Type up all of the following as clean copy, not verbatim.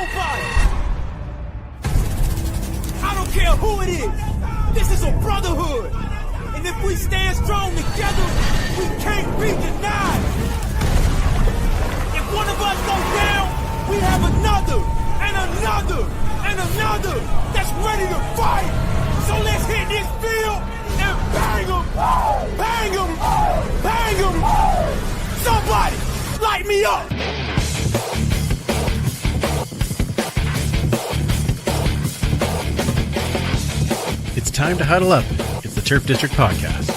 nobody. I don't care who it is. This is a brotherhood. And if we stand strong together, we can't be denied. If one of us goes down, we have another, and another, and another that's ready to fight. So let's hit this field and bang them, bang them, bang them. Somebody light me up. It's time to huddle up. It's the Turf District Podcast.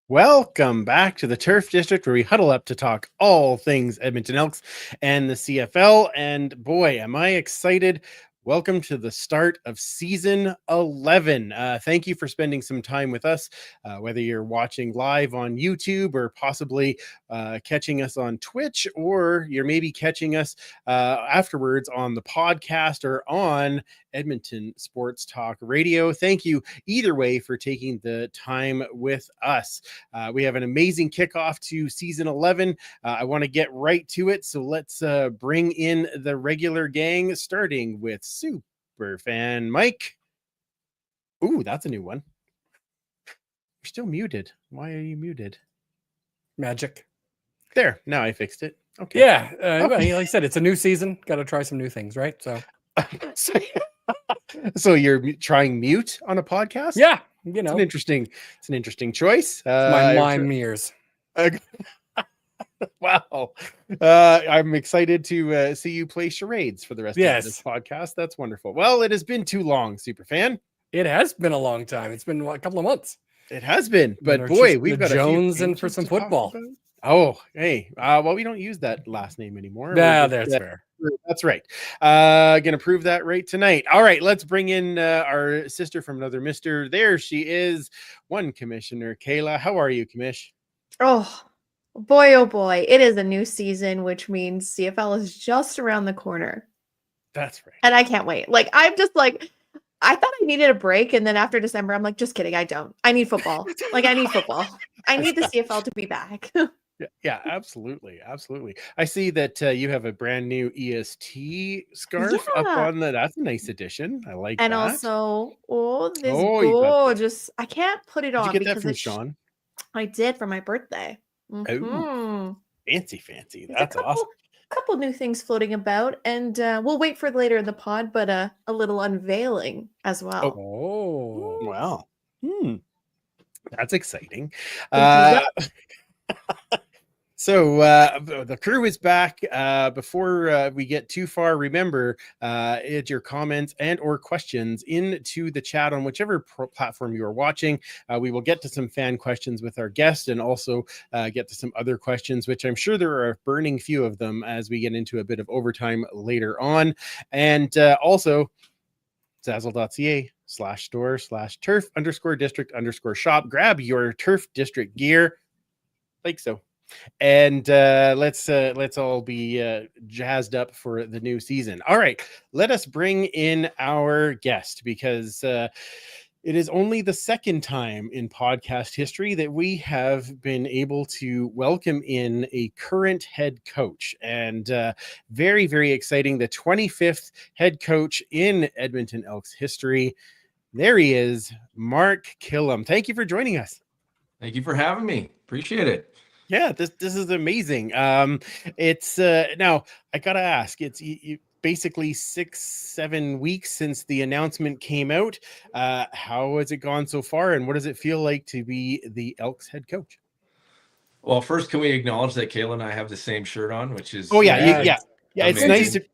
Welcome back to the Turf District, where we huddle up to talk all things Edmonton Elks and the CFL. And boy, am I excited. Welcome to the start of season 11. Thank you for spending some time with us, whether you're watching live on YouTube or possibly catching us on Twitch, or you're maybe catching us afterwards on the podcast or on Edmonton Sports Talk Radio. Thank you either way for taking the time with us. We have an amazing kickoff to season 11. I want to get right to it. So let's bring in the regular gang, starting with super fan Mike. Ooh, that's a new one. You're still muted. Why are you muted? Magic. There, now I fixed it. Okay. Yeah. Well, like I said, it's a new season. Got to try some new things, right? So so you're trying mute on a podcast? Yeah, you know, it's an interesting choice. my mime ears. Wow. I'm excited to see you play charades for the rest of this podcast. That's wonderful. Well, it has been too long, Superfan. It has been a long time. It's been a couple of months. It has been, but boy, we've got Jones in for some football. Oh, hey. Well, we don't use that last name anymore. Nah, that's fair. That's right. Gonna prove that right tonight. All right, let's bring in our sister from another mister. There she is, one Commissioner Kayla. How are you, Commish? Oh boy, it is a new season, which means CFL is just around the corner. That's right. And I can't wait. I'm just I thought I needed a break, and then after December, I'm like, just kidding, I don't. I need football. I need football. I need the CFL to be back. Yeah, absolutely. I see that you have a brand new EST scarf up on the. That's a nice addition. I like and that. And also, this gorgeous. I can't put it on. Did you get that from Sean? I did for my birthday. Mm-hmm. Oh, fancy. That's awesome. Couple new things floating about, and we'll wait for later in the pod, but a little unveiling as well. Oh, wow. That's exciting. So the crew is back. Before we get too far, remember, add your comments and or questions into the chat on whichever platform you are watching. We will get to some fan questions with our guest, and also get to some other questions, which I'm sure there are a burning few of them as we get into a bit of overtime later on. And also zazzle.ca/store/turf_district_shop. Grab your Turf District gear. Like so. And let's all be jazzed up for the new season. All right, let us bring in our guest, because it is only the second time in podcast history that we have been able to welcome in a current head coach, and very, very exciting. The 25th head coach in Edmonton Elks history. There he is, Mark Kilam. Thank you for joining us. Thank you for having me. Appreciate it. Yeah, this is amazing. It's now I gotta ask. It's basically 6-7 weeks since the announcement came out. How has it gone so far, and what does it feel like to be the Elks head coach? Well, first, can we acknowledge that Kayla and I have the same shirt on, which is yeah. It's nice to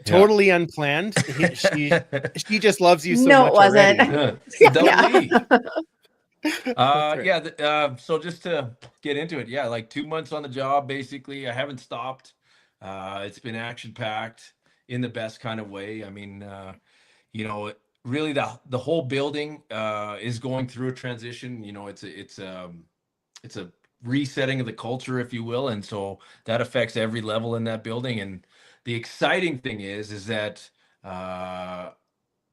totally unplanned. She just loves you so much. No, it wasn't. So just to get into it, like 2 months on the job, basically. I haven't stopped. It's been action packed in the best kind of way. I mean, really the whole building is going through a transition. It's a resetting of the culture, if you will, and so that affects every level in that building. And the exciting thing is that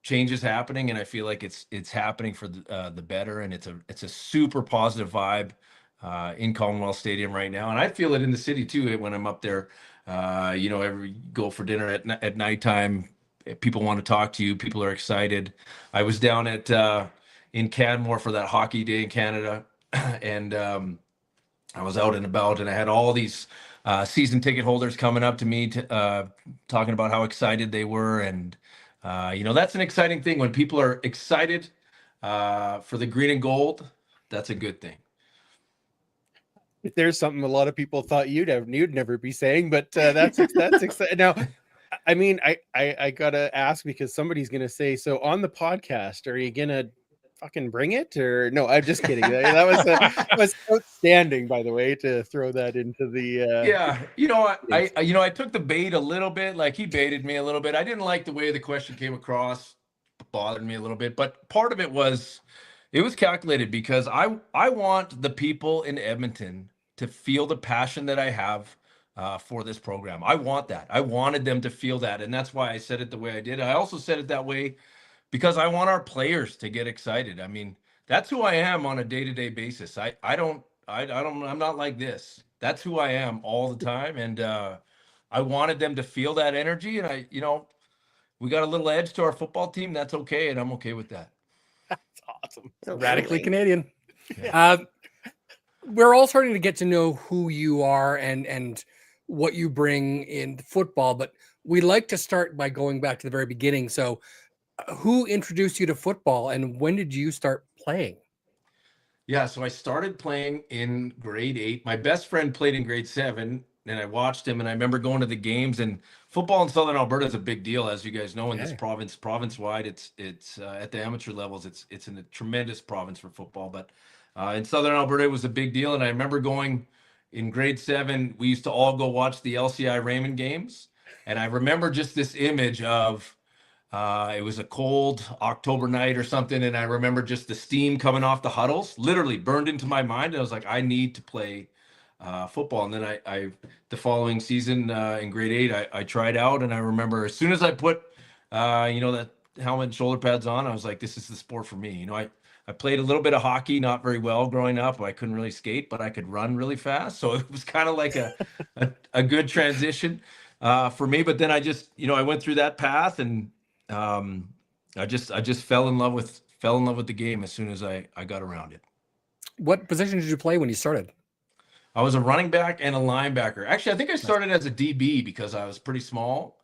change is happening, and I feel like it's happening for the better, and it's a super positive vibe in Commonwealth Stadium right now, and I feel it in the city too when I'm up there. Every go for dinner at nighttime, people want to talk to you. People are excited. I was down at in Canmore for that hockey day in Canada, and I was out and about, and I had all these season ticket holders coming up to me talking about how excited they were, and that's an exciting thing when people are excited for the green and gold. That's a good thing. There's something a lot of people thought you'd never be saying, but that's exciting. Now, I mean, I gotta ask, because somebody's gonna say, so on the podcast, are you gonna fucking bring it, or no? I'm just kidding. That was outstanding, by the way, to throw that into the yeah. I took the bait a little bit. Like, he baited me a little bit. I didn't like the way the question came across. It bothered me a little bit, but part of it was calculated, because I want the people in Edmonton to feel the passion that I have for this program. I want that. I wanted them to feel that, and that's why I said it the way I did. I also said it that way because I want our players to get excited. I mean, that's who I am on a day-to-day basis. I'm not like this. That's who I am all the time, and I wanted them to feel that energy. And we got a little edge to our football team. That's okay, and I'm okay with that. That's awesome. Radically Canadian. Yeah. We're all starting to get to know who you are and what you bring in football, but we like to start by going back to the very beginning. So who introduced you to football, and when did you start playing? Yeah, so I started playing in grade 8. My best friend played in grade 7, and I watched him, and I remember going to the games. And football in Southern Alberta is a big deal, as you guys know, in this province-wide. It's at the amateur levels, it's in a tremendous province for football, but in Southern Alberta, it was a big deal. And I remember going in grade 7, we used to all go watch the LCI Raymond games. And I remember just this image of, it was a cold October night or something. And I remember just the steam coming off the huddles, literally burned into my mind. And I was like, I need to play football. And then I the following season in grade 8, I tried out. And I remember as soon as I put, that helmet and shoulder pads on, I was like, this is the sport for me. I played a little bit of hockey, not very well growing up. I couldn't really skate, but I could run really fast. So it was kind of like a good transition for me. But then I just, I went through that path, and I just fell in love with the game as soon as I got around it. What position did you play when you started? I was a running back and a linebacker. Actually, I think I started as a DB because I was pretty small.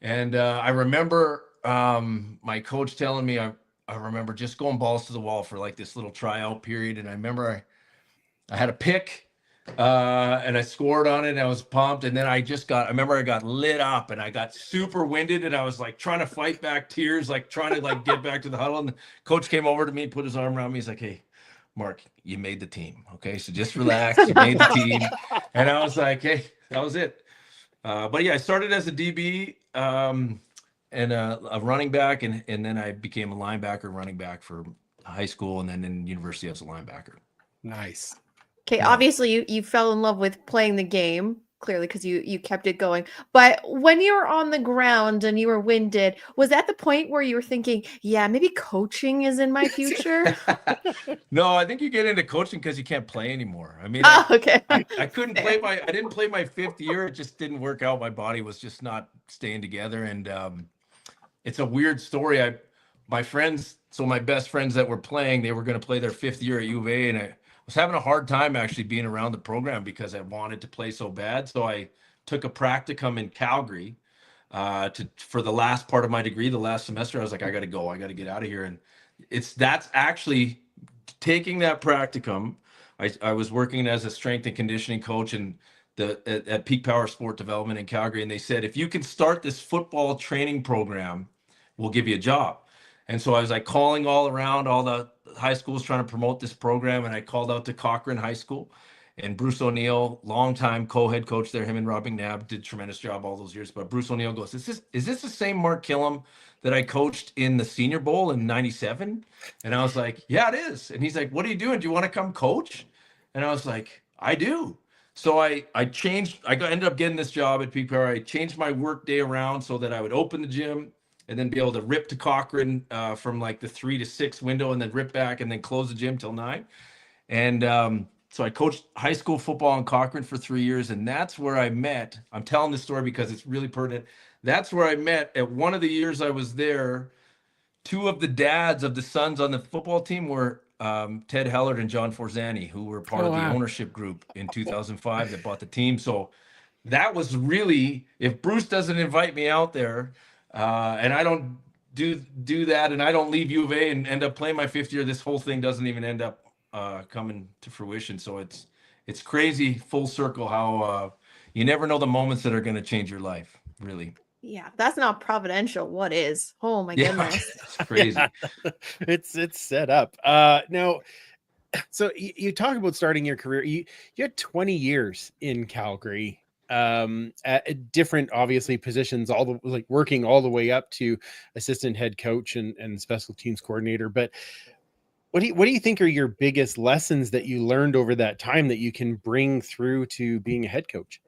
And I remember my coach telling me, I remember just going balls to the wall for like this little tryout period. And I remember I had a pick and I scored on it, and I was pumped. And then I remember I got lit up, and I got super winded, and I was like trying to fight back tears, like trying to like get back to the huddle. And the coach came over to me, put his arm around me. He's like, hey, Mark, you made the team. Okay. So just relax. You made the team. And I was like, hey, that was it. But yeah, I started as a DB. And a running back, and then I became a linebacker, running back for high school, and then in university as a linebacker. Nice. Okay, Yeah. obviously you fell in love with playing the game, clearly, because you kept it going. But when you were on the ground and you were winded, was that the point where you were thinking, yeah, maybe coaching is in my future? No, I think you get into coaching because you can't play anymore. I mean, Okay. I couldn't play I didn't play my 5th year. It just didn't work out. My body was just not staying together. And it's a weird story. My best friends that were playing, they were going to play their 5th year at U of A, and I was having a hard time actually being around the program because I wanted to play so bad. So I took a practicum in Calgary for the last part of my degree, the last semester. I was like, I got to go. I got to get out of here. And that's actually taking that practicum. I was working as a strength and conditioning coach at Peak Power Sport Development in Calgary. And they said, if you can start this football training program, we'll give you a job. And so I was like calling all around all the high schools trying to promote this program. And I called out to Cochrane High School, and Bruce O'Neill, longtime co-head coach there, him and Rob McNabb did a tremendous job all those years. But Bruce O'Neill goes, is this the same Mark Kilam that I coached in the Senior Bowl in '97? And I was like, yeah, it is. And he's like, what are you doing? Do you want to come coach? And I was like, I do. So I ended up getting this job at Peak Power. I changed my work day around so that I would open the gym, and then be able to rip to Cochrane from like the 3 to 6 window, and then rip back and then close the gym till 9. And so I coached high school football in Cochrane for 3 years, and that's where I met. I'm telling this story because it's really pertinent. That's where I met at one of the years I was there. Two of the dads of the sons on the football team were Ted Hellard and John Forzani, who were part of the ownership group in 2005 that bought the team. So that was really, if Bruce doesn't invite me out there, and I don't do that, and I don't leave U of A and end up playing my 5th year, this whole thing doesn't even end up coming to fruition. So it's crazy, full circle, how you never know the moments that are going to change your life, really. Yeah, that's not providential. What is? Oh my goodness. It's crazy. Yeah, it's set up. Now, so you talk about starting your career. You had 20 years in Calgary, at different, obviously, positions, all the like working all the way up to assistant head coach and special teams coordinator. But what do you think are your biggest lessons that you learned over that time that you can bring through to being a head coach?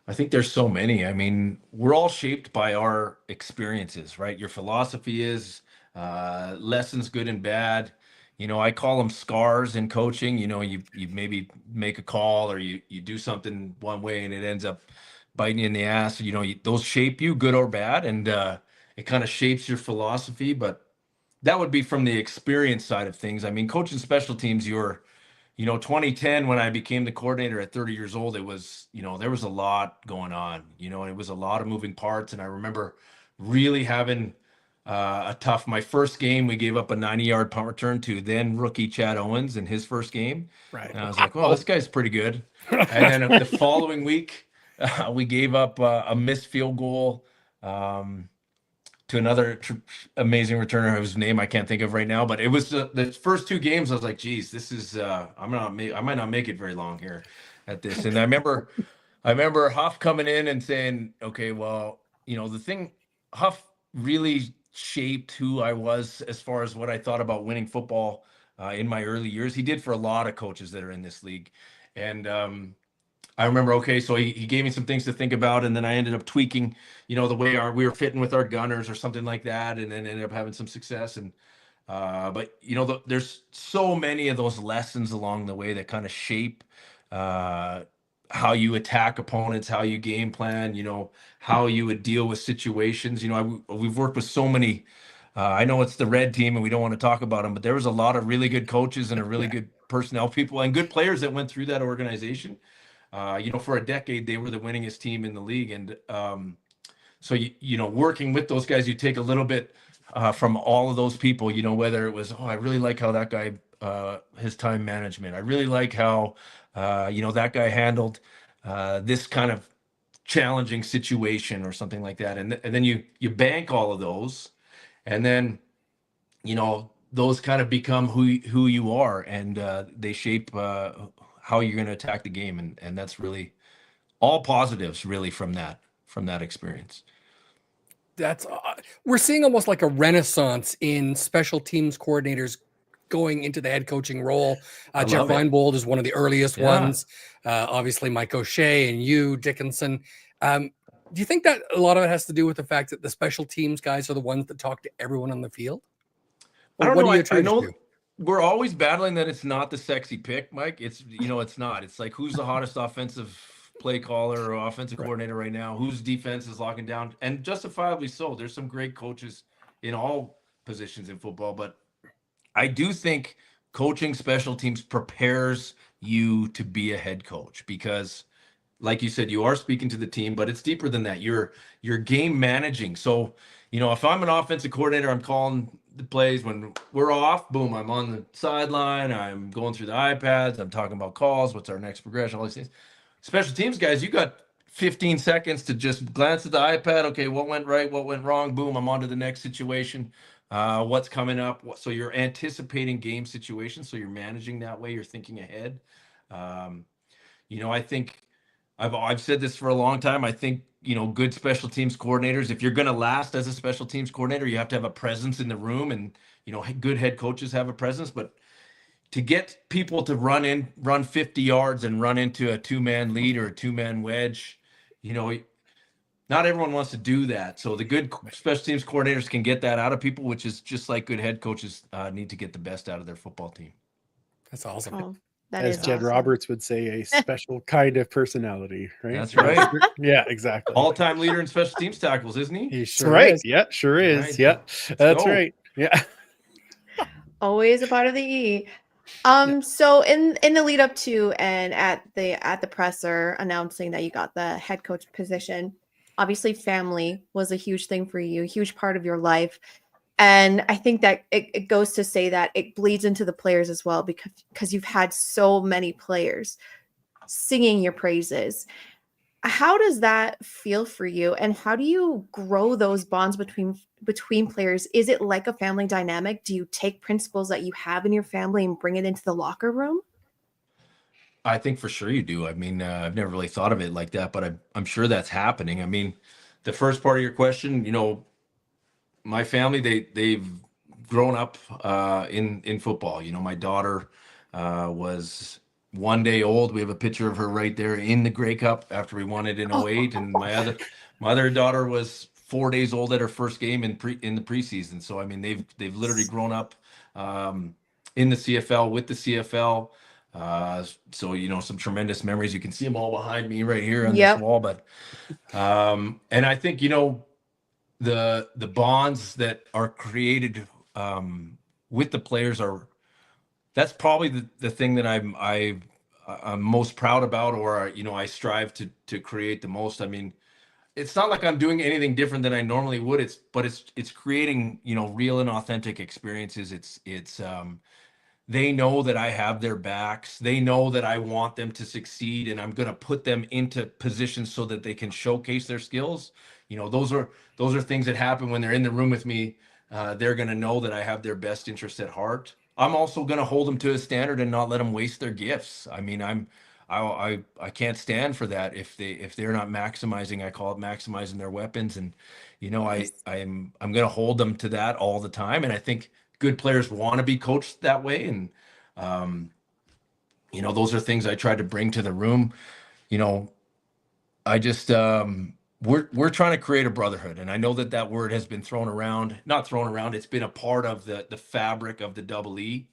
I think there's so many. I mean, we're all shaped by our experiences, right? Your philosophy is lessons, good and bad. You know, I call them scars in coaching. You know, you maybe make a call, or you do something one way and it ends up biting you in the ass. You know, those shape you, good or bad, and it kind of shapes your philosophy. But that would be from the experience side of things. I mean, coaching special teams, you know, 2010, when I became the coordinator at 30 years old, it was, you know, there was a lot going on, you know, and it was a lot of moving parts. And I remember really having my first game, we gave up a 90-yard punt return to then rookie Chad Owens in his first game. Right. And I was like, well, this guy's pretty good. And then the following week, we gave up a missed field goal to another amazing returner whose name I can't think of right now. But it was the first 2 games. I was like, geez, this is I might not make it very long here at this. And I remember Huff coming in and saying, okay, well, you know, Huff really shaped who I was as far as what I thought about winning football in my early years. He did for a lot of coaches that are in this league. And I remember, okay, so he gave me some things to think about, and then I ended up tweaking, you know, the way we were fitting with our gunners or something like that, and then ended up having some success. And but you know, there's so many of those lessons along the way that kind of shape how you attack opponents, how you game plan, you know, how you would deal with situations. You know, we've worked with so many. I know it's the red team, and we don't want to talk about them, but there was a lot of really good coaches and a really good personnel people and good players that went through that organization. You know, for a decade, they were the winningest team in the league. And so, you know, working with those guys, you take a little bit from all of those people, you know, whether it was, I really like how that guy, his time management. I really like how, you know, that guy handled this kind of challenging situation or something like that. And then you bank all of those, and then, you know, those kind of become who you are, and they shape how you're going to attack the game. And that's really all positives really from that experience. That's we're seeing almost like a renaissance in special teams coordinators going into the head coaching role. Jeff Reinbold is one of the earliest ones. Obviously Mike O'Shea and you, Dickinson. Do you think that a lot of it has to do with the fact that the special teams guys are the ones that talk to everyone on the field? Or I don't what know. do you attribute I know to? we're always battling that it's not the sexy pick, Mike. It's, you know, it's not. It's like, who's the hottest offensive play caller or offensive coordinator right now? Whose defense is locking down? And justifiably so. There's some great coaches in all positions in football, but I do think coaching special teams prepares you to be a head coach, because like you said, you are speaking to the team, but it's deeper than that. You're game managing. So, you know, if I'm an offensive coordinator, I'm calling the plays. When we're off, boom, I'm on the sideline. I'm going through the iPads. I'm talking about calls. What's our next progression? All these things. Special teams guys, you got 15 seconds to just glance at the iPad. Okay, what went right? What went wrong? Boom, I'm on to the next situation. What's coming up? So you're anticipating game situations. So you're managing that way. You're thinking ahead. You know, I think I've said this for a long time. I think, you know, good special teams coordinators, if you're going to last as a special teams coordinator, you have to have a presence in the room, and, you know, good head coaches have a presence. But to get people to run 50 yards and run into a 2-man lead or a 2-man wedge, you know, not everyone wants to do that. So the good special teams coordinators can get that out of people, which is just like good head coaches need to get the best out of their football team. That's awesome. Oh, that As is Jed awesome. Roberts would say, a special kind of personality, right? That's right. Yeah, exactly. All-time leader in special teams tackles, isn't he? He's That's sure right. is. Yeah, sure is. Right. Yeah, that's go. right. Yeah. Always a part of the E. So in the lead up to and at the presser announcing that you got the head coach position, obviously family was a huge thing for you, a huge part of your life. And I think that it goes to say that it bleeds into the players as well, because you've had so many players singing your praises. How does that feel for you, and how do you grow those bonds between players? Is it like a family dynamic? Do you take principles that you have in your family and bring it into the locker room? I think for sure you do. I mean, I've never really thought of it like that, but I'm sure that's happening. I mean, the first part of your question, you know, my family, they've grown up in football. You know, my daughter was 1 day old. We have a picture of her right there in the Grey Cup after we won it in 08. And my other daughter was 4 days old at her first game in the preseason. So I mean, they've literally grown up in the CFL with the CFL. So you know, some tremendous memories. You can see them all behind me right here on Yep. this wall. But and I think, you know, the bonds that are created with the players that's probably the thing that I'm most proud about, or you know, I strive to create the most. I mean, it's not like I'm doing anything different than I normally would. It's creating, you know, real and authentic experiences. It's they know that I have their backs. They know that I want them to succeed, and I'm going to put them into positions so that they can showcase their skills. You know, those are things that happen when they're in the room with me. They're going to know that I have their best interest at heart. I'm also going to hold them to a standard and not let them waste their gifts. I mean, I can't stand for that if they're not maximizing. I call it maximizing their weapons, and you know, I'm going to hold them to that all the time. And I think good players want to be coached that way, and you know, those are things I try to bring to the room. You know, I just we're trying to create a brotherhood, and I know that word has been not thrown around. It's been a part of the fabric of the Double E.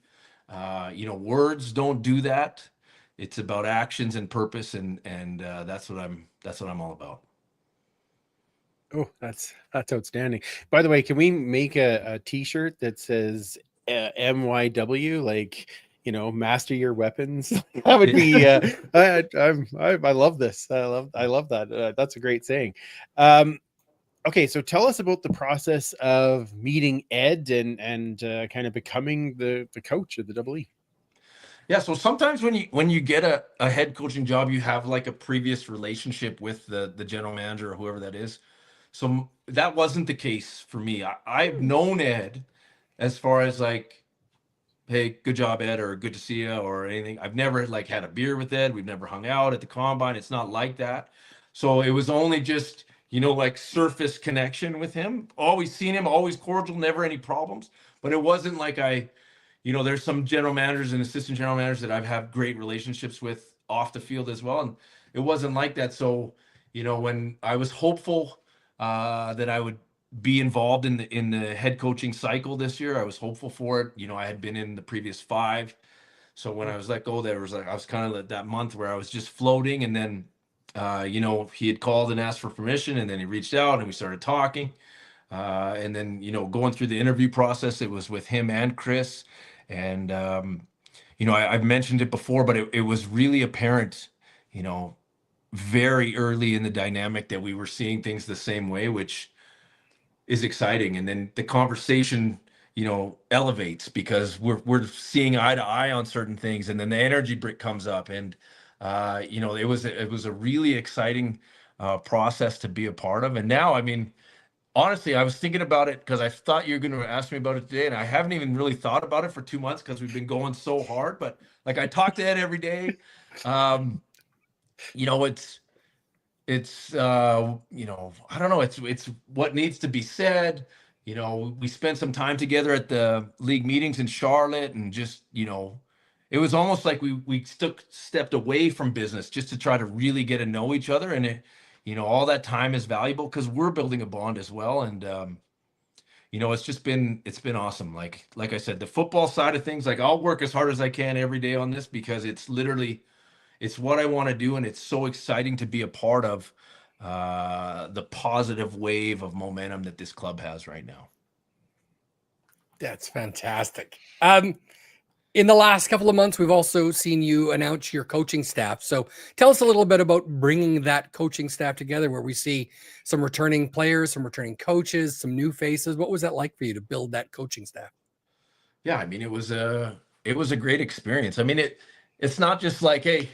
You know, words don't do that. It's about actions and purpose, and that's what I'm all about. Oh, that's outstanding. By the way, can we make a T-shirt that says MYW, like, you know, master your weapons? That would be. I love this. I love that. That's a great saying. Okay, so tell us about the process of meeting Ed and kind of becoming the coach of the Double E. Yeah, so sometimes when you get a head coaching job, you have like a previous relationship with the general manager or whoever that is. So that wasn't the case for me. I've known Ed as far as like, hey, good job, Ed, or good to see you, or anything. I've never like had a beer with Ed. We've never hung out at the combine. It's not like that. So it was only just, you know, like surface connection with him. Always seen him, always cordial, never any problems. But it wasn't like you know, there's some general managers and assistant general managers that I've had great relationships with off the field as well. And it wasn't like that. So, you know, when I was hopeful that I would be involved in the head coaching cycle this year, I was hopeful for it. You know, I had been in the previous 5. So when I was let go, there was like, I was kind of that month where I was just floating. And then, you know, he had called and asked for permission, and then he reached out and we started talking. And then, you know, going through the interview process, it was with him and Chris. And, you know, I've mentioned it before, but it was really apparent, you know, very early in the dynamic that we were seeing things the same way, which is exciting. And then the conversation, you know, elevates because we're seeing eye to eye on certain things. And then the energy brick comes up, and, you know, it was a really exciting process to be a part of. And now, I mean, honestly, I was thinking about it because I thought you were going to ask me about it today, and I haven't even really thought about it for 2 months because we've been going so hard. But like, I talk to Ed every day. You know, it's you know, I don't know, it's what needs to be said. You know, we spent some time together at the league meetings in Charlotte, and just, you know, it was almost like we stepped away from business just to try to really get to know each other. And all that time is valuable because we're building a bond as well. And, it's been awesome. Like I said, the football side of things, like I'll work as hard as I can every day on this because it's what I want to do. And it's so exciting to be a part of the positive wave of momentum that this club has right now. That's fantastic. In the last couple of months, we've also seen you announce your coaching staff. So tell us a little bit about bringing that coaching staff together, where we see some returning players, some returning coaches, some new faces. What was that like for you to build that coaching staff? Yeah, I mean, it was a great experience. I mean, it's not just like, hey,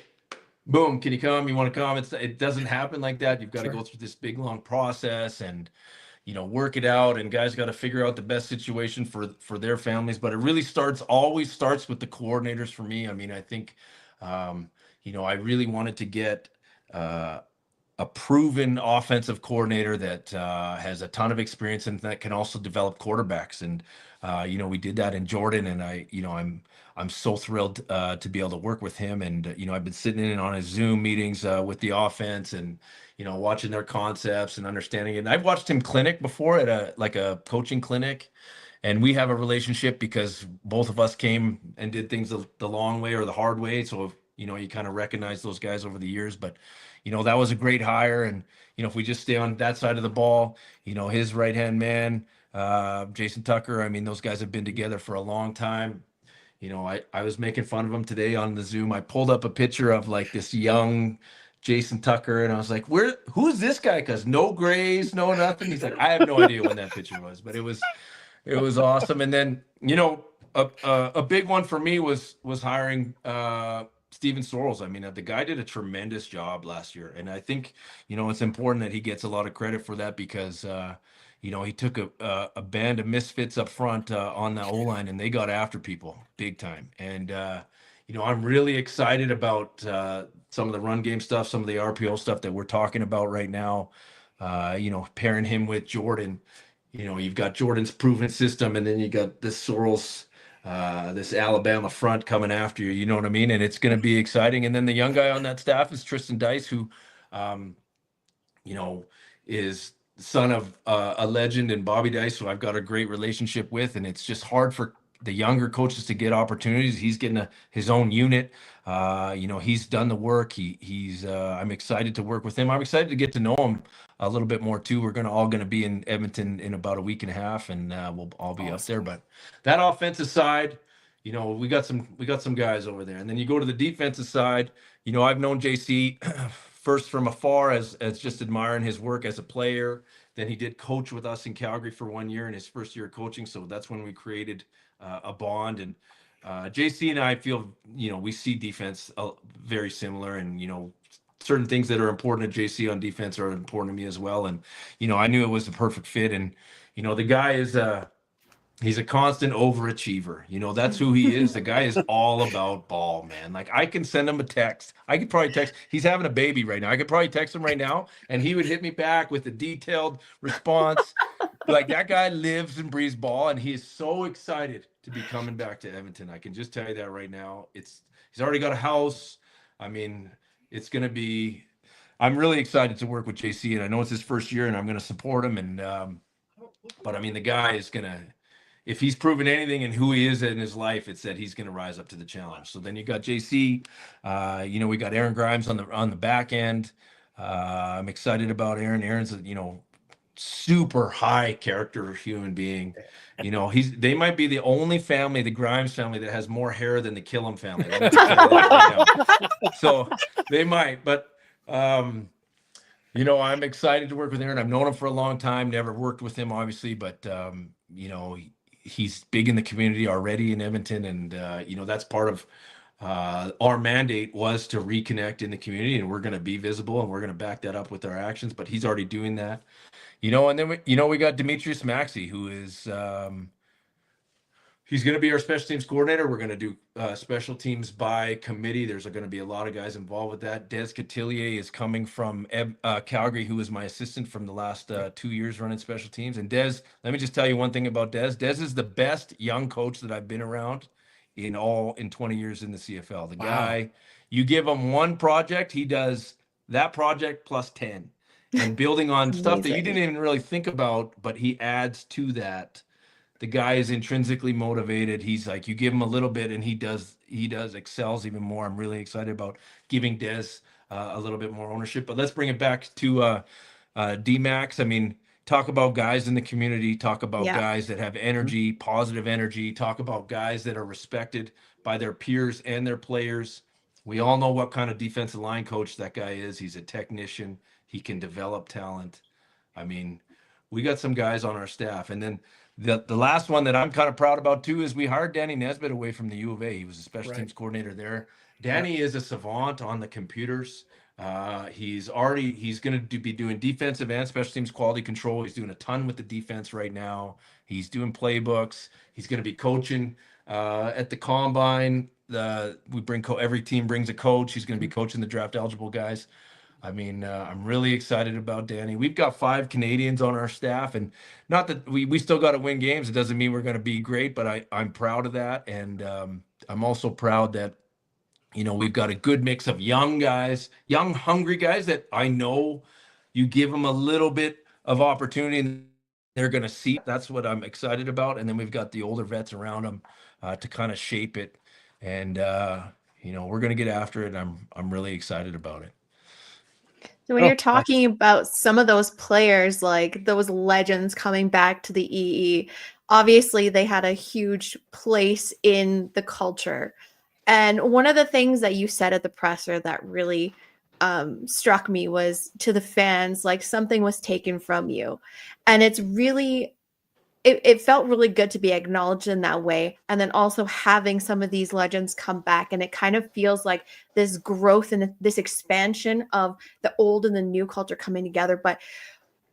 boom, can you come? You want to come? It doesn't happen like that. You've got to go through this big long process and work it out, and guys got to figure out the best situation for their families. But it really always starts with the coordinators for me. I mean, I think, I really wanted to get a proven offensive coordinator that has a ton of experience and that can also develop quarterbacks. And, we did that in Jordan, and I'm so thrilled to be able to work with him. And, I've been sitting in on his Zoom meetings with the offense and, watching their concepts and understanding it. And I've watched him clinic before at a coaching clinic, and we have a relationship because both of us came and did things the long way or the hard way. So, you kind of recognize those guys over the years, but, that was a great hire. And, if we just stay on that side of the ball, his right-hand man, Jason Tucker, I mean, those guys have been together for a long time. I was making fun of him today on the Zoom. I pulled up a picture of like this young Jason Tucker, and I was like, who's this guy? Because no grays, no nothing. He's like, I have no idea when that picture was, but it was awesome. And then, a big one for me was hiring Steven Sorrells. I mean, the guy did a tremendous job last year. And I think, it's important that he gets a lot of credit for that because, he took a band of misfits up front on the O-line, and they got after people big time. And, I'm really excited about some of the run game stuff, some of the RPO stuff that we're talking about right now. Pairing him with Jordan, you've got Jordan's proven system, and then you got this Sorrells, this Alabama front coming after you. You know what I mean? And it's going to be exciting. And then the young guy on that staff is Tristan Dice, who, is the son of a legend and Bobby Dice, who I've got a great relationship with. And it's just hard for the younger coaches to get opportunities. He's getting his own unit. He's done the work. I'm excited to work with him. I'm excited to get to know him a little bit more too. We're all going to be in Edmonton in about a week and a half, and we'll all be up there. But that offensive side, we got some guys over there. And then you go to the defensive side. I've known JC first from afar as just admiring his work as a player. Then he did coach with us in Calgary for 1 year in his first year of coaching. So that's when we created a bond. And JC and I feel, we see defense very similar, and, certain things that are important to JC on defense are important to me as well. And, I knew it was the perfect fit. And, the guy is, he's a constant overachiever. That's who he is. The guy is all about ball, man. Like, I can send him a text. I could probably text. He's having a baby right now. I could probably text him right now, and he would hit me back with a detailed response. Like, that guy lives and breathes ball, and he is so excited to be coming back to Edmonton. I can just tell you that right now. He's already got a house. I mean, it's going to be. I'm really excited to work with JC, and I know it's his first year, and I'm going to support him. And but I mean, the guy is going to. If he's proven anything in who he is in his life, it's that he's going to rise up to the challenge. So then you got JC, we got Aaron Grimes on the back end. I'm excited about Aaron. Aaron's super high character human being. They might be the only family, the Grimes family, that has more hair than the Kilam family. Let me just tell you that right now. So they might, but I'm excited to work with Aaron. I've known him for a long time, never worked with him, obviously, but he's big in the community already in Edmonton. And, that's part of our mandate was to reconnect in the community, and we're going to be visible, and we're going to back that up with our actions, but he's already doing that, and then, we got Demetrius Maxey, who is, he's going to be our special teams coordinator. We're going to do special teams by committee. There's going to be a lot of guys involved with that. Des Cotillier is coming from Calgary, who was my assistant from the last 2 years running special teams. And Des, let me just tell you one thing about Des. Des is the best young coach that I've been around in 20 years in the CFL. The guy, you give him one project, he does that project plus 10. and building on stuff that you Amazing. didn't even really think about, but he adds to that. The guy is intrinsically motivated. He's like, you give him a little bit and he does excels even more. I'm really excited about giving Des a little bit more ownership. But let's bring it back to D-Max. I mean, talk about guys in the community, talk about Yeah. guys that have energy, positive energy, talk about guys that are respected by their peers and their players. We all know what kind of defensive line coach that guy is. He's a technician. He can develop talent. I mean, we got some guys on our staff. And then the last one that I'm kind of proud about too is we hired Danny Nesbitt away from the U of A. He was a special teams coordinator there. Danny is a savant on the computers. He's going to be doing defensive and special teams quality control. He's doing a ton with the defense right now. He's doing playbooks. He's going to be coaching at the combine. Every team brings a coach. He's going to be coaching the draft eligible guys. I mean, I'm really excited about Danny. We've got 5 Canadians on our staff, and not that we still got to win games. It doesn't mean we're going to be great, but I'm proud of that. And I'm also proud that, we've got a good mix of young guys, young, hungry guys that I know you give them a little bit of opportunity and they're going to see. That's what I'm excited about. And then we've got the older vets around them to kind of shape it. And, we're going to get after it. I'm really excited about it. So when you're talking about some of those players, like those legends coming back to the EE, obviously they had a huge place in the culture. And one of the things that you said at the presser that really struck me was to the fans, like something was taken from you. And it's really, it felt really good to be acknowledged in that way. And then also having some of these legends come back. And it kind of feels like this growth and this expansion of the old and the new culture coming together. But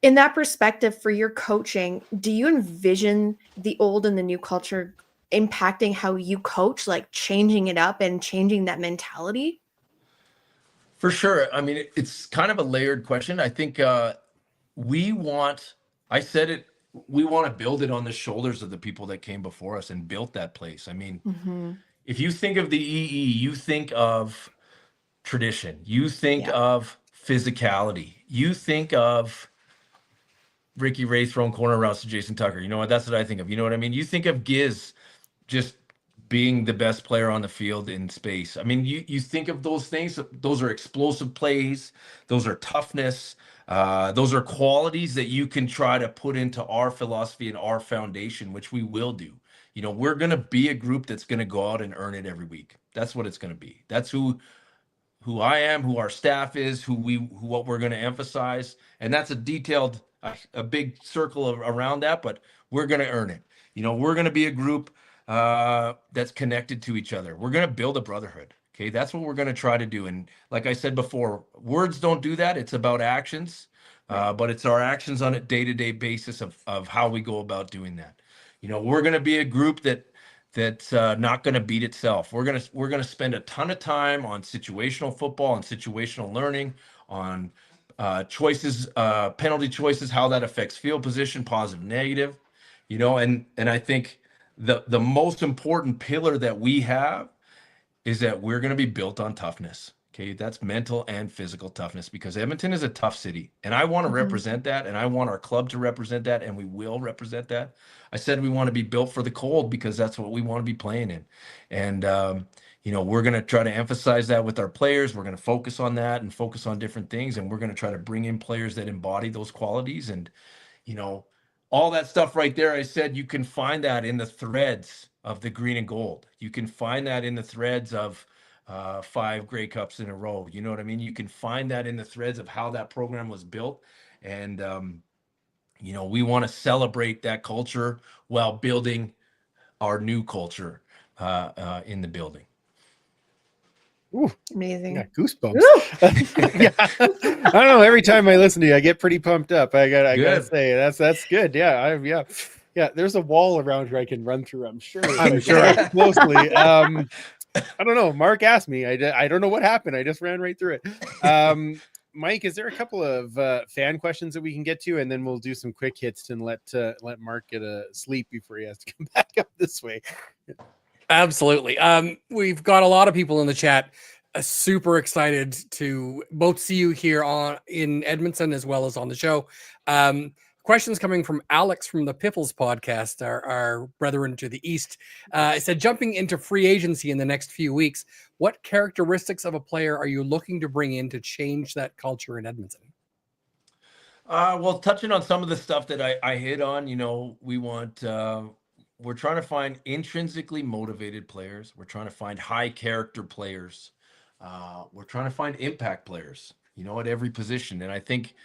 in that perspective for your coaching, do you envision the old and the new culture impacting how you coach, like changing it up and changing that mentality? For sure. I mean, it's kind of a layered question. I think we want to build it on the shoulders of the people that came before us and built that place. I mean, if you think of the EE, you think of tradition, you think of physicality, you think of Ricky Ray throwing corner routes to Jason Tucker. You know what? That's what I think of. You know what I mean? You think of Giz just being the best player on the field in space. I mean, you think of those things. Those are explosive plays. Those are toughness. Those are qualities that you can try to put into our philosophy and our foundation, which we will do. We're going to be a group that's going to go out and earn it every week. That's what it's going to be. That's who I am, who our staff is, what we're going to emphasize. And that's a big circle around that, but we're going to earn it. We're going to be a group that's connected to each other. We're going to build a brotherhood. Okay. That's what we're going to try to do. And like I said before, words don't do that. It's about actions, but it's our actions on a day-to-day basis of how we go about doing that. We're going to be a group that's not going to beat itself. We're going to spend a ton of time on situational football and situational learning, on choices, penalty choices, how that affects field position, positive, negative, and I think the most important pillar that we have is that we're going to be built on toughness. Okay. That's mental and physical toughness, because Edmonton is a tough city and I want to represent that. And I want our club to represent that. And we will represent that. I said, we want to be built for the cold because that's what we want to be playing in. And, we're going to try to emphasize that with our players. We're going to focus on that and focus on different things. And we're going to try to bring in players that embody those qualities. And, all that stuff right there, I said, you can find that in the threads of the green and gold. You can find that in the threads of 5 Grey Cups in a row. You know what I mean? You can find that in the threads of how that program was built. And, we want to celebrate that culture while building our new culture in the building. Ooh, Amazing. Yeah, goosebumps. Yeah. I don't know. Every time I listen to you, I get pretty pumped up. I gotta say that's good. Yeah, yeah. There's a wall around here I can run through. I'm sure. Closely. I don't know. Mark asked me. I don't know what happened. I just ran right through it. Mike, is there a couple of fan questions that we can get to, and then we'll do some quick hits and let Mark get a sleep before he has to come back up this way. Absolutely. We've got a lot of people in the chat super excited to both see you here in Edmonton as well as on the show. Questions coming from Alex from the Piffles podcast, our brethren to the east. It said, jumping into free agency in the next few weeks, what characteristics of a player are you looking to bring in to change that culture in Edmonton? Well, touching on some of the stuff that I hit on, we're trying to find intrinsically motivated players. We're trying to find high character players. We're trying to find impact players, at every position. And I think,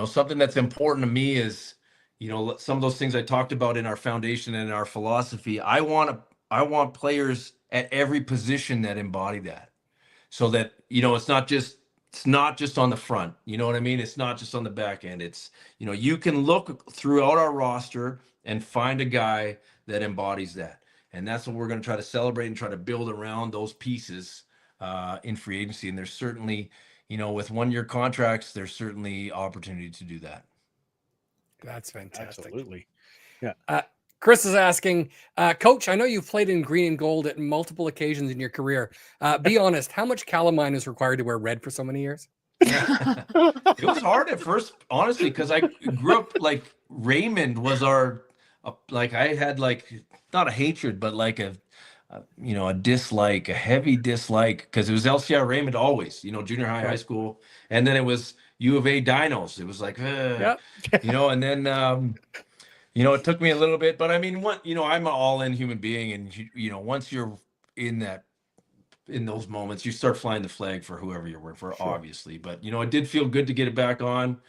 something that's important to me is, some of those things I talked about in our foundation and in our philosophy. I want players at every position that embody that, so that, it's not just on the front, you know what I mean? It's not just on the back end. It's, you can look throughout our roster and find a guy that embodies that. And that's what we're going to try to celebrate and try to build around those pieces in free agency. And there's certainly, with 1-year contracts, there's certainly opportunity to do that. That's fantastic. Absolutely. Yeah. Chris is asking, Coach, I know you've played in green and gold at multiple occasions in your career. Be honest, how much calamine is required to wear red for so many years? It was hard at first, honestly, because I grew up Raymond was I had not a hatred, but a dislike, a heavy dislike, because it was LCI Raymond always, junior high, high school, and then it was U of A Dinos. It was and then it took me a little bit, but I mean, I'm an all-in human being, and once you're in those moments, you start flying the flag for whoever you're working for, obviously. But it did feel good to get it back on.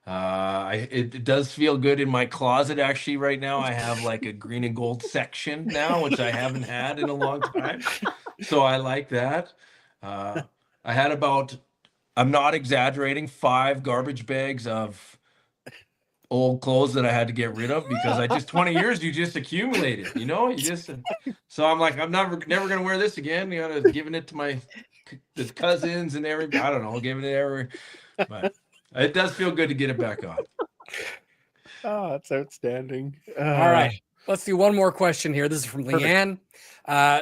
It does feel good in my closet actually right now. I have a green and gold section now, which I haven't had in a long time, so I like that. I had about, I'm not exaggerating, 5 garbage bags of old clothes that I had to get rid of, because 20 years you just accumulated, so I'm I'm never gonna wear this again. Giving it to the cousins and everybody. I don't know, giving it every, but it does feel good to get it back on. Oh, that's outstanding. All right, let's do one more question here. This is from Leanne.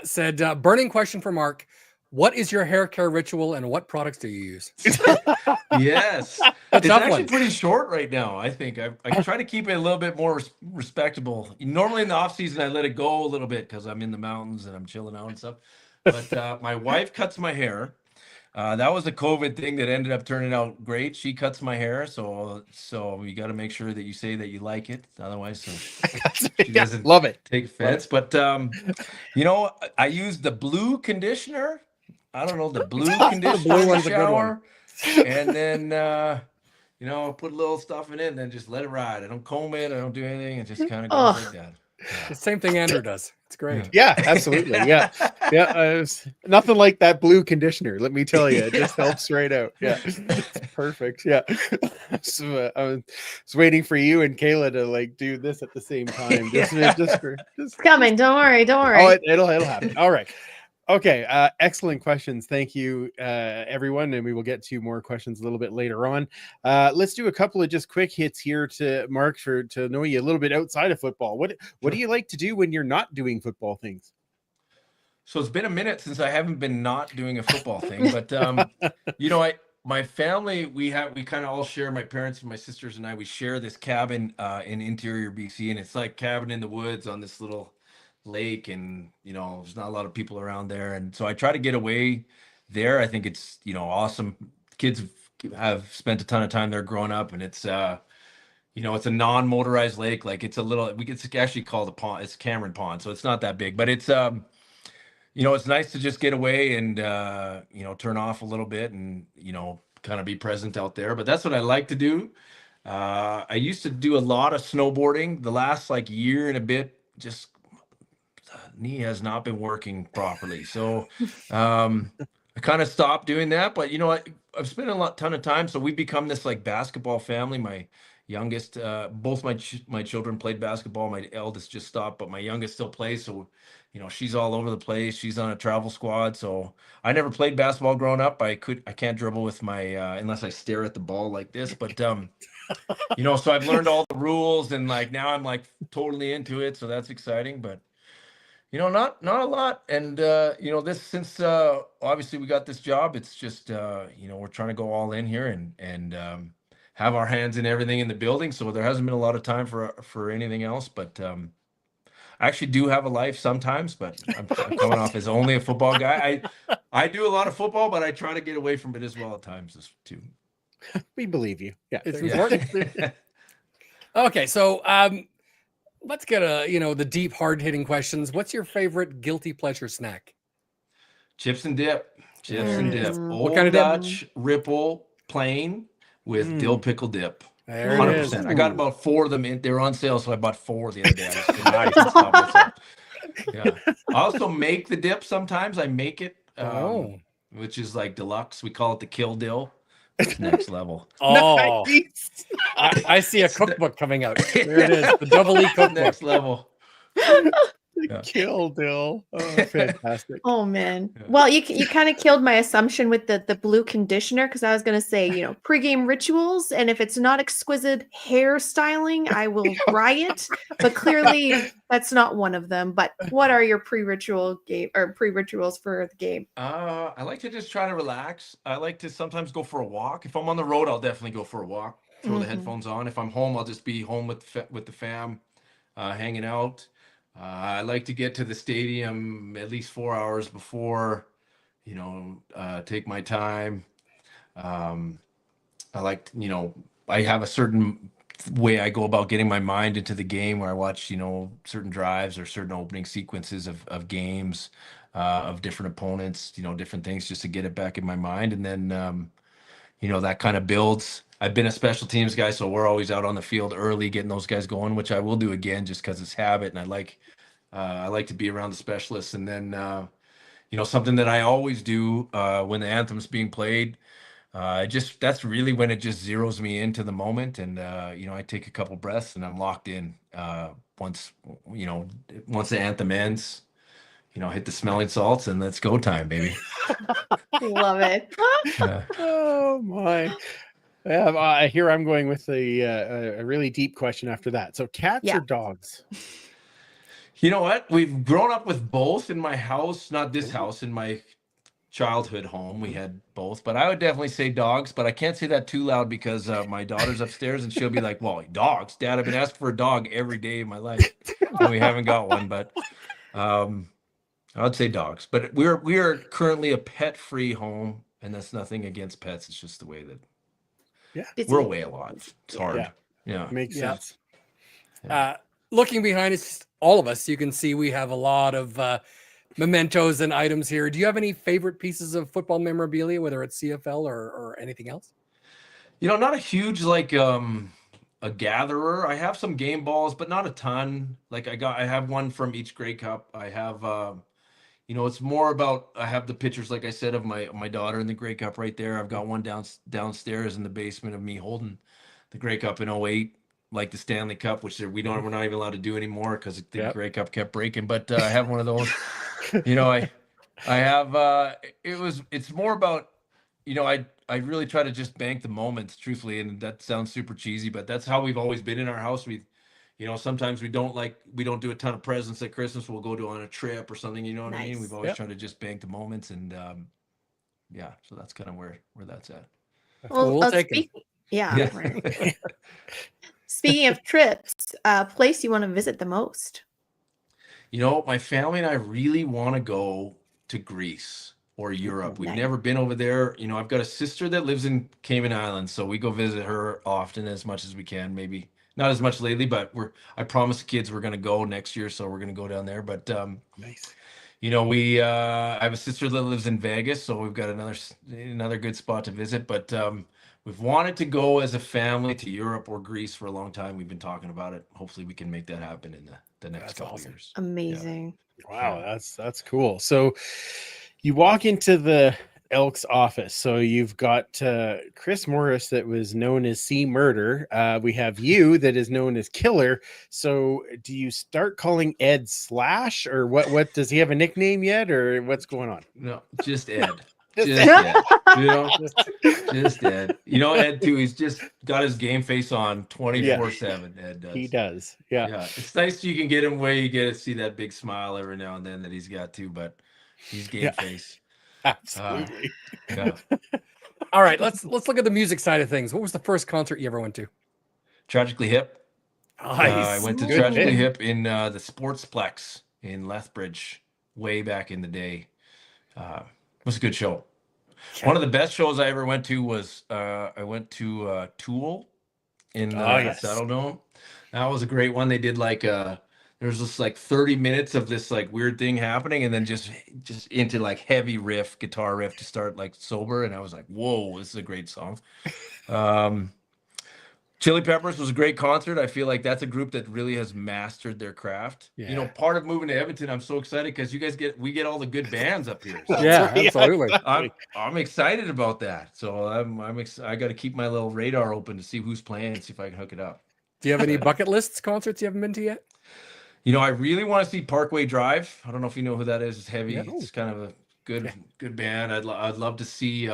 Said, burning question for Mark. What is your hair care ritual and what products do you use? Yes. It's actually pretty short right now, I think. I try to keep it a little bit more respectable. Normally in the off season, I let it go a little bit because I'm in the mountains and I'm chilling out and stuff. But my wife cuts my hair. That was a COVID thing that ended up turning out great. She cuts my hair, so you got to make sure that you say that you like it. Otherwise, she doesn't love it. Take offense. But I use the blue conditioner. I don't know, the blue conditioner in the shower, and then put a little stuff in it, and then just let it ride. I don't comb it. I don't do anything. It just kind of goes like that. Yeah. The same thing Andrew does. It's great. Yeah, absolutely. Yeah. Nothing like that blue conditioner. Let me tell you, it just helps right out. Yeah, it's perfect. Yeah. So, I was waiting for you and Kayla to do this at the same time. Just coming. Don't worry. Oh, it'll happen. All right. Okay, excellent questions. Thank you, everyone, and we will get to more questions a little bit later on. Let's do a couple of just quick hits here to Mark to know you a little bit outside of football. What do you like to do when you're not doing football things? So it's been a minute since I haven't been not doing a football thing, but my family, we kind of all share, my parents and my sisters and I, we share this cabin in interior BC, and it's like cabin in the woods on this little lake, and there's not a lot of people around there, and so I try to get away there. I think it's awesome. Kids have spent a ton of time there growing up, and it's it's a non-motorized lake. It's a little, it's actually called a pond. It's Cameron Pond, so it's not that big, but it's it's nice to just get away and turn off a little bit and kind of be present out there. But that's what I like to do. I used to do a lot of snowboarding. The last year and a bit, just knee has not been working properly, so I kind of stopped doing that. But I've spent a ton of time, so we've become this basketball family. My youngest, both my children played basketball. My eldest just stopped, but my youngest still plays, so she's all over the place. She's on a travel squad. So I never played basketball growing up. I can't dribble with my unless I stare at the ball like this, but so I've learned all the rules, and now I'm totally into it, so that's exciting. But Not a lot. And this since obviously we got this job, it's just we're trying to go all in here and have our hands in everything in the building. So there hasn't been a lot of time for anything else. But I actually do have a life sometimes, but I'm coming off as only a football guy. I do a lot of football, but I try to get away from it as well at times too. We believe you. Yeah, It's there's- important. Okay, so let's get the deep, hard-hitting questions. What's your favorite guilty pleasure snack? Chips and dip. What kind of dip? Dutch Ripple plain with dill pickle dip. There it 100%. is. I got about 4 of them. They were on sale, so I bought 4 the other day. I just could not even stop myself. Yeah. I also make the dip sometimes. I make it, which is like deluxe. We call it the kill dill. It's next level. Oh, Nice. I see a cookbook coming out. There it is, the Double E cookbook. Next level. Yeah. Kill Dill. Oh, fantastic. Oh man. Yeah. Well, you kind of killed my assumption with the blue conditioner, because I was going to say, pregame rituals, and if it's not exquisite hairstyling, I will riot. But clearly, that's not one of them. But what are your pre-rituals for the game? I like to just try to relax. I like to sometimes go for a walk. If I'm on the road, I'll definitely go for a walk. Throw the headphones on. If I'm home, I'll just be home with the fam, hanging out. I like to get to the stadium at least 4 hours before, take my time. I like, I have a certain way I go about getting my mind into the game, where I watch, certain drives or certain opening sequences of games, of different opponents, different things, just to get it back in my mind. And then, that kind of builds. I've been a special teams guy, so we're always out on the field early, getting those guys going, which I will do again, just because it's habit. And I like to be around the specialists. And then, something that I always do when the anthem's being played, that's really when it just zeroes me into the moment. And, I take a couple breaths and I'm locked in. Once the anthem ends, hit the smelling salts and let's go time, baby. Love it. Yeah. Oh my. Yeah, here I'm going with a really deep question after that. So cats Yeah. or dogs? You know what? We've grown up with both in my house, not this house, in my childhood home. We had both, but I would definitely say dogs, but I can't say that too loud because my daughter's upstairs and she'll be like, well, dogs, Dad, I've been asking for a dog every day of my life and we haven't got one, but I would say dogs. But we are currently a pet-free home, and that's nothing against pets. It's just the way that Busy. we're away a lot. It's hard. Yeah. Makes Yeah. sense. Looking behind us, all of us, you can see we have a lot of mementos and items here. Do you have any favorite pieces of football memorabilia, whether it's CFL or anything else? Not a huge a gatherer. I have some game balls, but not a ton. Like I have one from each Grey Cup. I have it's more about, I have the pictures, like I said, of my daughter in the Grey Cup right there. I've got one downstairs in the basement of me holding the Grey Cup in 08, like the Stanley Cup, which we're not even allowed to do anymore because the Grey Cup kept breaking. But I have one of those. I have it's more about, I really try to just bank the moments, truthfully, and that sounds super cheesy, but that's how we've always been in our house. Sometimes we don't do a ton of presents at Christmas. We'll go on a trip or something, you know what I mean? Nice. We've always tried to just bank the moments, and so that's kind of where that's at. We'll take it. Yeah. Right. Speaking of trips, place you want to visit the most? My family and I really want to go to Greece or Europe. We've Nice. never been over there. I've got a sister that lives in Cayman Islands, so we go visit her often, as much as we can. Maybe not as much lately, but I promised the kids we're going to go next year, so we're going to go down there. But Nice. I have a sister that lives in Vegas, so we've got another good spot to visit. But we've wanted to go as a family to Europe or Greece for a long time. We've been talking about it. Hopefully we can make that happen in the next couple awesome. years. Amazing. Wow, that's cool. So you walk into the Elks office. So you've got Chris Morris, that was known as C Murder. We have you, that is known as Killer. So do you start calling Ed Slash, or what does he have a nickname yet, or what's going on? No, just Ed. Just dead. You know, just dead. You know, Ed too. He's just got his game face on 24/7. Ed does. He does. Yeah. Yeah, it's nice you can get him where you get to see that big smile every now and then that he's got too. But he's game face. Absolutely. Yeah. All right, let's look at the music side of things. What was the first concert you ever went to? Tragically Hip. I Nice. went to Good Tragically pick. Hip in the Sportsplex in Lethbridge way back in the day. It was a good show. One of the best shows I ever went to was I went to Tool in yes. Saddle Dome. That was a great one. They did like there was just like 30 minutes of this like weird thing happening, and then just into like heavy guitar riff to start like sober, and I was like, whoa, this is a great song. Chili Peppers was a great concert. I feel like that's a group that really has mastered their craft. Yeah. You know, part of moving to Edmonton, I'm so excited because we get all the good bands up here. So Yeah, absolutely. I'm excited about that. So I got to keep my little radar open to see who's playing and see if I can hook it up. Do you have any bucket lists concerts you haven't been to yet? You know, I really want to see Parkway Drive. I don't know if you know who that is. It's heavy. Yeah. It's kind of a good band. I'd love to see.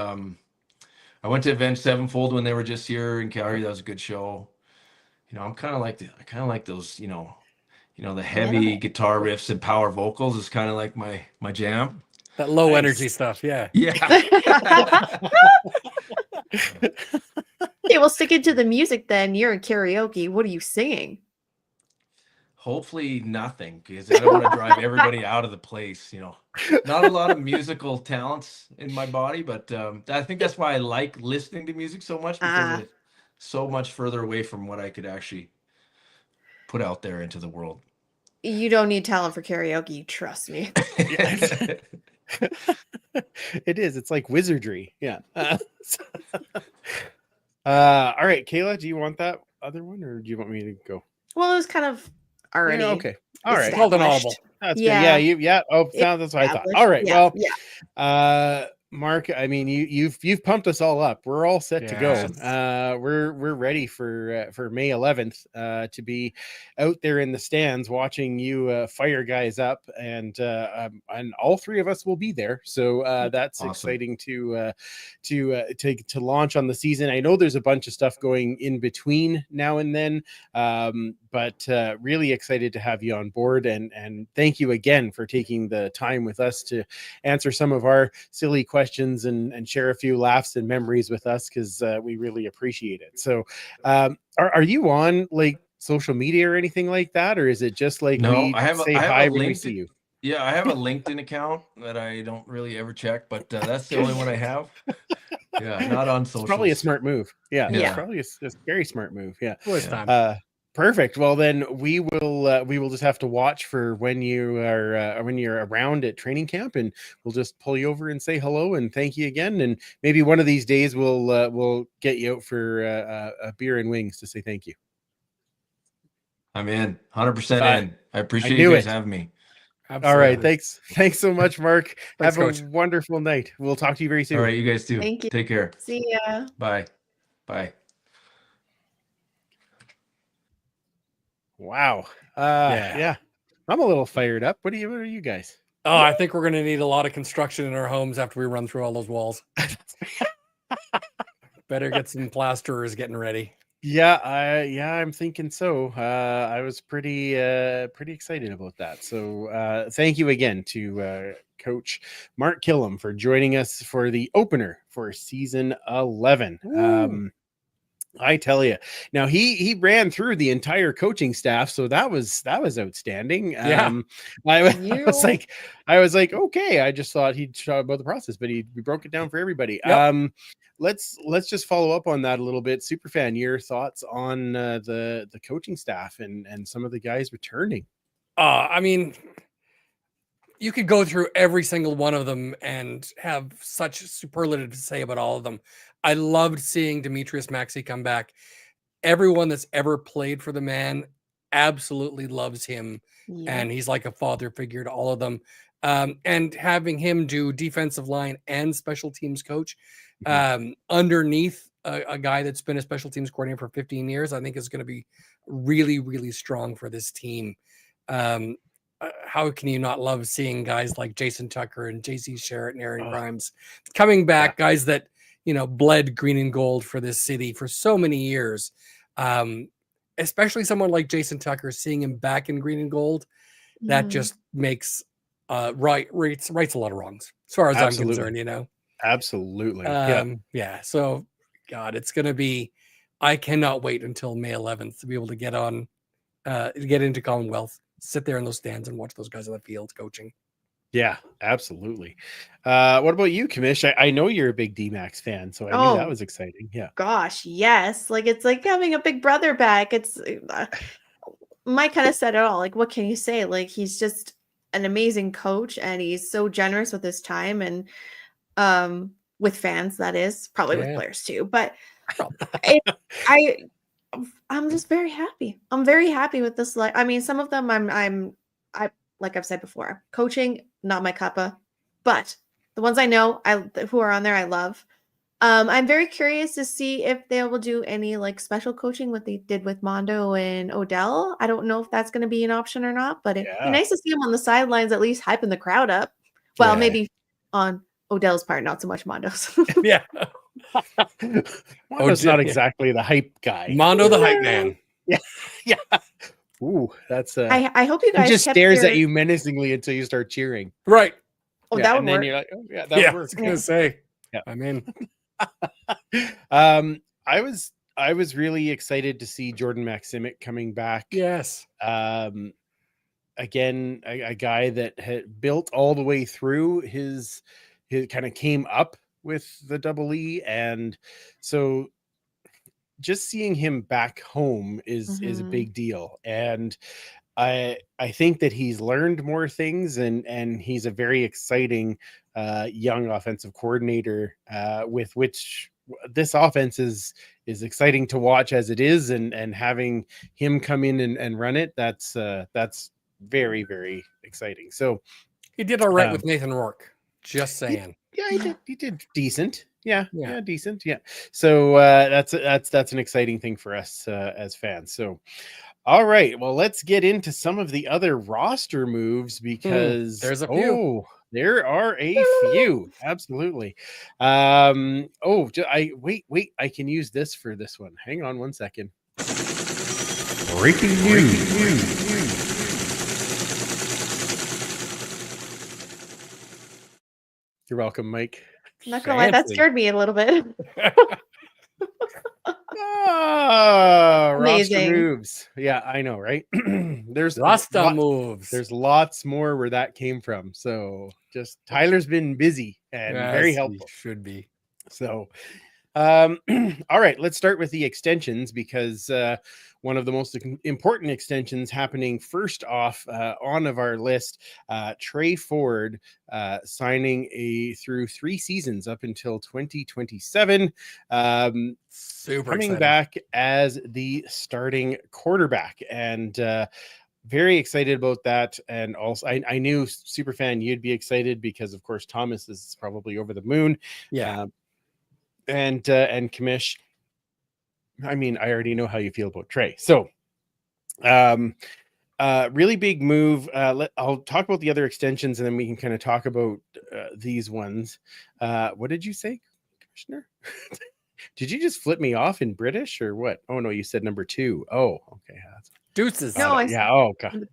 I went to Avenged Sevenfold when they were just here in Calgary. That was a good show. You know, I kind of like those. You know, the heavy guitar riffs and power vocals is kind of like my jam. That low energy stuff, yeah. Yeah. Okay, well, sticking to the music then. You're in karaoke. What are you singing? Hopefully nothing, because I don't want to drive everybody out of the place. You know, not a lot of musical talents in my body, but I think that's why I like listening to music so much, because it's so much further away from what I could actually put out there into the world. You don't need talent for karaoke. Trust me. It is. It's like wizardry. Yeah. All right, Kayla, do you want that other one, or do you want me to go? Well, it was kind of already. Yeah, okay. All right. It's called an audible. That's Yeah. good. Yeah. Oh, that's what I thought. All right. Yeah, Well, Mark, I mean, you've pumped us all up. We're all set to go. We're ready for May 11th to be out there in the stands watching you fire guys up, and all three of us will be there. So that's awesome. Exciting to launch on the season. I know there's a bunch of stuff going in between now and then, but really excited to have you on board, and thank you again for taking the time with us to answer some of our silly questions and share a few laughs and memories with us, because we really appreciate it. So are you on like social media or anything like that, or is it just like no, I have hi when we see you? Yeah, I have a LinkedIn account that I don't really ever check, but that's the only one I have. Yeah, not on social. It's probably a smart move. Yeah. Yeah. It's probably a very smart move. Yeah. Always time. Perfect. Well, then we will just have to watch for when you're around at training camp, and we'll just pull you over and say hello and thank you again. And maybe one of these days we'll get you out for a beer and wings to say thank you. I'm in 100% in. I appreciate knew you guys it. having me. Absolutely. All right. Thanks so much, Mark. Thanks, Have Coach. a wonderful night. We'll talk to you very soon. All right, you guys too. Thank you. Take care. See ya. Bye. Bye. Wow. Yeah. I'm a little fired up. What are you guys? Oh, I think we're going to need a lot of construction in our homes after we run through all those walls. Better get some plasterers getting ready. Yeah, I'm thinking so. I was pretty excited about that. So thank you again to Coach Mark Kilam for joining us for the opener for season 11. I tell you, now he ran through the entire coaching staff, so that was outstanding. Yeah. I was like, okay. I just thought he'd talk about the process, but we broke it down for everybody. Yep. Let's just follow up on that a little bit. Superfan, your thoughts on the coaching staff and some of the guys returning? I mean, you could go through every single one of them and have such superlative to say about all of them. I loved seeing Demetrius Maxey come back. Everyone that's ever played for the man absolutely loves him, and he's like a father figure to all of them. And having him do defensive line and special teams coach underneath a guy that's been a special teams coordinator for 15 years, I think is going to be really, really strong for this team. how can you not love seeing guys like Jason Tucker and JC Sherritt and Aaron Oh, Grimes coming back, guys that, bled green and gold for this city for so many years. Especially someone like Jason Tucker, seeing him back in green and gold, that just makes rights a lot of wrongs as far as I'm Absolutely. concerned, Absolutely. yeah. So God, it's gonna be, I cannot wait until May 11th to be able to get into Commonwealth, sit there in those stands and watch those guys on the field coaching. Yeah, absolutely. What about you, Kamish? I know you're a big D-Max fan, so I knew that Oh, was exciting. Yeah. gosh, yes. Like it's like having a big brother back. It's Mike kind of said it all. Like, what can you say? Like, he's just an amazing coach, and he's so generous with his time and with fans. That is probably with Yeah. players too. But Probably. I'm just very happy. I'm very happy with this. Like, I mean, some of them I like I've said before, coaching not my cuppa, but the ones I know who are on there I love. I'm very curious to see if they will do any like special coaching, what they did with Mondo and Odell. I don't know if that's going to be an option or not, but it'd be Yeah. nice to see them on the sidelines, at least hyping the crowd up. Well, Yeah. maybe on Odell's part, not so much Mondo's. Yeah. Mondo's not exactly the hype guy. Mondo the hype man. Yeah. Ooh, that's I hope you he guys just kept stares your- at you menacingly until you start cheering. Right. Oh, Yeah, that would and then work. you're like, oh yeah, that Yeah, I would was work. gonna say. Yeah. I'm in. I was really excited to see Jordan Maximic coming back. Yes. Again, a guy that had built all the way through his kind of came up with the double E, and so just seeing him back home is a big deal. And I think that he's learned more things, and he's a very exciting young offensive coordinator, with which this offense is exciting to watch as it is, and having him come in and run it, that's very, very exciting. So He did all right with Nathan Rourke. Just saying. yeah, he did decent. Yeah, Yeah. decent. Yeah. So that's an exciting thing for us as fans. So all right, well, let's get into some of the other roster moves, because there's a few. There are a few. Absolutely. Wait, I can use this for this one. Hang on one second. Breaking news. You're welcome, Mike. I'm not gonna lie, that Fancy. scared me a little bit. Roster Amazing. moves. Yeah, I know, right? There's Rasta lot- moves. There's lots more where that came from. So just Tyler's been busy and very Yes, he helpful. should be. So, all right, let's start with the extensions, because one of the most important extensions happening first off on of our list, Trey Ford signing through 3 seasons up until 2027. Super Coming exciting. back as the starting quarterback, and very excited about that. And also I knew, Superfan, you'd be excited, because of course Thomas is probably over the moon. Yeah. And Kamish, I mean, I already know how you feel about Trey. So really big move. I'll talk about the other extensions, and then we can kind of talk about these ones. What did you say, Commissioner? Did you just flip me off in British or what? Oh no, you said number 2. Oh, okay. Deuces. No, I Yeah. Oh god.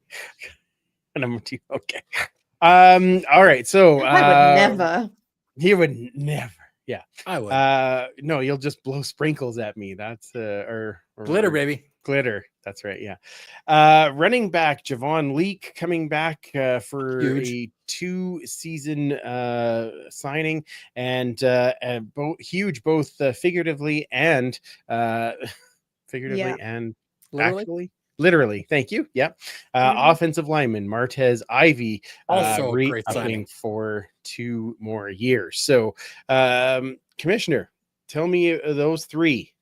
Number 2. Okay. All right. So I would never. He would never. Yeah. I would. No, you'll just blow sprinkles at me. That's or Glitter, baby. Glitter. That's right. Yeah. Running back Javon Leake coming back for Huge. a 2-season signing, and huge, both figuratively and and Literally. actually. Literally, thank you. Yeah. Offensive lineman Martez Ivy, Also a great signing. re-upping for 2 more years. So, Commissioner, tell me those 3.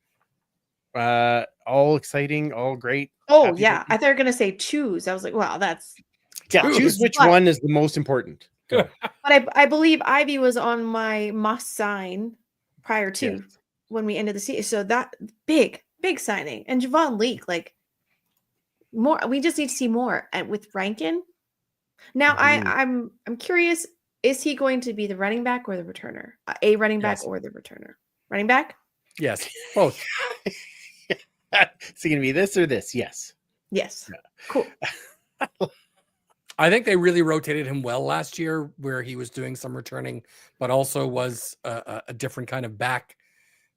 All exciting, all great. Oh Happy yeah, with you? I thought you were gonna say choose. I was like, wow, that's. Yeah. Choose. Choose which But- one is the most important. Go. But I believe Ivy was on my must sign prior to Yes. when we ended the season. So that big signing, and Javon Leake, like more. We just need to see more. And with Rankin, Now Mhm. I'm curious, is he going to be the running back or the returner? A running back Yes. or the returner? Running back? Yes, both. Is he going to be this or this? Yes. Yes. Cool. I think they really rotated him well last year, where he was doing some returning, but also was a different kind of back.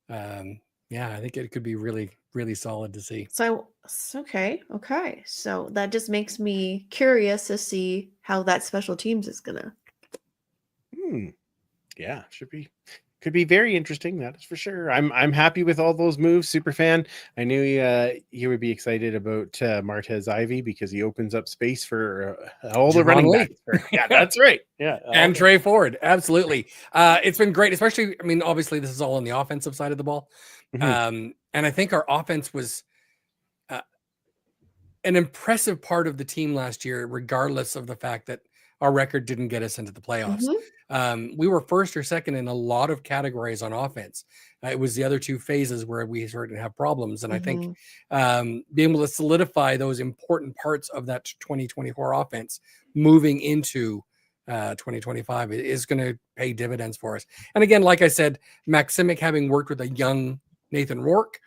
Yeah, I think it could be really, really solid to see. So okay. So that just makes me curious to see how that special teams is gonna. Yeah, could be very interesting. That is for sure. I'm happy with all those moves. Super fan. I knew you would be excited about Martez Ivy because he opens up space for all the Javon running Lee. backs. Yeah, that's right. Yeah, And Trey Ford, absolutely. It's been great, especially. I mean, obviously, this is all on the offensive side of the ball, Mhm. and I think our offense was an impressive part of the team last year, regardless of the fact that our record didn't get us into the playoffs. We were first or second in a lot of categories on offense. It was the other two phases where we started to have problems. And I think being able to solidify those important parts of that 2024 offense moving into 2025 is going to pay dividends for us. And again, like I said, Maximic having worked with a young Nathan Rourke,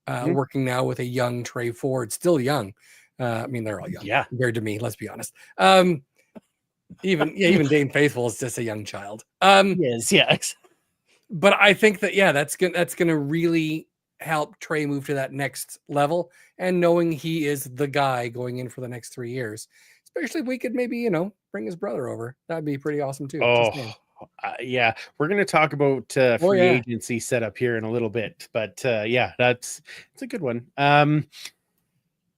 working now with a young Trey Ford, still young. I mean, they're all young compared to me. Let's be honest. Even Dane Faithful is just a young child. Yes. But I think that that's gonna really help Trey move to that next level. And knowing he is the guy going in for the next 3 years, especially if we could maybe bring his brother over, that'd be pretty awesome too. Yeah, we're going to talk about free agency setup here in a little bit, but yeah, it's a good one.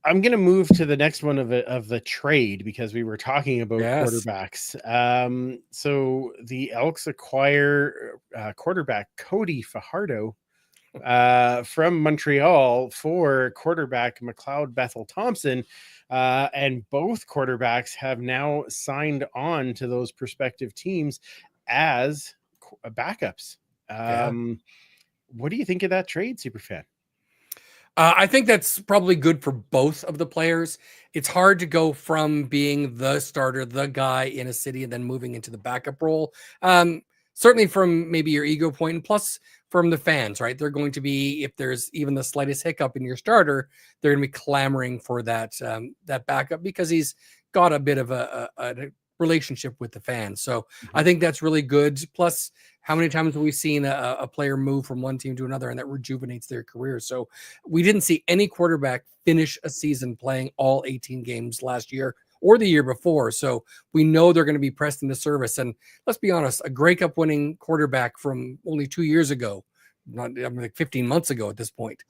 I'm going to move to the next one of the trade because we were talking about quarterbacks. So the Elks acquire quarterback Cody Fajardo from Montreal for quarterback McLeod Bethel Thompson. And both quarterbacks have now signed on to those prospective teams as backups. What do you think of that trade, Superfan? I think that's probably good for both of the players. It's hard to go from being the starter, the guy in a city, and then moving into the backup role. Certainly from maybe your ego point, and plus from the fans, right? They're going to be, if there's even the slightest hiccup in your starter, they're going to be clamoring for that backup because he's got a bit of a relationship with the fans. So I think that's really good. Plus, how many times have we seen a player move from one team to another and that rejuvenates their career? So we didn't see any quarterback finish a season playing all 18 games last year or the year before. So we know they're going to be pressed into service. And let's be honest, a Grey Cup winning quarterback from only 2 years ago, like 15 months ago at this point,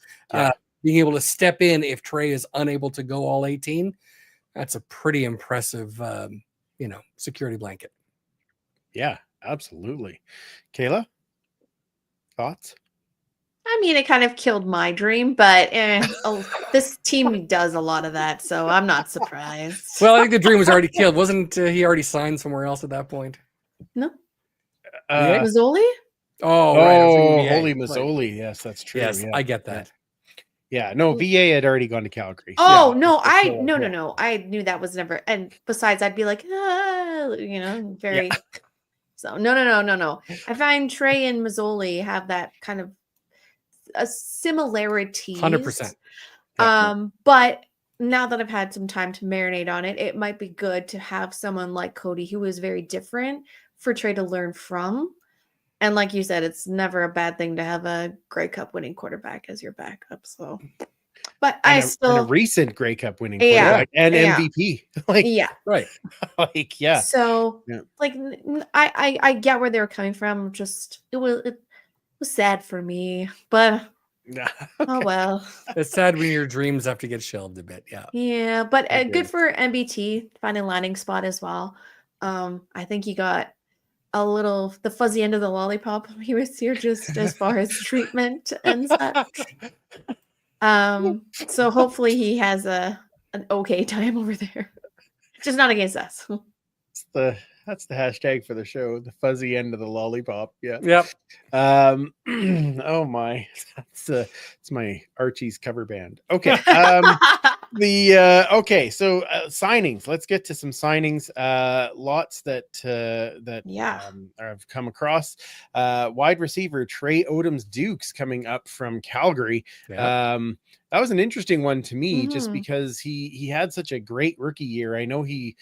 being able to step in if Trey is unable to go all 18, that's a pretty impressive security blanket. Yeah, absolutely. Kayla, thoughts? I mean, it kind of killed my dream, but this team does a lot of that, so I'm not surprised. Well, I think the dream was already killed. Wasn't he already signed somewhere else at that point? No. Mazzoli? Right. Holy Mazzoli. Right. Yes, that's true. Yes, I get that. Yeah, no, VA had already gone to Calgary. Oh, no, no. I knew that was never. And besides, I'd be like, very. Yeah. So, no. I find Trey and Mazzoli have that kind of a similarity. 100%. But now that I've had some time to marinate on it, it might be good to have someone like Cody who is very different for Trey to learn from. And like you said, it's never a bad thing to have a Grey Cup winning quarterback as your backup. So, but and a recent Grey Cup winning quarterback and MVP. Right. So, I get where they were coming from. Just it was sad for me, but oh well. It's sad when your dreams have to get shelved a bit. Yeah, but good for MBT finding landing spot as well. I think he got the fuzzy end of the lollipop he was here just as far as treatment and such. So hopefully he has an okay time over there. Just not against us. That's the hashtag for the show, the fuzzy end of the lollipop. Yeah. Yep. Oh my. It's my Archie's cover band. Okay. Okay, so signings. Let's get to some signings. Lots that Yeah. have come across. Wide receiver Trey Odoms Dukes coming up from Calgary. Yeah. That was an interesting one to me, just Mhm. because he had such a great rookie year. I know he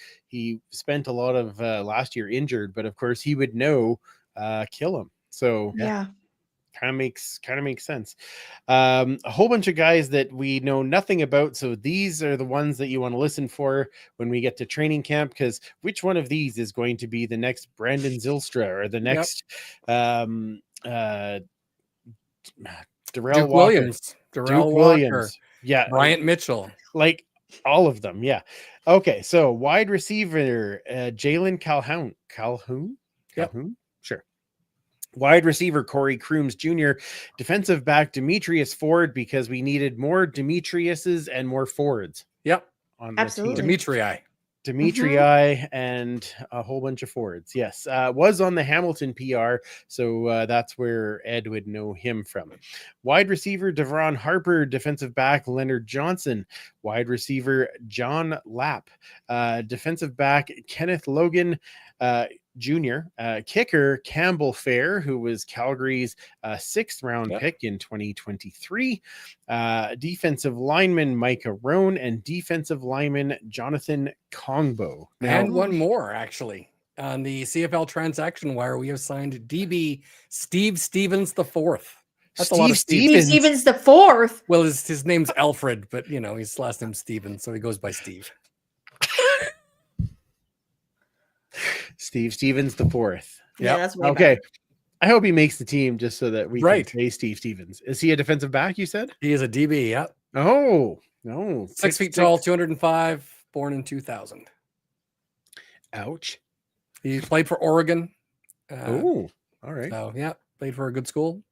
spent a lot of last year injured, but of course he would know Kilam. So Yeah. kind of makes sense. A whole bunch of guys that we know nothing about, so these are the ones that you want to listen for when we get to training camp, because which one of these is going to be the next Brandon Zylstra or the next Darrell Duke Walker, Williams, Darrell Duke Walker, Williams, yeah, Bryant Mitchell. like all of them. Yeah. Okay, so wide receiver Jalen Calhoun. Yep. Sure. Wide receiver Corey Crooms Jr., defensive back Demetrius Ford, because we needed more Demetriuses and more Fords Yep. on the team. Absolutely. Demetrii and a whole bunch of Fords. Yes, was on the Hamilton PR, so that's where Ed would know him from. Wide receiver Devron Harper, defensive back Leonard Johnson, wide receiver John Lapp, defensive back Kenneth Logan Jr., kicker Campbell Fair, who was Calgary's sixth round pick in 2023, defensive lineman Micah Roan, and defensive lineman Jonathan Kongbo. And one more, actually. On the CFL transaction wire, we have signed DB Steve Stevens the fourth. That's a lot of Steve. Steve Stevens the fourth. Well, his name's Alfred, but his last name's Stevens, so he goes by Steve. Steve Stevens the fourth. Yeah, that's way okay. better. I hope he makes the team just so that we can say Steve Stevens. Is he a defensive back, you said? He is a DB, yeah. Oh, no. 6 feet tall, 205, born in 2000. Ouch. He played for Oregon. All right. So, yeah, played for a good school.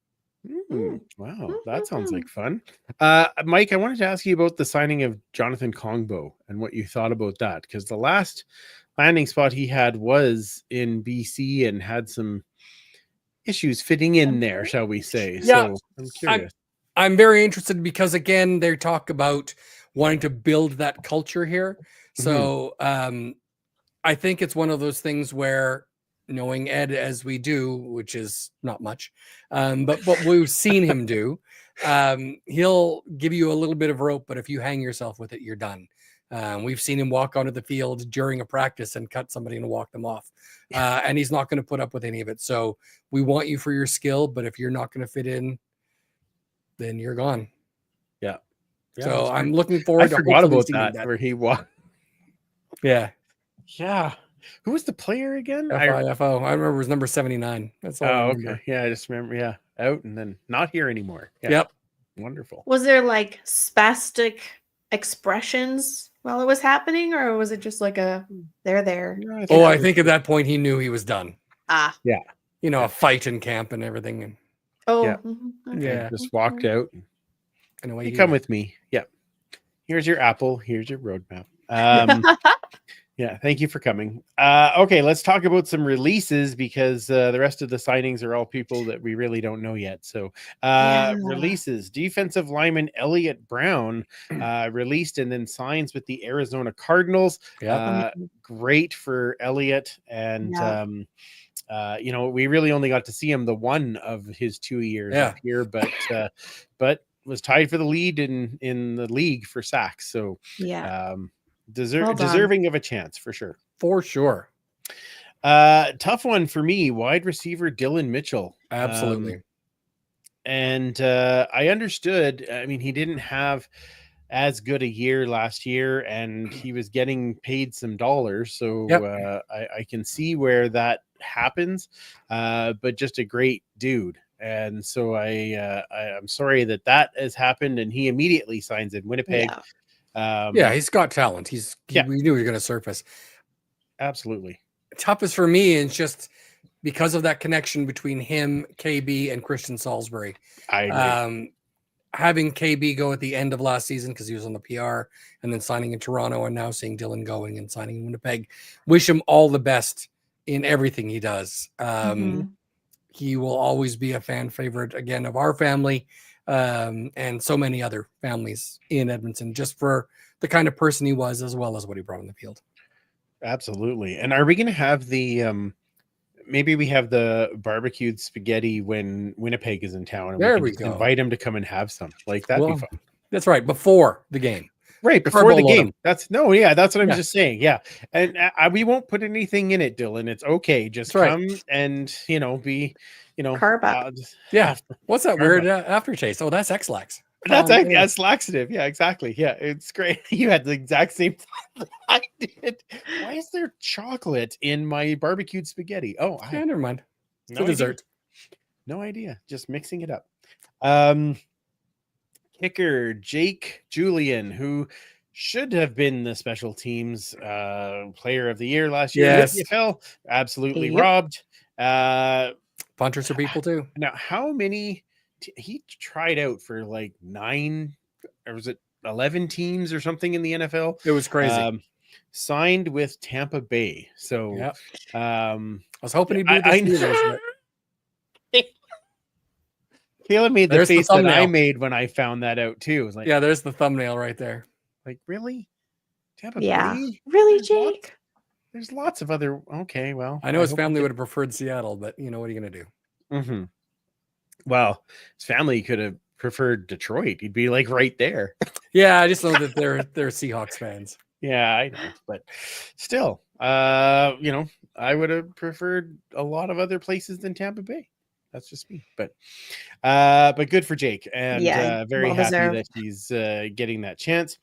Wow, that sounds like fun. Mike, I wanted to ask you about the signing of Jonathan Kongbo and what you thought about that, because the last landing spot he had was in BC and had some issues fitting in there, shall we say. Yeah, so I'm curious. I'm very interested because, again, they talk about wanting to build that culture here. So I think it's one of those things where, knowing Ed as we do, which is not much, but what we've seen him do, he'll give you a little bit of rope, but if you hang yourself with it, you're done. We've seen him walk onto the field during a practice and cut somebody and walk them off. And he's not going to put up with any of it. So we want you for your skill, but if you're not going to fit in, then you're gone. Yeah. So I'm looking forward I to forgot about that. where he walked. Yeah. Yeah. Who was the player again? FIFO. I remember it was number 79. That's all I remember. Okay. Yeah, I just remember. Yeah. Out and then not here anymore. Yeah. Yep. Wonderful. Was there like spastic expressions while it was happening, or was it just like a they're there? No, I think at that point he knew he was done. Yeah. A fight in camp and everything. And Okay. Just walked out. Anyway, You come with me. Yeah. Here's your apple. Here's your roadmap. Yeah, thank you for coming. Okay, let's talk about some releases, because the rest of the signings are all people that we really don't know yet. So releases: defensive lineman Elliott Brown released and then signs with the Arizona Cardinals. Great for Elliott. And we really only got to see him the one of his 2 years up here, but was tied for the lead in the league for sacks. So deserving of a chance for sure. For sure. Tough one for me. Wide receiver Dylan Mitchell. Absolutely. And I understood. I mean, he didn't have as good a year last year, and he was getting paid some dollars. So I can see where that happens. But just a great dude. And so I'm sorry that has happened. And he immediately signs in Winnipeg. He's got talent. We knew he was going to surface. Absolutely. Toughest for me is just because of that connection between him, KB, and Christian Salisbury. I agree. Having KB go at the end of last season because he was on the PR, and then signing in Toronto, and now seeing Dylan going and signing in Winnipeg. Wish him all the best in everything he does. He will always be a fan favorite, again, of our family. And so many other families in Edmonton, just for the kind of person he was, as well as what he brought on the field. Absolutely. And are we going to have the maybe we have the barbecued spaghetti when Winnipeg is in town, and There we we can just go. invite him to come and have some. Like that'd be Well, fun. That's right. Before the game. Right before the Carbo load game. 'em. That's what I'm Yeah. just saying. Yeah. And we won't put anything in it, Dylan. It's okay. Just That's right. come and, be, Carb up. just Yeah. have- What's that Carb weird up. aftertaste? Oh, that's X-Lax. That's Anyway. that's laxative. Yeah, exactly. Yeah, it's great. You had the exact same thing I did. Why is there chocolate in my barbecued spaghetti? Oh, I Yeah, have never mind. It's no a dessert. No idea. Just mixing it up. Kicker Jake Julian, who should have been the special teams player of the year last year. Yes. In the CFL, absolutely Yep. robbed. Punters are people too. Now, how many? He tried out for like 9, or was it 11 teams or something in the NFL? It was crazy. Signed with Tampa Bay. So, Yep. I was hoping he'd be with I the Steelers, but Kayla made the There's the face that I thumbnail. made when I found that out too. It was like, yeah, there's the thumbnail right there. like really? Tampa Yeah. Bay? Really, There's lots- Jake? There's lots of other. Okay, well, I know his hope family he would have preferred Seattle, but what are you going to do? Mhm. Well, his family could have preferred Detroit. He'd be like right there. Yeah, I just know that they're Seahawks fans. Yeah, I know, but still, I would have preferred a lot of other places than Tampa Bay. That's just me, but good for Jake, and Yeah, very well happy deserved. that he's getting that chance.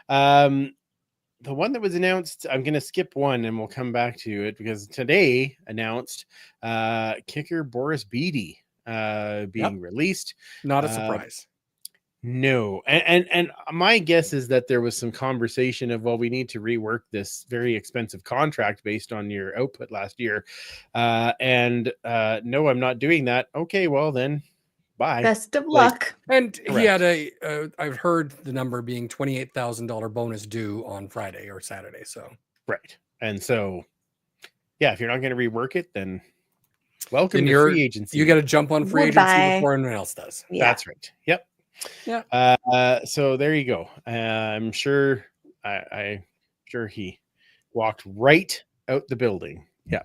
The one that was announced, I'm going to skip one and we'll come back to it because today announced kicker Boris Beatty being released. Not a surprise. No, and my guess is that there was some conversation of, well, we need to rework this very expensive contract based on your output last year, and no, I'm not doing that. Okay, well then, bye. Best of Like- luck. And he correct. had I've heard the number being $28,000 bonus due on Friday or Saturday. So Right, and so yeah, if you're not going to rework it, then welcome Then to free agency. you got to jump on free Goodbye. agency before anyone else does. Yeah. That's right. Yep. Yeah. So there you go. I'm sure. I'm sure he walked right out the building. Yeah.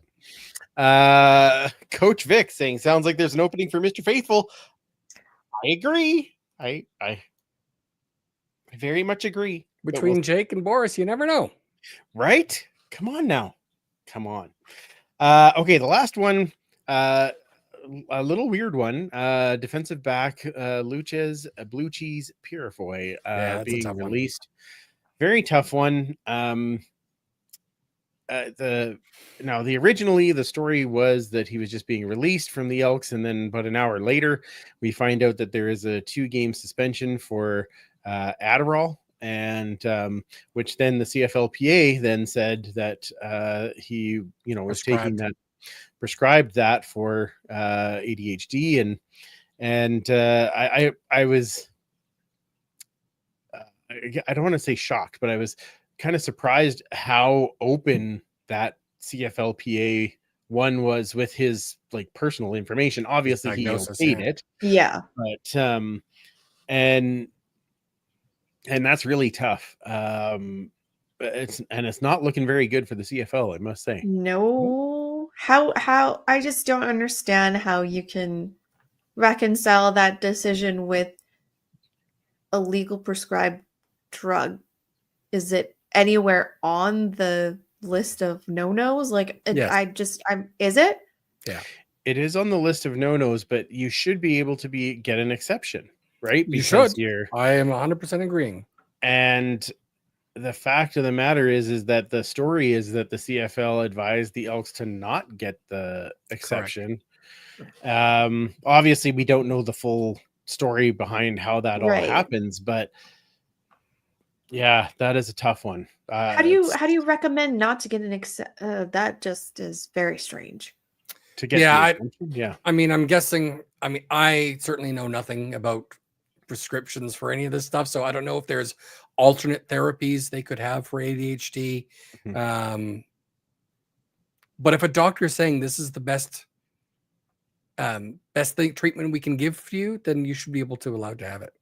Coach Vic saying, "Sounds like there's an opening for Mr. Faithful." I agree. I very much agree. But Between we'll- Jake and Boris, you never know. right? Come on now. Come on. Okay, the last one. A little weird one. Defensive back Luches Blue Cheese Purifoy that's a being tough one. released. Very tough one. Originally the story was that he was just being released from the Elks, and then about an hour later, we find out that there is a 2-game suspension for Adderall, and which then the CFLPA then said that he was taking that. Prescribed that for ADHD, and I was I don't want to say shocked, but I was kind of surprised how open that CFLPA one was with his like personal information. Obviously, he diagnosis, okayed yeah. it, Yeah. but and that's really tough. It's not looking very good for the CFL, I must say. No. How I just don't understand how you can reconcile that decision with a legal prescribed drug. Is it anywhere on the list of no-nos? Like Yes. Is it? It is on the list of no-nos, but you should be able to get an exception, right? You should. You're, I am 100% agreeing. and the fact of the matter is that the story is that the CFL advised the Elks to not get the exception. Obviously, we don't know the full story behind how that all Right. happens, but yeah, that is a tough one. How do you recommend not to get an that just is very strange. to get Yeah, the exemption? Yeah. I mean, I'm guessing. I mean, I certainly know nothing about prescriptions for any of this stuff, so I don't know if there's alternate therapies they could have for ADHD. Mhm. But if a doctor is saying this is the best treatment we can give you, then you should be able to allowed to have it.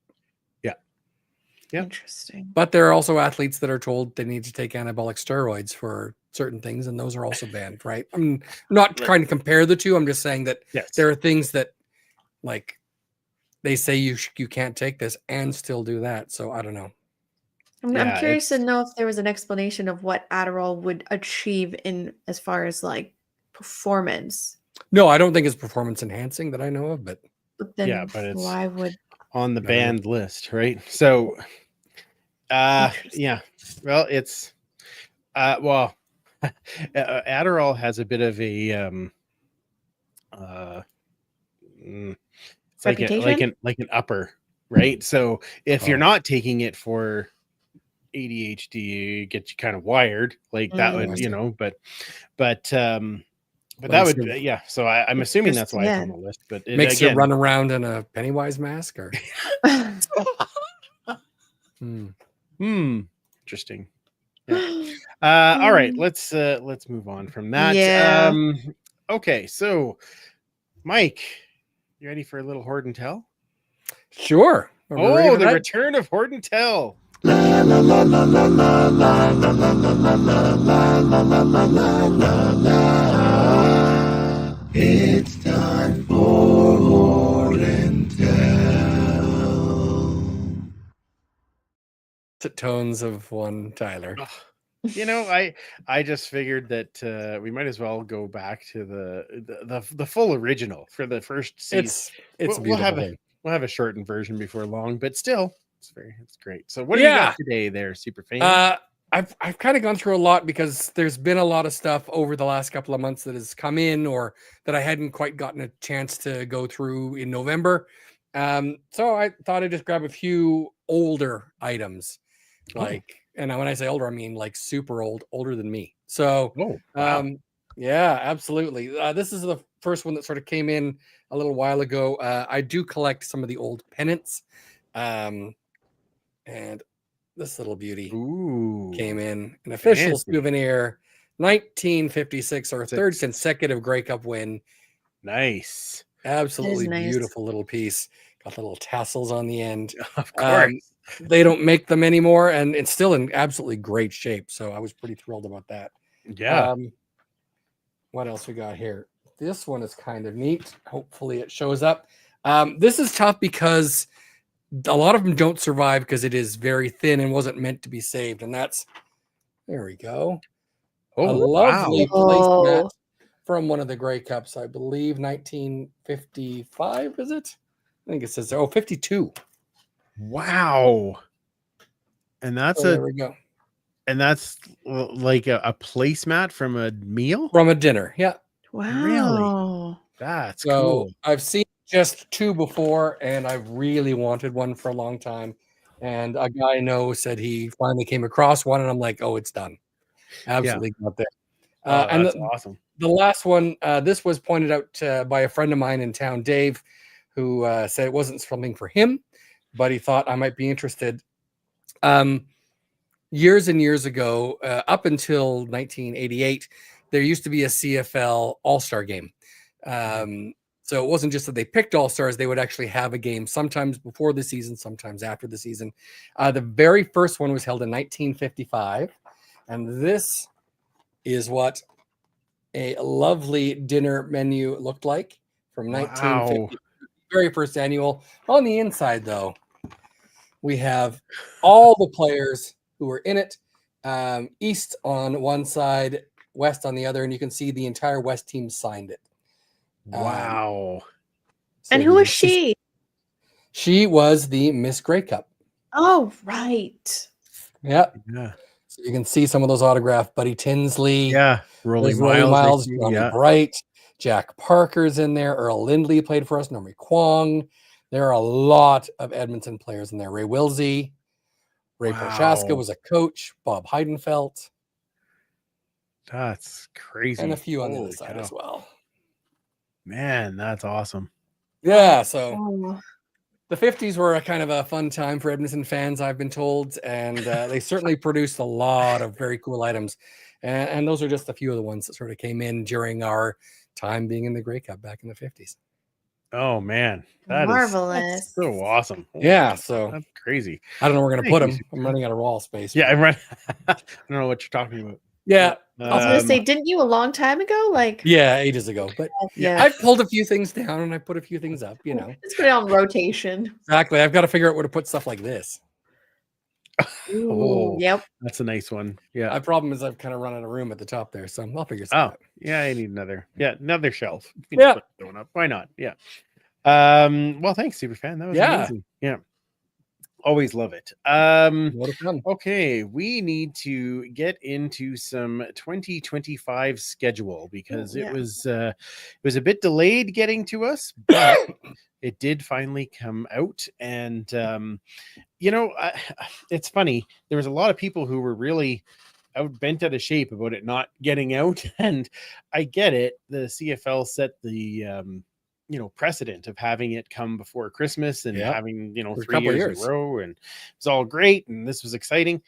Yep. Interesting. But there are also athletes that are told they need to take anabolic steroids for certain things, and those are also banned, right? I'm not trying to compare the two. I'm just saying that Yes. there are things that, like, they say you can't take this and still do that. So I don't know. I'm Yeah, curious to it's- know if there was an explanation of what Adderall would achieve in as far as like performance. No, I don't think it's performance enhancing that I know of, but But then Yeah, but it's- why would on the I don't know. banned list, right? So, Interesting. yeah. Well, it's well, Adderall has a bit of a it's like Reputation? an upper, right? So if you're Oh. not taking it for ADHD, it gets you kind of wired, like that would, Mm. you know, but that Makes would, you- yeah. So I'm assuming that's why it's on the list. But it, makes you again, run around in a Pennywise mask, or interesting. Yeah. All right, let's move on from that. Yeah. Okay, so Mike, you ready for a little Horde and Tell? Sure. Are we ready Oh, for the that? return of Horde and Tell. It's time for Horde and Tell. Tones of one Tyler. You know, I just figured that we might as well go back to the full original for the first season. It's a We'll have beautiful thing. we'll have a shortened version before long, but still, it's great. So what do you got today, there, super fan? I've kind of gone through a lot because there's been a lot of stuff over the last couple of months that has come in or that I hadn't quite gotten a chance to go through in November. So I thought I'd just grab a few older items, and when I say older, I mean like super old, older than me. So, wow. yeah, absolutely. This is the first one that sort of came in a little while ago. I do collect some of the old pennants, and this little beauty came in an official fancy. souvenir, 1956, our third consecutive Grey Cup win. Nice. Absolutely nice. beautiful little piece. Got little tassels on the end. Of course. They don't make them anymore, and it's still in absolutely great shape. So I was pretty thrilled about that. Yeah. What else we got here? This one is kind of neat. Hopefully it shows up. This is tough because a lot of them don't survive because it is very thin and wasn't meant to be saved. And there we go. A lovely placemat from one of the Grey Cups, I believe 1955, is it? I think it says 52. Wow. And that's there we go. And that's like a placemat from a meal? From a dinner, yeah. Wow. Really? That's So cool. I've seen just two before, and I've really wanted one for a long time. And a guy I know said he finally came across one, and I'm like, oh, it's done. Absolutely got there. And that's awesome. The last one, this was pointed out by a friend of mine in town, Dave, who said it wasn't something for him, but he thought I might be interested. Years and years ago, up until 1988, there used to be a CFL All-Star game. So it wasn't just that they picked All-Stars, they would actually have a game sometimes before the season, sometimes after the season. The very first one was held in 1955, and this is what a lovely dinner menu looked like from 1950. Very first annual. On the inside, though, we have all the players who were in it, East on one side, West on the other, and you can see the entire West team signed it. Wow. And who was she? She was the Miss Grey Cup. Oh, right. Yeah. Yeah. So you can see some of those autographed. Buddy Tinsley. Yeah. Rolly Miles, Johnny Johnny Bright, Jack Parker's in there. Earl Lindley played for us. Normie Kwong. There are a lot of Edmonton players in there. Ray Wilsey. Ray Prochaska was a coach. Bob Heidenfeld. That's crazy. And a few on the other side as well. Man, that's awesome. Yeah, so the 50s were a kind of a fun time for Edmonton fans, I've been told, and they certainly produced a lot of very cool items. And those are just a few of the ones that sort of came in during our time being in the Grey Cup back in the 50s. Oh man, that's Marvelous. so awesome. Holy Yeah, cow, so that's crazy. I don't know where we're gonna Thank put you, them. I'm running out of wall space. Yeah, but- I'm right. I don't know what you're talking about. yeah, I was gonna say, Um, didn't you a long time ago? Like, yeah, ages ago. But yeah, I've pulled a few things down and I put a few things up. let's put it on rotation. Exactly. I've got to figure out where to put stuff like this. Ooh, oh, yep. that's a nice one. Yeah. My problem is I've kind of run out of room at the top there, so I'll figure something Oh, out. yeah, I need another. Yeah, another shelf. You can Yeah. put that one up. Why not? Yeah. Well, thanks, Superfan. That was Yeah. amazing. Yeah. Always love it. A lot of fun. Okay, we need to get into some 2025 schedule because yeah. it was a bit delayed getting to us, but it did finally come out. And it's funny. There was a lot of people who were really bent out of shape about it not getting out, and I get it. The CFL set the precedent of having it come before Christmas and Yep. having For a 3 couple of years in a row, and it's all great and this was exciting.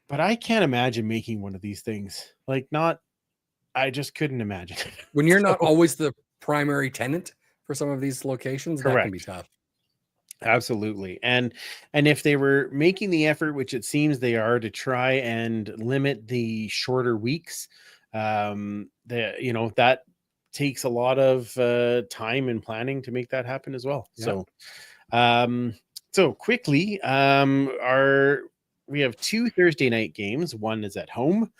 But I can't imagine making one of these things. I just couldn't imagine. When you're not So- always the primary tenant for some of these locations, that can be Correct. tough. Absolutely. And if they were making the effort, which it seems they are, to try and limit the shorter weeks, that takes a lot of time and planning to make that happen as well. Yeah. So quickly, we have 2 Thursday night games. One is at home.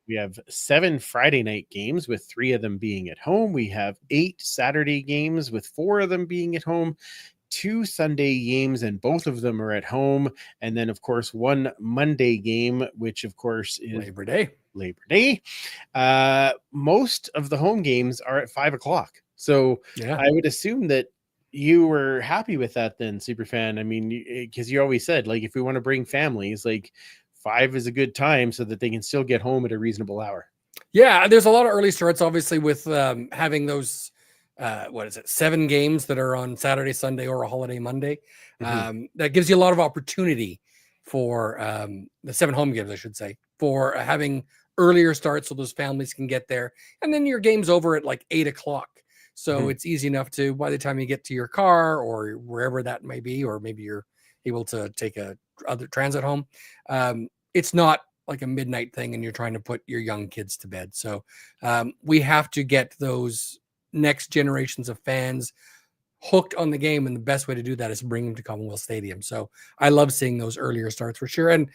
We have 7 Friday night games, with 3 of them being at home. We have 8 Saturday games, with 4 of them being at home. 2 Sunday games, and both of them are at home. And then, of course, 1 Monday game, which, of course, is Labor Day. Most of the home games are at 5:00. So Yeah. I would assume that you were happy with that then, Superfan. I mean, because you always said, like, if we want to bring families, like 5 is a good time so that they can still get home at a reasonable hour. Yeah, there's a lot of early starts, obviously, with having those 7 games that are on Saturday, Sunday, or a holiday Monday. That gives you a lot of opportunity for the 7 home games, I should say, for having earlier starts so those families can get there. And then your game's over at like 8:00. So it's easy enough to, by the time you get to your car or wherever that may be, or maybe you're able to take other transit home, it's not like a midnight thing and you're trying to put your young kids to bed. So we have to get those next generations of fans hooked on the game, and the best way to do that is bring them to Commonwealth Stadium. So I love seeing those earlier starts for sure. And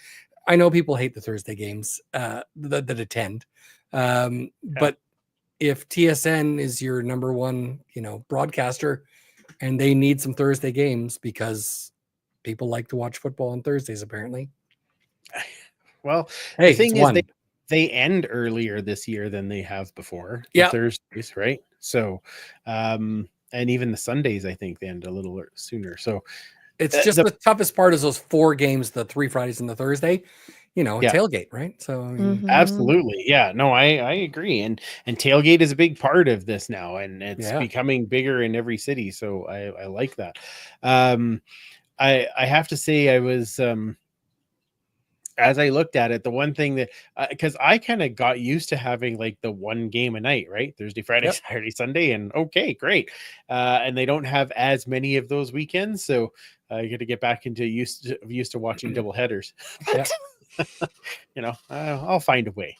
I know people hate the Thursday games that attend, but if TSN is your number one, broadcaster, and they need some Thursday games because people like to watch football on Thursdays, apparently. Well, Hey, the thing it's is, one. they end earlier this year than they have before. Yeah. Thursdays, right? So, and even the Sundays, I think they end a little sooner. So It's just the toughest part is those 4 games, the 3 Fridays and the Thursday, a tailgate, right? So I mean, absolutely. Yeah, no, I agree. And tailgate is a big part of this now, and it's Yeah. becoming bigger in every city. So I like that. I have to say, I was as I looked at it, the one thing that, because I kind of got used to having like the one game a night, right? Thursday, Friday, Yep. Saturday, Sunday, and okay, great. And they don't have as many of those weekends, so I got to get back into used to watching double headers. Yeah. I'll find a way.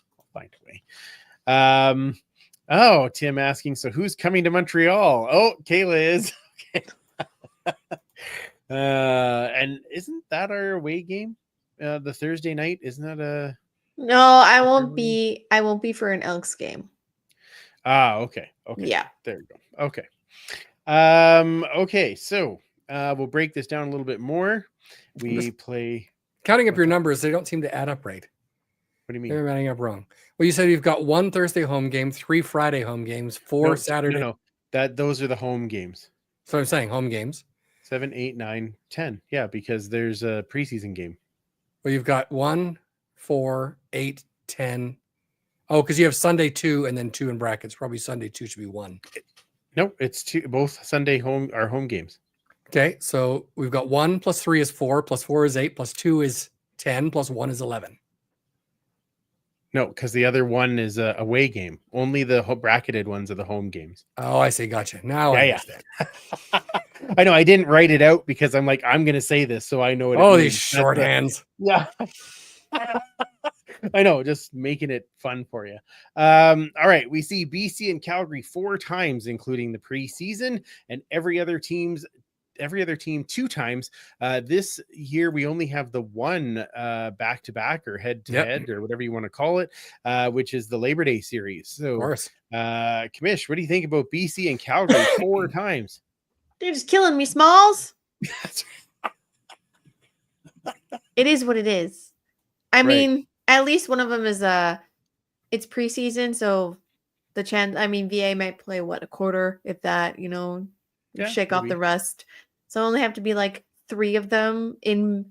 Oh, Tim asking, so who's coming to Montreal? Oh, Kayla is. Okay. And isn't that our away game? The Thursday night, isn't that a? No, I won't be. I won't be for an Elks game. Okay. Yeah. There we go. Okay. Okay, so we'll break this down a little bit more. We play. Counting up your numbers, they don't seem to add up right. What do you mean? They're adding up wrong. Well, you said you've got 1 Thursday home game, 3 Friday home games, 4 Saturday. No, those are the home games. So I'm saying home games. 7, 8, 9, 10. Yeah, because there's a preseason game. Well, you've got 1, 4, 8, 10. Oh, because you have Sunday 2 and then 2 in brackets. Probably Sunday 2 should be 1. No, it's 2. Both Sunday are home games. Okay, so we've got 1 plus 3 is 4, plus 4 is 8, plus 2 is 10, plus 1 is 11. No, because the other one is a away game. Only the bracketed ones are the home games. Oh, I see. Gotcha. Now I Yeah, understand. I know I didn't write it out because I'm like, I'm going to say this so I know what it Oh, means. these shorthands. Yeah. I know, just making it fun for you. All right. We see BC and Calgary 4 times, including the preseason, and every other team 2 times. This year we only have the one back-to-back or head-to-head or whatever you want to call it, which is the Labor Day series. Of So course. Kamish, what do you think about BC and Calgary 4 times? They're just killing me, Smalls. It is what it is. I Right. mean, at least one of them is it's preseason, so the chance. I mean, VA might play a quarter, if that. Yeah, Shake off maybe. the rust. So only have to be like 3 of them in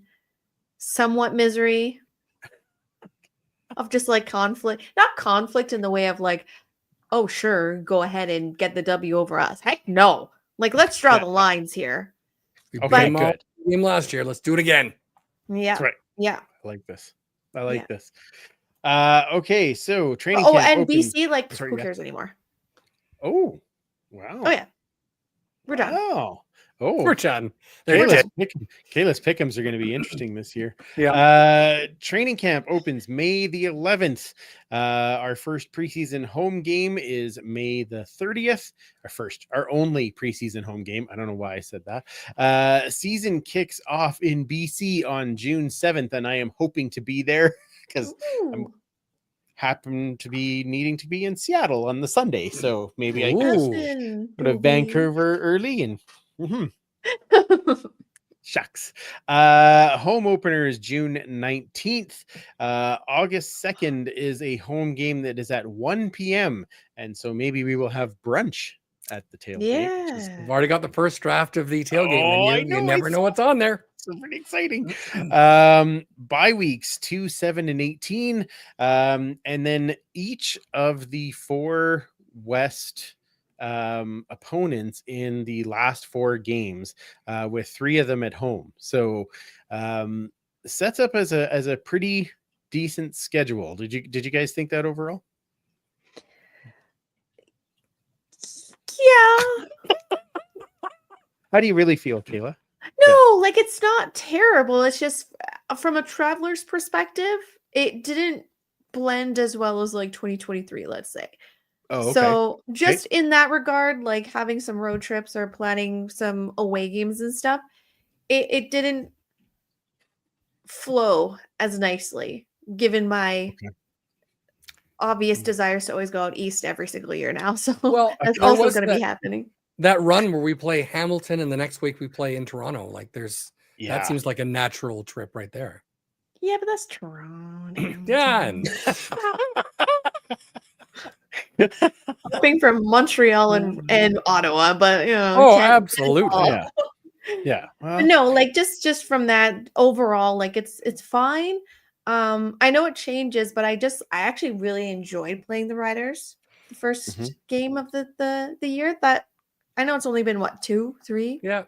somewhat misery of just like conflict, not conflict in the way of like, oh sure, go ahead and get the W over us. Heck no. Like, let's draw the lines here. We Okay, beat 'em all good. in the game last year. Let's do it again. Yeah. That's right. Yeah. I like this. Okay, so training Oh, camp and opens. BC, like, Sorry, who yeah. cares anymore? Oh, wow. Oh yeah. We're done. Wow. Oh, We're done. We're Kayla's, dead. Kayla's pick'ems are going to be interesting this year. Yeah. Training camp opens May the 11th. Our first preseason home game is May the 30th. Our only preseason home game. I don't know why I said that. Season kicks off in BC on June 7th, and I am hoping to be there because I'm Ooh. happen to be needing to be in Seattle on the Sunday. So maybe I could Ooh. Cousin go to Booby. Vancouver early and shucks. Home opener is June 19th. August 2nd is a home game that is at 1 p.m. And so maybe we will have brunch at the tailgate. Which is, We've Yeah. already got the first draft of the tailgate Oh, I menu. You know, never it's know what's on there. so pretty exciting. Bye weeks 2, 7, and 18. And then each of the 4 West opponents in the last 4 games, with 3 of them at home. So sets up as a pretty decent schedule. Did you guys think that overall? Yeah. How do you really feel, Kayla? No, like, it's not terrible. It's just from a traveler's perspective, it didn't blend as well as like 2023, let's say. Oh, okay. So just in that regard, like having some road trips or planning some away games and stuff, it didn't flow as nicely given my Okay. obvious desires to always go out east every single year now. So Well, that's there also was going to be that- happening. That run where we play Hamilton and the next week we play in Toronto. Like that Yeah. seems like a natural trip right there. Yeah, but that's Toronto. Yeah. And Hopping from Montreal and Ottawa, but oh, can't- absolutely. Yeah. Yeah. But Well, no, like just from that overall, like it's fine. I know it changes, but I actually really enjoyed playing the Riders the first Mhm. game of the year. That I know it's only been 2, 3, Yeah.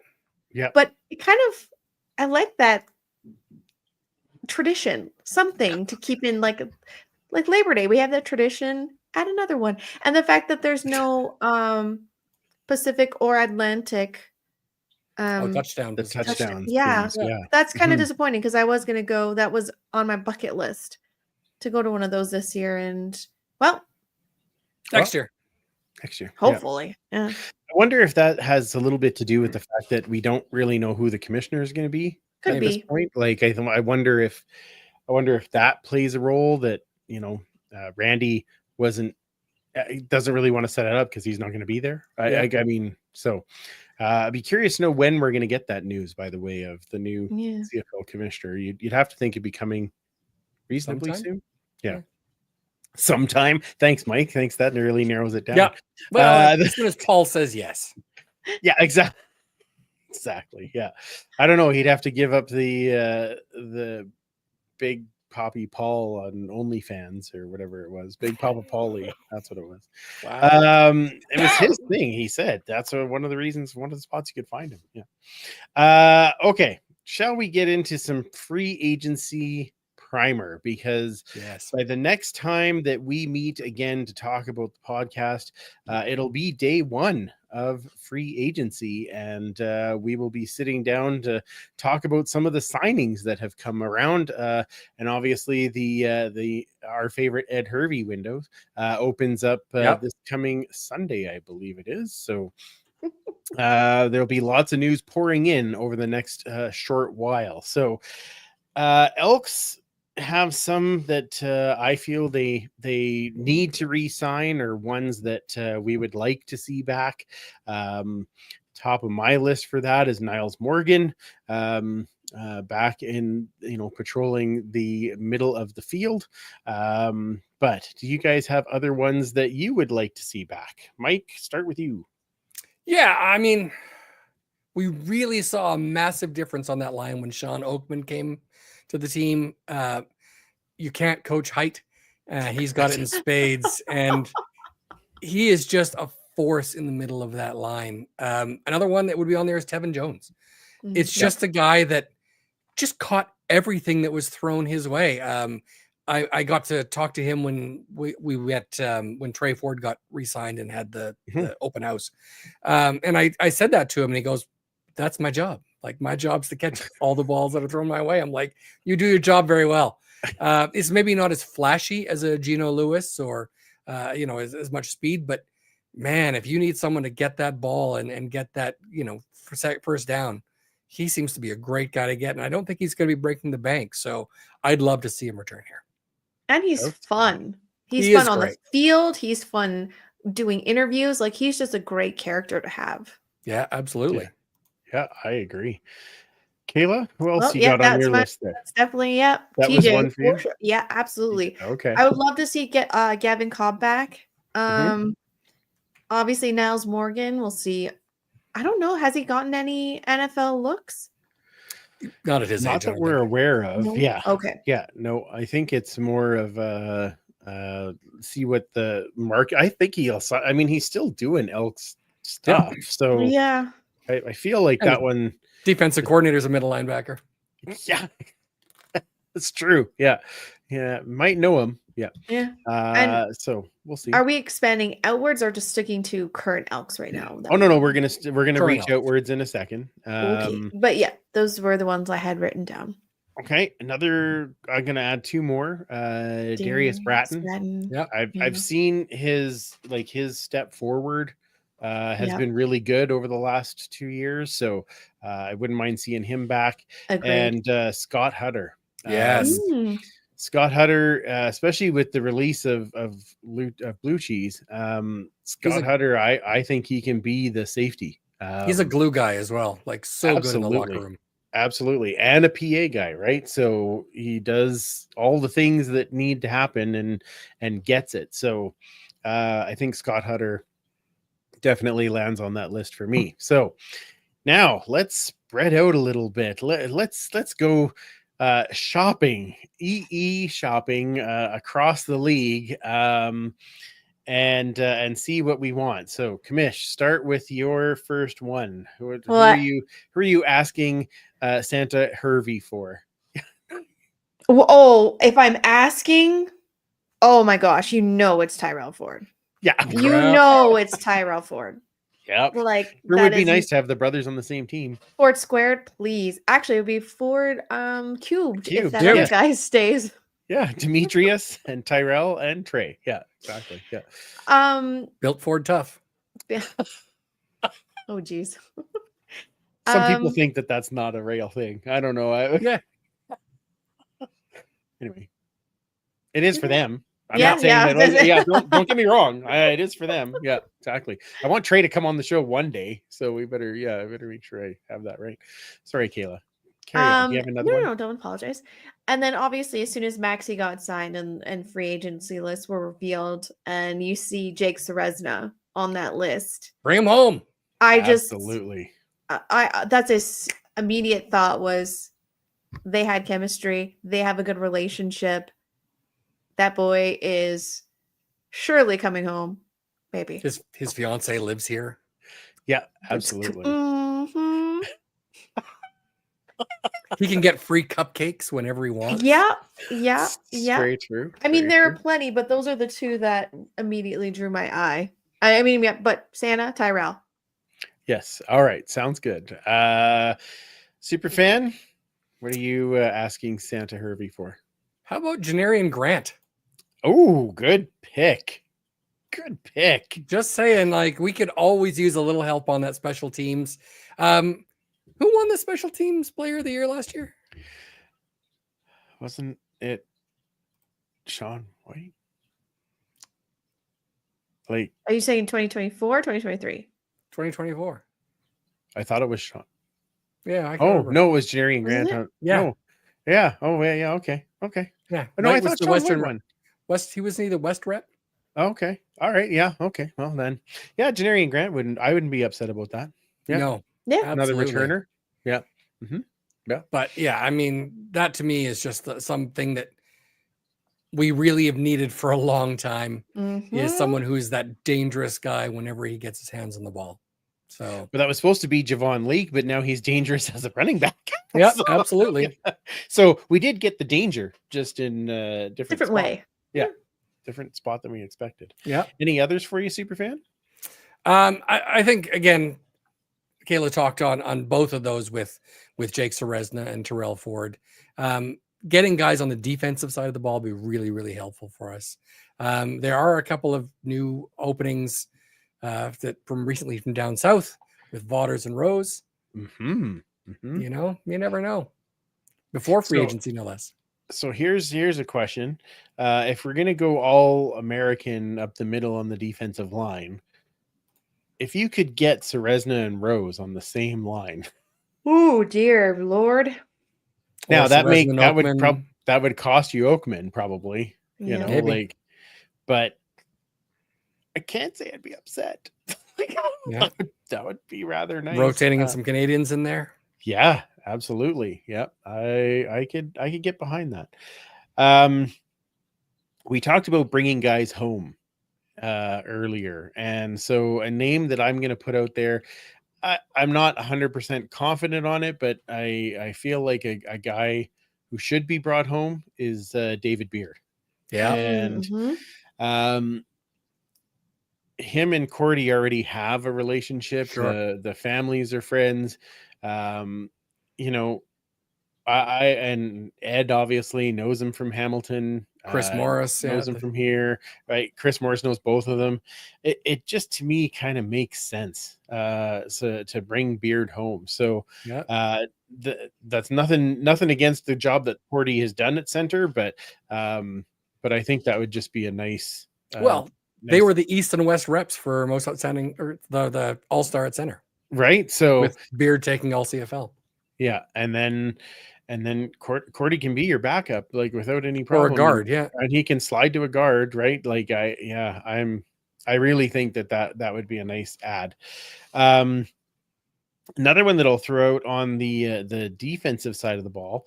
but it kind of I like that tradition, something to keep in like Labor Day. We have that tradition. Add another one, and the fact that there's no Pacific or Atlantic. Oh, touchdown. the position. touchdowns. Yeah. games, yeah. That's kind of Mhm. disappointing because I was going to go. That was on my bucket list to go to one of those this year. And, well, Next year. Next year. Yeah. hopefully. Yeah. I wonder if that has a little bit to do with the fact that we don't really know who the commissioner is going to be Could at this be. point. Like, I wonder if that plays a role, that Randy doesn't really want to set it up because he's not going to be there. I mean, so I'd be curious to know when we're going to get that news. By the way, of the new Yeah. CFL commissioner, you'd have to think it'd be coming reasonably Sometime? soon. Yeah. Yeah. Sometime. Thanks, Mike. Thanks. That really narrows it down. Yeah. Well, Uh, as soon as Paul says yes. Yeah, exactly. Yeah, I don't know. He'd have to give up the Big Poppy Paul on OnlyFans or whatever it was. Big Papa Paulie. That's what it was. Wow. It was his thing. He said that's one of the spots you could find him. Yeah. Okay. Shall we get into some free agency primer, because Yes. by the next time that we meet again to talk about the podcast, it'll be day one of free agency, and we will be sitting down to talk about some of the signings that have come around, and obviously the our favorite Ed Hervey window opens up this coming Sunday, I believe it is. So there'll be lots of news pouring in over the next short while. So Elks have some that I feel they need to re-sign, or ones that we would like to see back. Top of my list for that is Niles Morgan, back in, patrolling the middle of the field. But do you guys have other ones that you would like to see back? Mike, start with you. Yeah, I mean, we really saw a massive difference on that line when Sean Oakman came to the team. You can't coach height. He's got it in spades, and he is just a force in the middle of that line. Another one that would be on there is Tevin Jones. It's just a guy that just caught everything that was thrown his way. I got to talk to him when we met when Trey Ford got re-signed and had the open house. And I said that to him, and he goes, "That's my job. Like, my job's to catch all the balls that are thrown my way." I'm like, "You do your job very well." It's maybe not as flashy as a Geno Lewis or as much speed, but man, if you need someone to get that ball and get that, first down, he seems to be a great guy to get. And I don't think he's going to be breaking the bank. So I'd love to see him return here. And he's fun. He He's fun is on the great. field. He's fun doing interviews. Like, he's just a great character to have. Yeah, absolutely. Yeah, I agree. Kayla, who else Well, you yeah, got on that's your my- list there? That's definitely, yeah. That TJ, was one for you? sure. Yeah, absolutely. Okay. I would love to see Gavin Cobb back. Mhm. Obviously, Niles Morgan. We'll see. I don't know. Has he gotten any NFL looks? Not at his Not age. I that don't we're think. aware of. No? Yeah. Okay. Yeah. No, I think it's more of see what the market. I think he's still doing Elks stuff. So Yeah. I feel like And that one. Defensive coordinator's a middle linebacker. Yeah, that's true. Yeah. Yeah. Might know him. Yeah. Yeah. So we'll see. Are we expanding outwards or just sticking to current Elks right now? Oh no, we're gonna Current reach Elks. outwards in a second. Okay. But yeah, those were the ones I had written down. Okay, I'm gonna add two more. Darius Bratton. Yep. I've seen his step forward has been really good over the last 2 years, so I wouldn't mind seeing him back. Agreed. And Scott Hutter. Yes. Scott Hutter, especially with the release of Blue Cheese, Scott Hutter, I think he can be the safety. He's a glue guy as well, like so good in the locker room. Absolutely. And a PA guy, right? So he does all the things that need to happen and gets it. So I think Scott Hutter definitely lands on that list for me. So now let's spread out a little bit. Let's go shopping, shopping across the league, and see what we want. So Kamish, start with your first one. Who are you asking Santa Hervey for? Oh, if I'm asking, oh my gosh, it's Tyrell Ford. Yeah, It's Tyrell Ford. Yep. Like, it would be nice to have the brothers on the same team. Ford squared, please. Actually, it would be Ford cubed if that yeah. other guy stays. Yeah, Demetrius and Tyrell and Trey. Yeah, exactly. Yeah. Built Ford tough. Oh, geez. Some people think that that's not a real thing. I don't know. Yeah. Anyway, it is for them. I'm Yeah, not saying yeah. that. Yeah, don't get me wrong. It is for them. Yeah, exactly. I want Trey to come on the show one day, so I better make sure I have that right. Sorry, Kayla. Carry on. Do you have another one? No, don't apologize. And then obviously, as soon as Maxi got signed and free agency lists were revealed, and you see Jake Serezna on that list, Bring him home. Absolutely. That's his immediate thought was they had chemistry. They have a good relationship. That boy is surely coming home, baby. His fiance lives here. Yeah, absolutely. He can get free cupcakes whenever he wants. Yeah, yeah, yeah. Very true. I mean, very there are true. plenty, but those are the two that immediately drew my eye. I mean, yeah, but Santa, Tyrell. Yes. All right. Sounds good. Super fan, what are you asking Santa Hervey for? How about Janarian Grant? Oh, good pick. Good pick. Just saying, like, we could always use a little help on that special teams. Who won the special teams player of the year last year? Wasn't it Sean White? Like, Are you saying 2024, 2023? 2024. I thought it was Sean. Yeah, I can Oh, remember. no, it was Jerry and Wasn't Grant. it? Yeah. No. Yeah. Oh, yeah. Okay. Okay. Yeah. Oh, no, I White was thought the Sean Western White won. West. He was the West rep. Okay. All right. Yeah. Okay. Well, then, yeah, Janarian and Grant I wouldn't be upset about that. Yeah. No, Yeah. Another absolutely. returner. Yeah. Mm-hmm. But yeah, I mean, that to me is just something that we really have needed for a long time. Mhm. Is someone who's that dangerous guy whenever he gets his hands on the ball. So But that was supposed to be Javon Leake, but now he's dangerous as a running back. yeah, So, absolutely. yeah. So we did get the danger, just in different Different spot. way. Yeah. Different spot than we expected. Yeah. Any others for you, Superfan? I think again, Kayla talked on both of those with Jake Seresna and Terrell Ford. Getting guys on the defensive side of the ball would be really, really helpful for us. There are a couple of new openings that from recently from down south with Vaughters and Rose. Mm-hmm. Mm-hmm. You know, you never know. Before free So- agency, no less. So here's a question. If we're gonna go all American up the middle on the defensive line, if you could get Seresna and Rose on the same line, Ooh, dear Lord. now Or that Seresna would Oakman. that would cost you Oakman probably, you Yeah. know, Maybe. like, but I can't say I'd be upset. Like, Yeah. that would be rather nice. Rotating in some Canadians in there. Yeah, absolutely. Yep. I could get behind that. We talked about bringing guys home earlier, and so a name that I'm going to put out there, I'm not 100% confident on it, but I feel like a guy who should be brought home is David Beard. Yeah. And Mhm. him and Cordy already have a relationship. Sure. The families are friends. You know, I and Ed obviously knows him from Hamilton. Chris Morris. knows him from here, right? Chris Morris knows both of them. It just to me kind of makes sense so to bring Beard home. So Yeah. that's nothing against the job that Cordy has done at center, but I think that would just be a nice. Well, they nice- were the East and West reps for most outstanding, or the All-Star at center, right. So with Beard taking all CFL yeah, and then Cordy can be your backup like without any or problem. a guard. Yeah. and he can slide to a guard, right? Like I really think that would be a nice add. Another one that I'll throw out on the defensive side of the ball,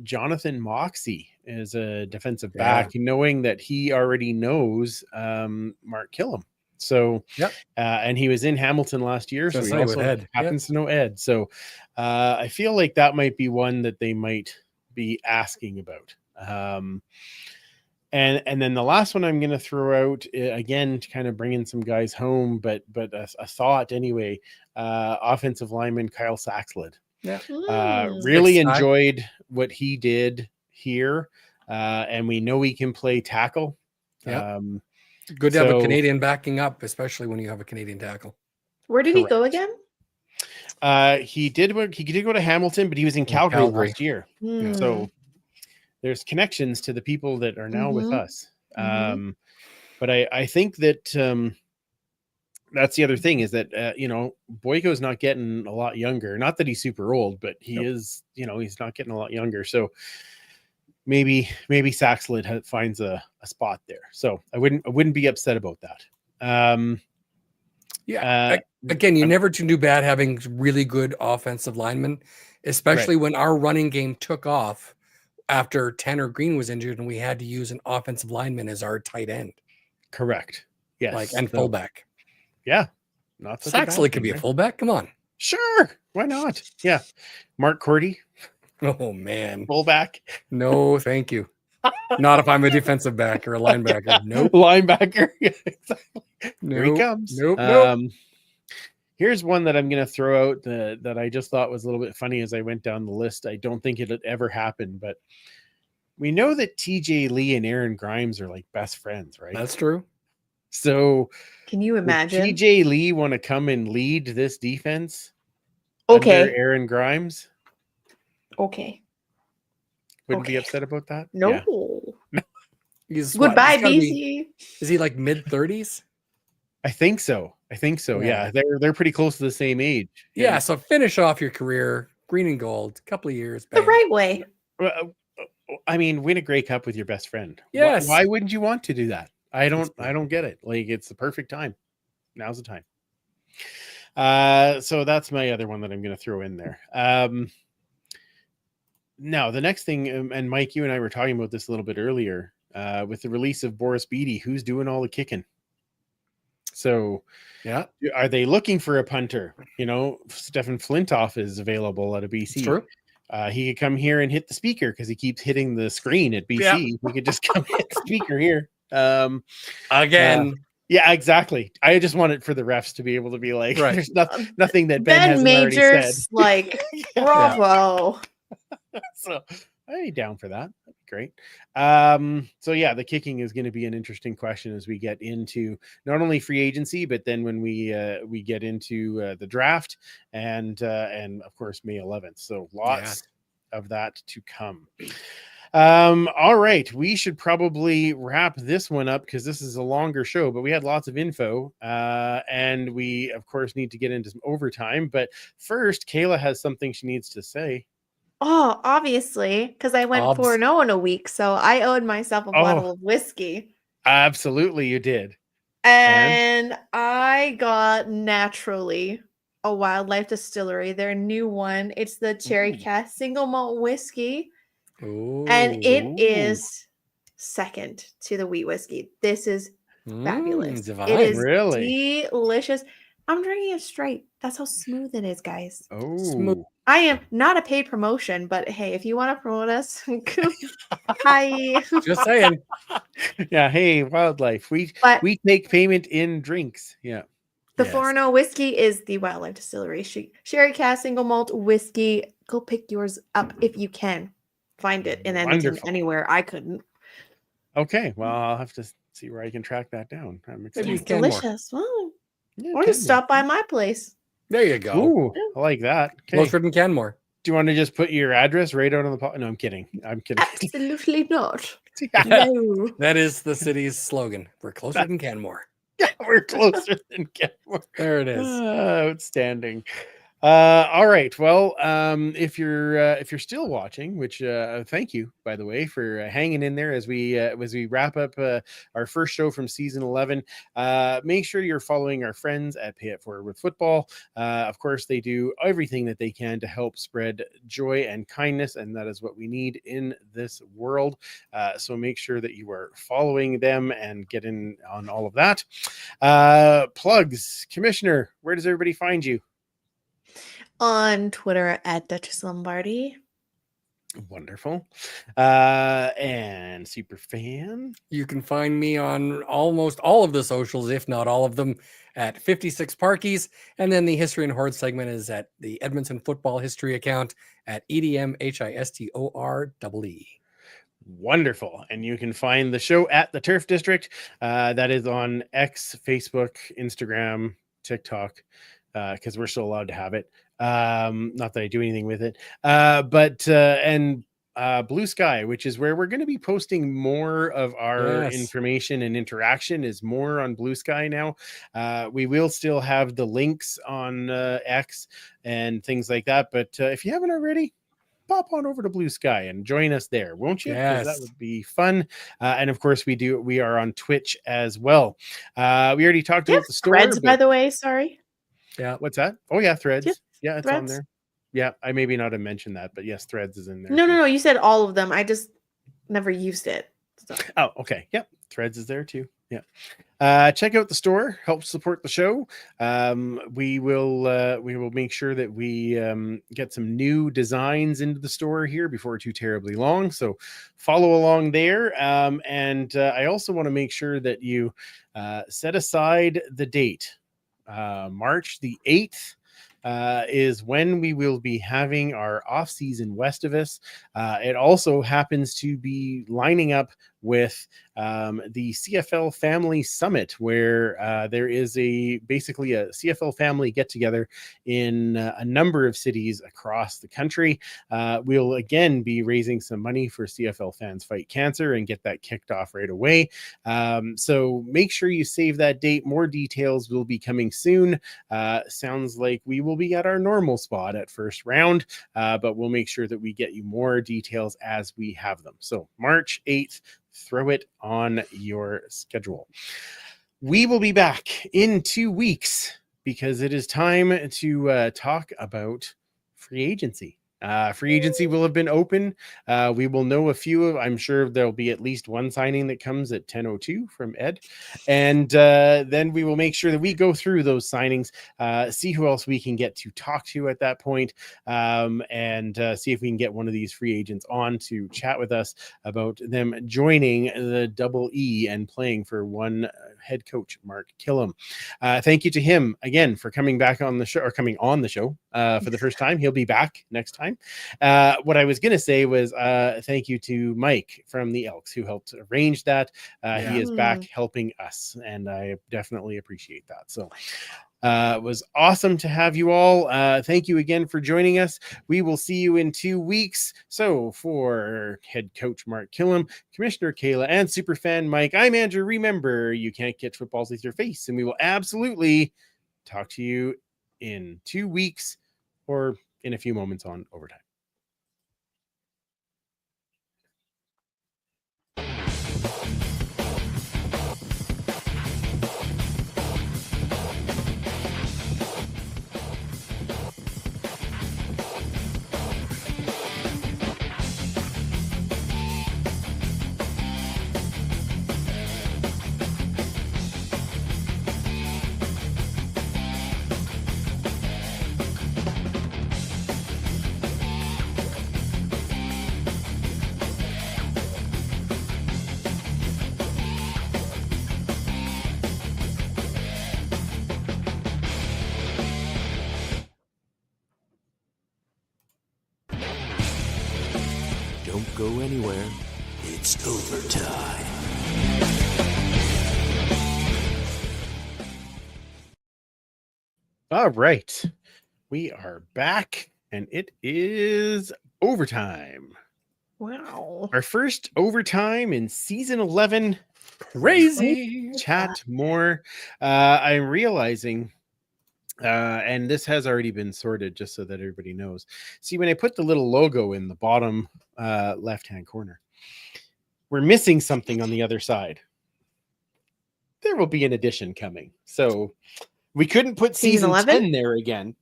Jonathan Moxie is a defensive back, knowing that he already knows Mark Kilam. So Yep. And he was in Hamilton last year, so Just he say with also Ed. happens to know Ed. So I feel like that might be one that they might be asking about. And then the last one I'm going to throw out again to kind of bring in some guys home, but a thought anyway. Offensive lineman Kyle Saxlid. Yeah. Really Big guy. enjoyed what he did here, and we know he can play tackle. Yeah. Good to have a so- Canadian backing up, especially when you have a Canadian tackle. Where did he go Correct. again? He did go to Hamilton, but he was in Calgary last year. Hmm. So there's connections to the people that are now with Mhm. us. Mhm. But I think that that's the other thing is that Boyko's not getting a lot younger. Not that he's super old, but he is. He's not getting a lot younger. So maybe Saxlid finds a spot there. So I wouldn't be upset about that. Again, you never do bad having really good offensive linemen, especially when our running game took off after Tanner Green was injured and we had to use an offensive lineman as our tight end. Correct. Yes. And fullback. Yeah. Not such a bad Saxley could thing, be a right? fullback. Come on. Sure. Why not? Yeah. Mark Cordy, Oh man, fullback, no, thank you. Not if I'm a defensive back or a linebacker. Nope, linebacker. Yeah, exactly. Here he nope, comes. nope. Here's one that I'm going to throw out that I just thought was a little bit funny as I went down the list. I don't think it'll ever happen, but we know that TJ Lee and Aaron Grimes are like best friends, right? That's true. So Can you would imagine? TJ Lee want to come and lead this defense Okay. under Aaron Grimes? Okay. Wouldn't be Okay. upset about that? No. Yeah. He's what? Goodbye, He's gotta BC. be- is he like mid-30s? I think so. Yeah. They're pretty close to the same age. Yeah. So finish off your career, green and gold, couple of years. The bam. right way. I mean, win a Grey Cup with your best friend. Yes. Why wouldn't you want to do that? I That's don't true. get it. Like, it's the perfect time. Now's the time. So that's my other one that I'm going to throw in there. Now the next thing, and Mike, you and I were talking about this a little bit earlier, with the release of Boris Beatty, who's doing all the kicking. So Yeah, are they looking for a punter? You know, Stefan Flintoff is available at a BC. it's true. He could come here and hit the speaker because he keeps hitting the screen at BC. Yeah. He could just come hit the speaker here. Again, Yeah, exactly. I just want it for the refs to be able to be like, Right. there's nothing that Ben Ben hasn't already said. Majors, like, bravo. So I'd be down for that. That'd be great. So yeah, the kicking is going to be an interesting question as we get into not only free agency, but then when we get into the draft and of course May 11th. So lots of that to come. All right, we should probably wrap this one up because this is a longer show, but we had lots of info, and we of course need to get into some overtime. But first, Kayla has something she needs to say. Oh, obviously, because I went Obs. 4-0 in a week, so I owed myself a bottle of whiskey. Absolutely, you did. And I got naturally a Wildlife Distillery, their new one. It's the Cherry Cask single malt whiskey, and it is second to the wheat whiskey. This is fabulous. It is Really delicious. I'm drinking it straight. That's how smooth it is, guys. Smooth. I am not a paid promotion, but hey, if you want to promote us, hi. Just saying. Yeah, hey, Wildlife. We take payment in drinks. Yeah. The 4-0 whiskey is the Wildlife Distillery Sherry Cask single malt whiskey. Go pick yours up if you can. Find it in Edmonton anywhere. I couldn't. Okay, well, I'll have to see where I can track that down. I'm excited. It's delicious. Well, Yeah, or just stop by my place. There you go. Ooh, I like that. Okay. Closer than Canmore. Do you want to just put your address right out on the pot? No, I'm kidding. Absolutely not. Yeah. No. That is the city's slogan. We're closer than Canmore. Yeah, we're closer than Kenmore. There it is. Outstanding. All right. Well, if you're still watching, which thank you, by the way, for hanging in there as we wrap up our first show from season 11. Make sure you're following our friends at Pay It Forward with Football. Of course, they do everything that they can to help spread joy and kindness, and that is what we need in this world. So make sure that you are following them and get in on all of that. Plugs, Commissioner, where does everybody find you? On Twitter at Duchess Lombardi. Wonderful. And super fan. You can find me on almost all of the socials, if not all of them, at 56 Parkies. And then the History and Horde segment is at the Edmonton Football History account at EDMHISTOREE. Wonderful. And you can find the show at the Turf District. That is on X, Facebook, Instagram, TikTok, because we're still allowed to have it. Not that I do anything with it, but Blue Sky, which is where we're going to be posting more of our information and interaction, is more on Blue Sky now. We will still have the links on X and things like that, but if you haven't already, pop on over to Blue Sky and join us there, won't you? Yes, that would be fun. And of course, we are on Twitch as well. We already talked about the store. Threads, by the way. Sorry. Yeah. What's that? Oh yeah, Threads. Yeah, it's Threads. on there. Yeah, I maybe not have mentioned that, but yes, Threads is in there. No. You said all of them. I just never used it. So. Oh, okay. Yep. Threads is there too. Check out the store, help support the show. We will make sure that we get some new designs into the store here before too terribly long. So follow along there. And I also want to make sure that you set aside the date. March the 8th is when we will be having our off-season Westivus. It also happens to be lining up with the CFL Family Summit, where there is basically a CFL family get together in a number of cities across the country. We'll again be raising some money for CFL Fans Fight Cancer and get that kicked off right away. So make sure you save that date. More details will be coming soon. Sounds like we will be at our normal spot at first round, but we'll make sure that we get you more details as we have them. So March 8th, throw it on your schedule. We will be back in 2 weeks because it is time to talk about free agency. Free agency will have been open. We will know a few. I'm sure there'll be at least one signing that comes at 10:02 from Ed. And then we will make sure that we go through those signings, see who else we can get to talk to at that point, and see if we can get one of these free agents on to chat with us about them joining the Double E and playing for one head coach, Mark Kilam. Thank you to him again for coming back on the show, or coming on the show for the first time. He'll be back next time. What I was going to say was thank you to Mike from the Elks who helped arrange that. He is back helping us, and I definitely appreciate that. So it was awesome to have you all. Thank you again for joining us. We will see you in 2 weeks. So for head coach Mark Kilam, Commissioner Kayla, and Superfan Mike, I'm Andrew. Remember, you can't catch footballs with your face, and we will absolutely talk to you in 2 weeks or in a few moments on Overtime. Don't go anywhere. It's overtime. All right. We are back, and it is overtime. Wow. Our first overtime in season 11. Crazy. Chat more. I'm realizing, and this has already been sorted just so that everybody knows. See, when I put the little logo in the bottom left-hand corner, we're missing something on the other side. There will be an addition coming. So we couldn't put season 10 there again.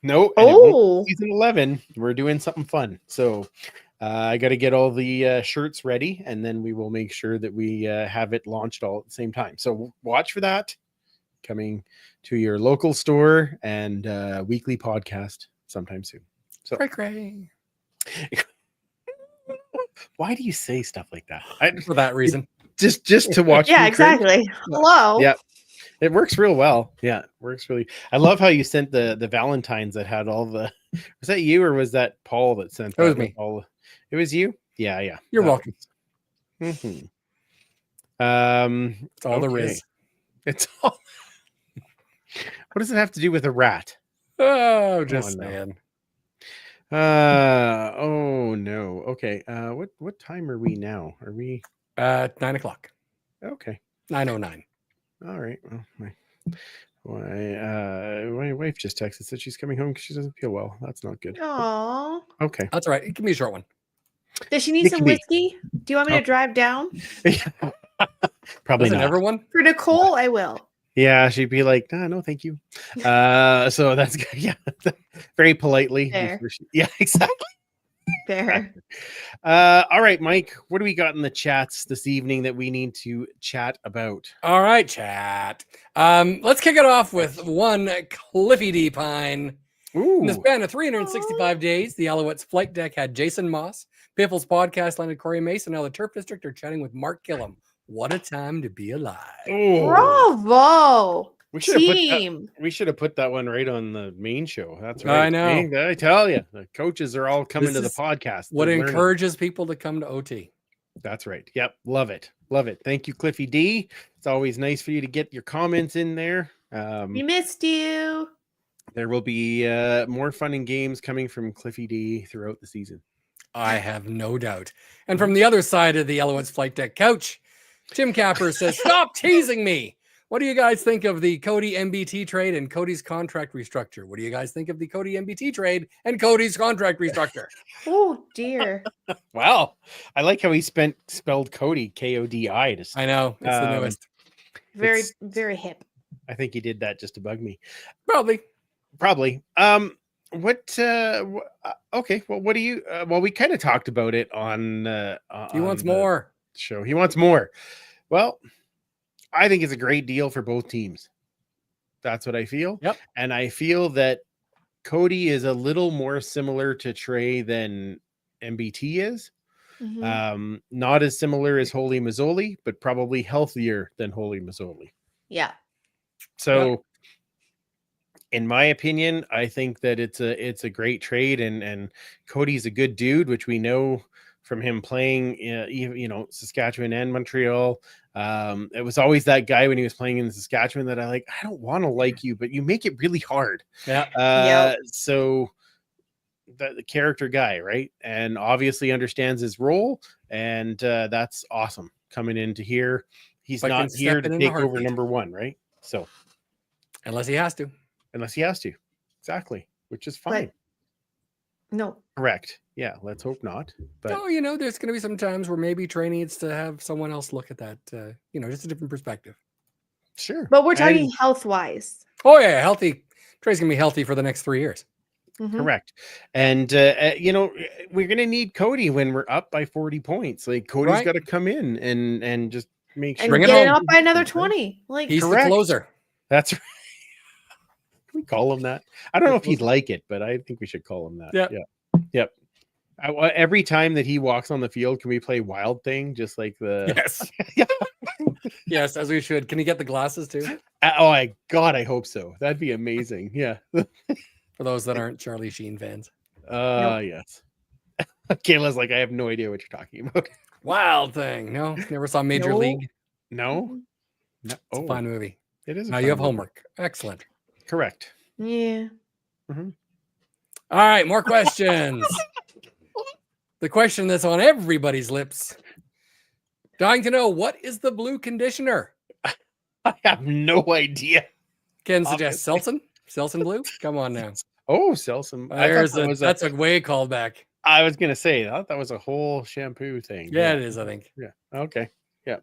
No. And it won't be season 11. We're doing something fun. So I got to get all the shirts ready, and then we will make sure that we have it launched all at the same time. So watch for that coming to your local store and weekly podcast sometime soon. So Cray. why do you say stuff like that? For that reason. Just to watch. Yeah, me cringe? exactly. Hello. Yeah. It works real well. Yeah, it works really. I love how you sent the Valentines that had all the. Was that you or was that Paul that sent? That was with me. It was you. Yeah. You're welcome. Mm-hmm. It's all there is. It's all. What does it have to do with a rat? Oh, just no. saying. Oh no. Okay. What time are we now? Are we 9 o'clock. okay? 9:09. All right. Well, my wife just texted, said she's coming home because she doesn't feel well. That's not good. Aw. Okay. That's all right. Give me a short one. Does she need some whiskey? Do you want me to drive down? Probably not. Everyone? For Nicole, I will. Yeah, she'd be like, no, thank you. So that's good. Yeah, very politely. Fair. Yeah, exactly. Fair. All right, Mike, what do we got in the chats this evening that we need to chat about? All right, chat. Let's kick it off with one Cliffy D. Pine. In the Ooh, span of 365 days, the Alouettes flight deck had Jason Moss, Piffles podcast landed Corey Mason. Now the Turf District are chatting with Mark Kilam. What a time to be alive. Bravo. we should have put that, Team. we should have put that one right on the main show. That's right. I know. See? I tell you, the coaches are all coming This to the is podcast. What They're learning. encourages people to come to OT. That's right. Yep. Love it. Love it. Thank you, Cliffy D. It's always nice for you to get your comments in there. We missed you. There will be more fun and games coming from Cliffy D throughout the season. I have no doubt. And from the other side of the Alouettes flight deck couch, Tim Capper says, stop teasing me. What do you guys think of the Cody MBT trade and Cody's contract restructure? What do you guys think of the Cody MBT trade and Cody's contract restructure? Oh dear. Wow. I like how he spelled Cody Kodi. I know. It's the newest. Very, It's- very hip. I think he did that just to bug me. Probably. Probably. Okay. Well, what do you? Well, we kind of talked about it on. He wants the more. show. He wants more. Well, I think it's a great deal for both teams. That's what I feel. Yep. And I feel that Cody is a little more similar to Trey than MBT is. Mhm. Not as similar as Holy Mazzoli, but probably healthier than Holy Mazzoli. Yeah. So, in my opinion, I think that it's a great trade, and Cody's a good dude, which we know from him playing, Saskatchewan and Montreal. It was always that guy when he was playing in Saskatchewan that I don't want to like you, but you make it really hard. Yeah. So the character guy, right? And obviously understands his role, and that's awesome coming into here. He's But can not here step to in a take over heartbeat. number one, right? So Unless he has to. unless he has to, exactly, which is fine. No. Correct. Yeah, let's hope not. But Oh, there's going to be some times where maybe Trey needs to have someone else look at that, just a different perspective. sure. But we're talking And- health wise. Oh, yeah, healthy. Trey's going to be healthy for the next 3 years. correct. And we're gonna need Cody when we're up by 40 points. Like Cody's Right. got to come in and just make And sure. Bring it get it home. up by another 20. Like He's Correct. the closer. That's right. We call him that. I don't know if he'd Closer. like it, but I think we should call him that. Yep. Yeah. Yep. Every time that he walks on the field, can we play Wild Thing? Just like the. Yes. Yeah. Yes, as we should. Can he get the glasses too? Oh my God, I hope so. That'd be amazing. Yeah. For those that aren't Charlie Sheen fans. Yes. Kayla's like, I have no idea what you're talking about. Wild Thing. No, never saw Major No. League. No. No. It's Oh, a fun movie. it is. a Now fun you have movie. homework. Excellent. Correct. yeah. All right, more questions. The question that's on everybody's lips. Dying to know, what is the blue conditioner? I have no idea. Ken suggests Selsun. Selsun Blue? Come on now. Oh, sell some. I thought That's a way callback. I was gonna say, I thought that was a whole shampoo thing. Yeah, it is, I think. Yeah. Okay. Yeah.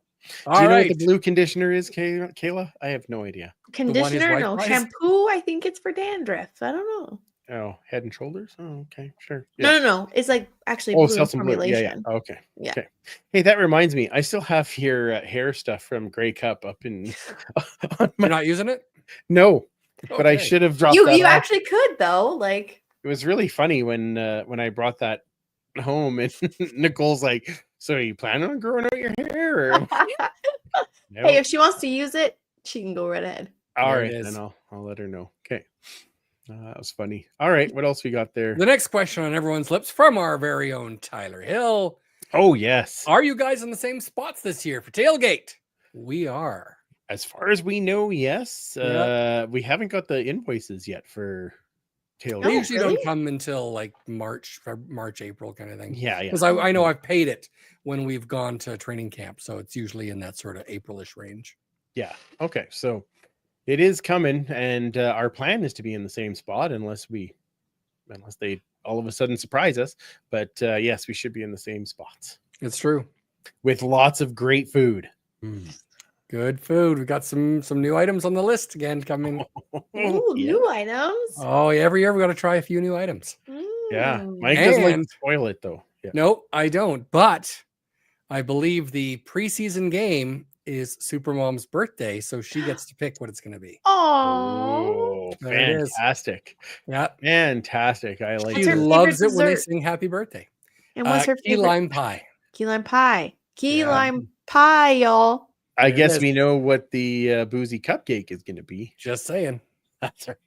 All Do you know right. what the blue conditioner is, Kayla? I have no idea. one his Conditioner, wife no. buys? Shampoo, I think it's for dandruff. I don't know. Oh, Head and Shoulders. Oh, okay, sure. No. It's like actually Oh, blue sell some blue. formulation. Yeah. Okay. Yeah. Okay. Hey, that reminds me. I still have your hair stuff from Grey Cup up in. On my, You're not using it? no, but I Okay. should have dropped You that off. actually could though. Like It was really funny when I brought that home and Nicole's like, "So are you planning on growing out your hair?" Or... No. hey, if she wants to use it, she can go right ahead. All There right, it then is. I'll let her know. Okay, that was funny. All right, what else we got there? The next question on everyone's lips from our very own Tyler Hill. Oh yes, Are you guys in the same spots this year for tailgate? We are. as far as we know, yes. Yep. We haven't got the invoices yet for tailgate. They Oh, usually really? don't come until like March, April kind of thing. Yeah, yeah. Because I know I've paid it when we've gone to training camp. So it's usually in that sort of Aprilish range. Yeah. Okay. So it is coming, and our plan is to be in the same spot unless they all of a sudden surprise us. But yes, we should be in the same spots It's true. with lots of great food. Good food. We got some new items on the list again coming. Ooh, Yeah. new items. Oh, every year we got to try a few new items. Yeah. Yeah, Mike doesn't like to And spoil it though. Yeah. no, I don't. But I believe the preseason game is Supermom's birthday, so she gets to pick what it's going to be. Oh, Oh, There it is. fantastic. Yeah, Fantastic. I like she her it. favorite loves it when they dessert? sing happy birthday. and what's her Key favorite? lime pie. Key lime pie. Key Yeah. lime pie, y'all. I There it guess is. we know what the boozy cupcake is going to be. Just saying. That's right.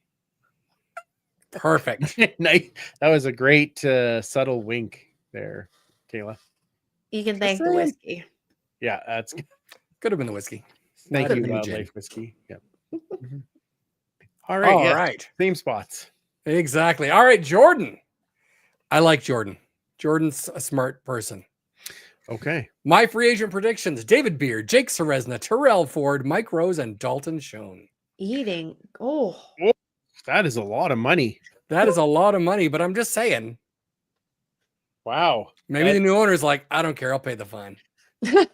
Perfect. Nice. That was a great subtle wink there, Kayla. You can Just thank the saying. whiskey. Yeah, that's Could have been the whiskey. thank Might have you, been the gin. Wildlife Whiskey. Yep. Mhm. All right. All Yes, right. same spots. Exactly. All right, Jordan. I like Jordan. Jordan's a smart person. Okay. My free agent predictions: David Beard, Jake Seresna, Terrell Ford, Mike Rose, and Dalton Schoen. Eating. Oh, That is a lot of money. That is a lot of money, but I'm just saying, Wow. maybe the new owner's like, I don't care, I'll pay the fine.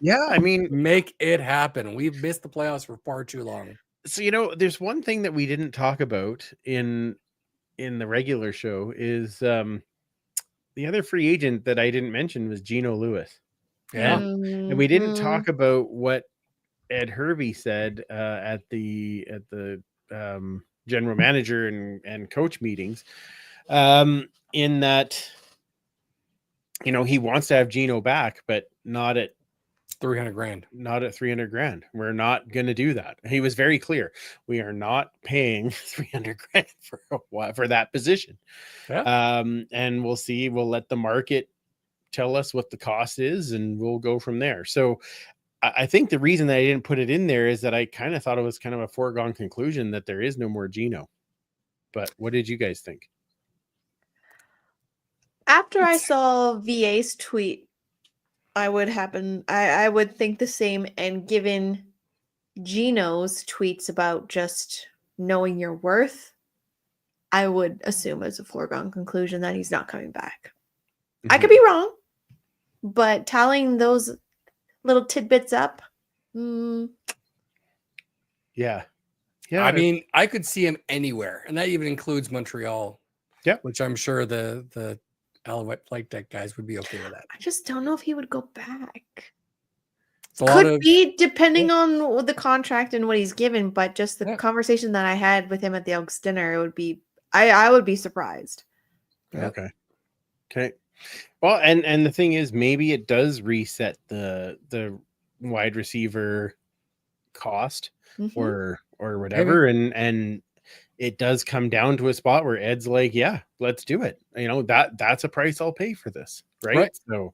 Yeah, I mean, Make it happen. We've missed the playoffs for far too long. so there's one thing that we didn't talk about in the regular show is the other free agent that I didn't mention was Geno Lewis. Yeah. And we didn't Mhm. talk about what Ed Hervey said at the general manager and coach meetings, in that he wants to have Geno back, but not at $300,000. not at 300 grand. We're not going to do that. He was very clear. We are not paying 300 grand for that position. Yeah. And we'll see. We'll let the market tell us what the cost is, and we'll go from there. So I think the reason that I didn't put it in there is that I kind of thought it was kind of a foregone conclusion that there is no more Geno. But what did you guys think? After I saw VA's tweet, I would think the same. And given Geno's tweets about just knowing your worth, I would assume as a foregone conclusion that he's not coming back. I could be wrong, but tallying those little tidbits up, Yeah. I mean, I could see him anywhere, and that even includes Montreal. Yeah. Which I'm sure the Alouette flight deck guys would be okay with that. I just don't know if he would go back. It's a lot Could of be depending on the contract and what he's given, but just the Yeah. conversation that I had with him at the Elks dinner, it would be I would be surprised. Yeah. Okay. Well, and the thing is, maybe it does reset the wide receiver cost Mhm. or whatever, and it does come down to a spot where Ed's like, yeah, let's do it. That's a price I'll pay for this, right? So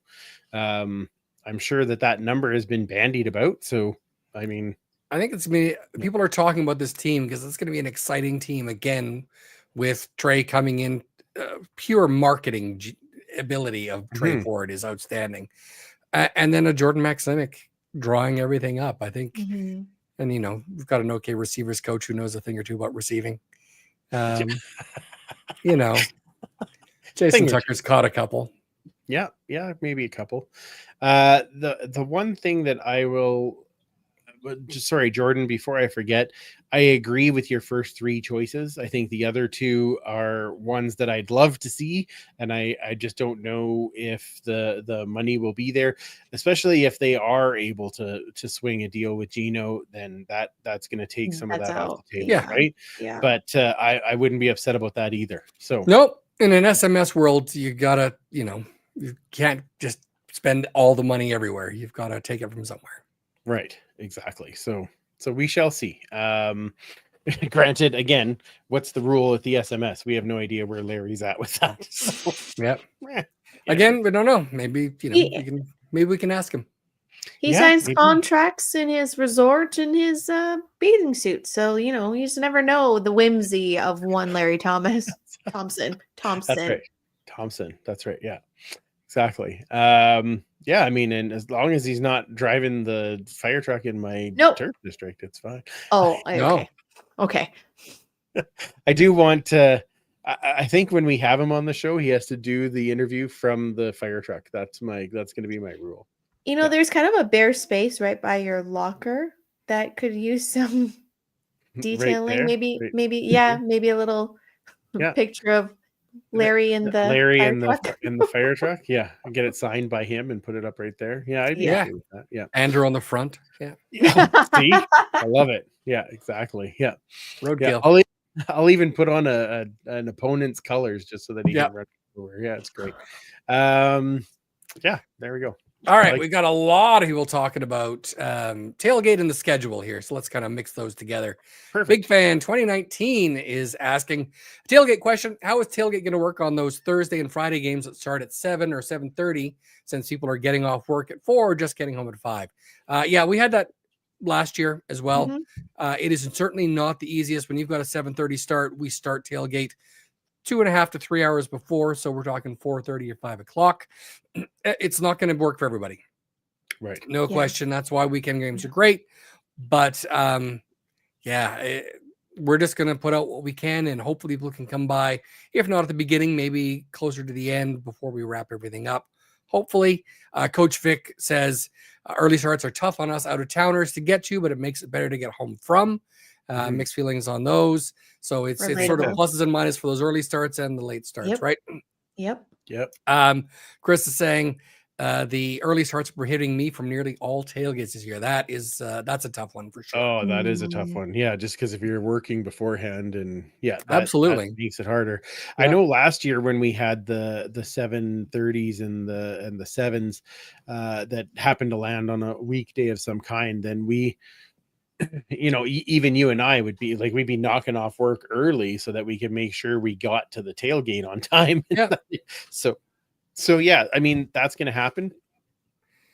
I'm sure that number has been bandied about. So I mean, I think it's me. People are talking about this team because it's going to be an exciting team again, with Trey coming in. Pure marketing ability of Trey Ford is outstanding, and then a Jordan Maximic drawing everything up. I think, Mhm. and we've got an okay receivers coach who knows a thing or two about receiving. Jason Tucker's caught a couple. Yeah, maybe a couple. The one thing that I will sorry, Jordan, before I forget, I agree with your first three choices. I think the other two are ones that I'd love to see, and I just don't know if the money will be there, especially if they are able to swing a deal with Geno. Then that's going to take some of That's that off out. the table, Yeah. right? Yeah. But I wouldn't be upset about that either. So Nope. In an SMS world, you gotta, you can't just spend all the money everywhere. You've got to take it from somewhere. right, exactly. So we shall see. Granted, again, what's the rule at the SMS? We have no idea where Larry's at with that. So, Yep. yeah. Again, we don't know. Maybe He- maybe we can ask him. He Yeah, signs maybe. contracts in his resort in his bathing suit. So, you just never know the whimsy of one Larry Thompson. That's right. Thompson. That's right. Yeah, exactly. Yeah, I mean, and as long as he's not driving the fire truck in my turf district, it's fine. Oh, No. Okay. I do want to. I think when we have him on the show, he has to do the interview from the fire truck. That's going to be my rule. Yeah. There's kind of a bare space right by your locker that could use some detailing. there? Maybe, Right. maybe a little Yeah. picture of Larry in the Larry fire in truck. the fire truck. Yeah, and get it signed by him and put it up right there. Yeah, I'd be Yeah. okay with that. Yeah. Andrew on the front. Yeah. Yeah. See, I love it. Yeah, exactly. Yeah, yeah. Roadkill. I'll even put on an opponent's colors just so that he Yeah. can run over. Yeah, it's great. Yeah, there we go. All right, like- we got a lot of people talking about tailgate and the schedule here, so let's kind of mix those together. Perfect. Big Fan 2019 is asking tailgate question: how is tailgate going to work on those Thursday and Friday games that start at 7 or 7:30, since people are getting off work at 4 or just getting home at 5? Yeah, we had that last year as well. Mhm. It is certainly not the easiest when you've got a 7:30 start. We start tailgate 2.5 to 3 hours before, so we're talking 4:30 or 5 o'clock. It's not going to work for everybody, Right. no Yeah. question. That's why weekend games are great, but we're just going to put out what we can, and hopefully people can come by, if not at the beginning, maybe closer to the end before we wrap everything up. Hopefully. Coach Vic says early starts are tough on us out of towners to get to, but it makes it better to get home from. Mixed feelings on those. So it's sort of Relatable. pluses and minuses for those early starts and the late starts, Yep. right? Yep. Yep. Chris is saying the early starts were hitting me from nearly all tailgates this year. That's a tough one for sure. Oh, that is a tough Mm. one. Yeah, just because if you're working beforehand, and that Absolutely. makes it harder. I Yeah. know last year when we had the 7:30s and the 7s that happened to land on a weekday of some kind, then we, even you and I would be like, we'd be knocking off work early so that we could make sure we got to the tailgate on time. Yeah. So yeah, I mean, that's going to happen.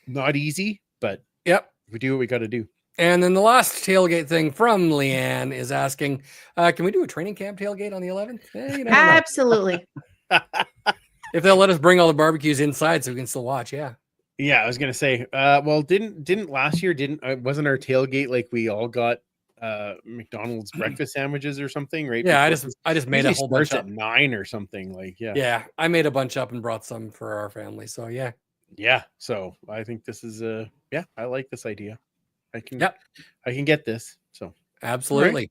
Not easy, but Yep. we do what we got to do. And then the last tailgate thing from Leanne is asking, can we do a training camp tailgate on the 11th? You never know. Absolutely. If they'll let us bring all the barbecues inside so we can still watch. Yeah. Yeah, I was gonna say. Well, didn't last year? Wasn't our tailgate like we all got McDonald's breakfast sandwiches or something? Right? Yeah. before? I just made a Usually whole bunch starts up. at 9 or something. Like Yeah. I made a bunch up and brought some for our family. So yeah. yeah. So I think this is I like this idea. I can Yep. I can get this. So Absolutely.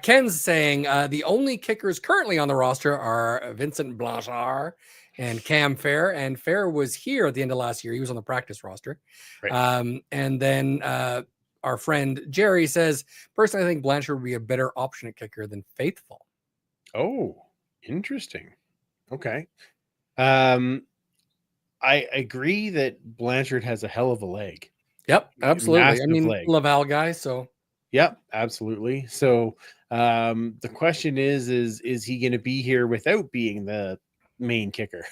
Ken's saying the only kickers currently on the roster are Vincent Blanchard and Cam Fair. And Fair was here at the end of last year. He was on the practice roster. Right. And then our friend Jerry says, personally, I think Blanchard would be a better option at kicker than Faithful. Oh, interesting. Okay. I agree that Blanchard has a hell of a leg. Yep, absolutely. Massive I mean, leg. Laval guy. So Yep, absolutely. So the question is he going to be here without being the main kicker?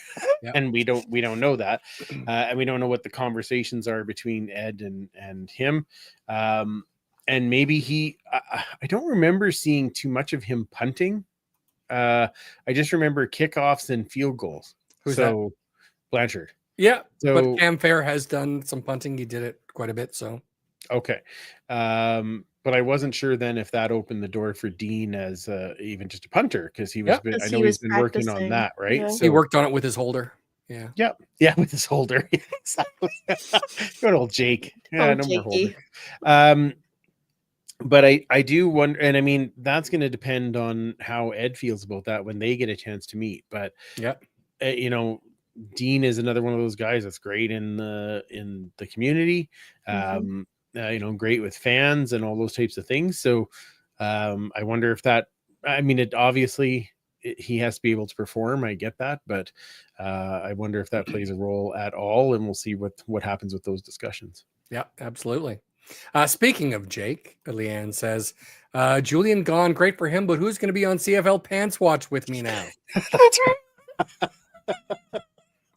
Yep. And we don't know that, and we don't know what the conversations are between Ed and him. And maybe I don't remember seeing too much of him punting. I just remember kickoffs and field goals. Who's that? Blanchard. yeah, So but Cam Fair has done some punting. He did it quite a bit. So okay. But I wasn't sure then if that opened the door for Dean as even just a punter, because he was. Yep. I 'Cause know he he's was been working on practicing. that, right? Yeah. So he worked on it with his holder. Yeah. yeah, with his holder. Exactly. Good old Jake. Yeah, Oh, no more Jakey. holder. But I do wonder, and I mean that's going to depend on how Ed feels about that when they get a chance to meet. But Yeah. Dean is another one of those guys that's great in the community. Great with fans and all those types of things. So I wonder if that. I mean, it obviously he has to be able to perform. I get that, but I wonder if that plays a role at all, and we'll see what happens with those discussions. Yeah, absolutely. Speaking of Jake, Leanne says, Julian gone, great for him, but who's going to be on CFL Pants Watch with me now? That's right.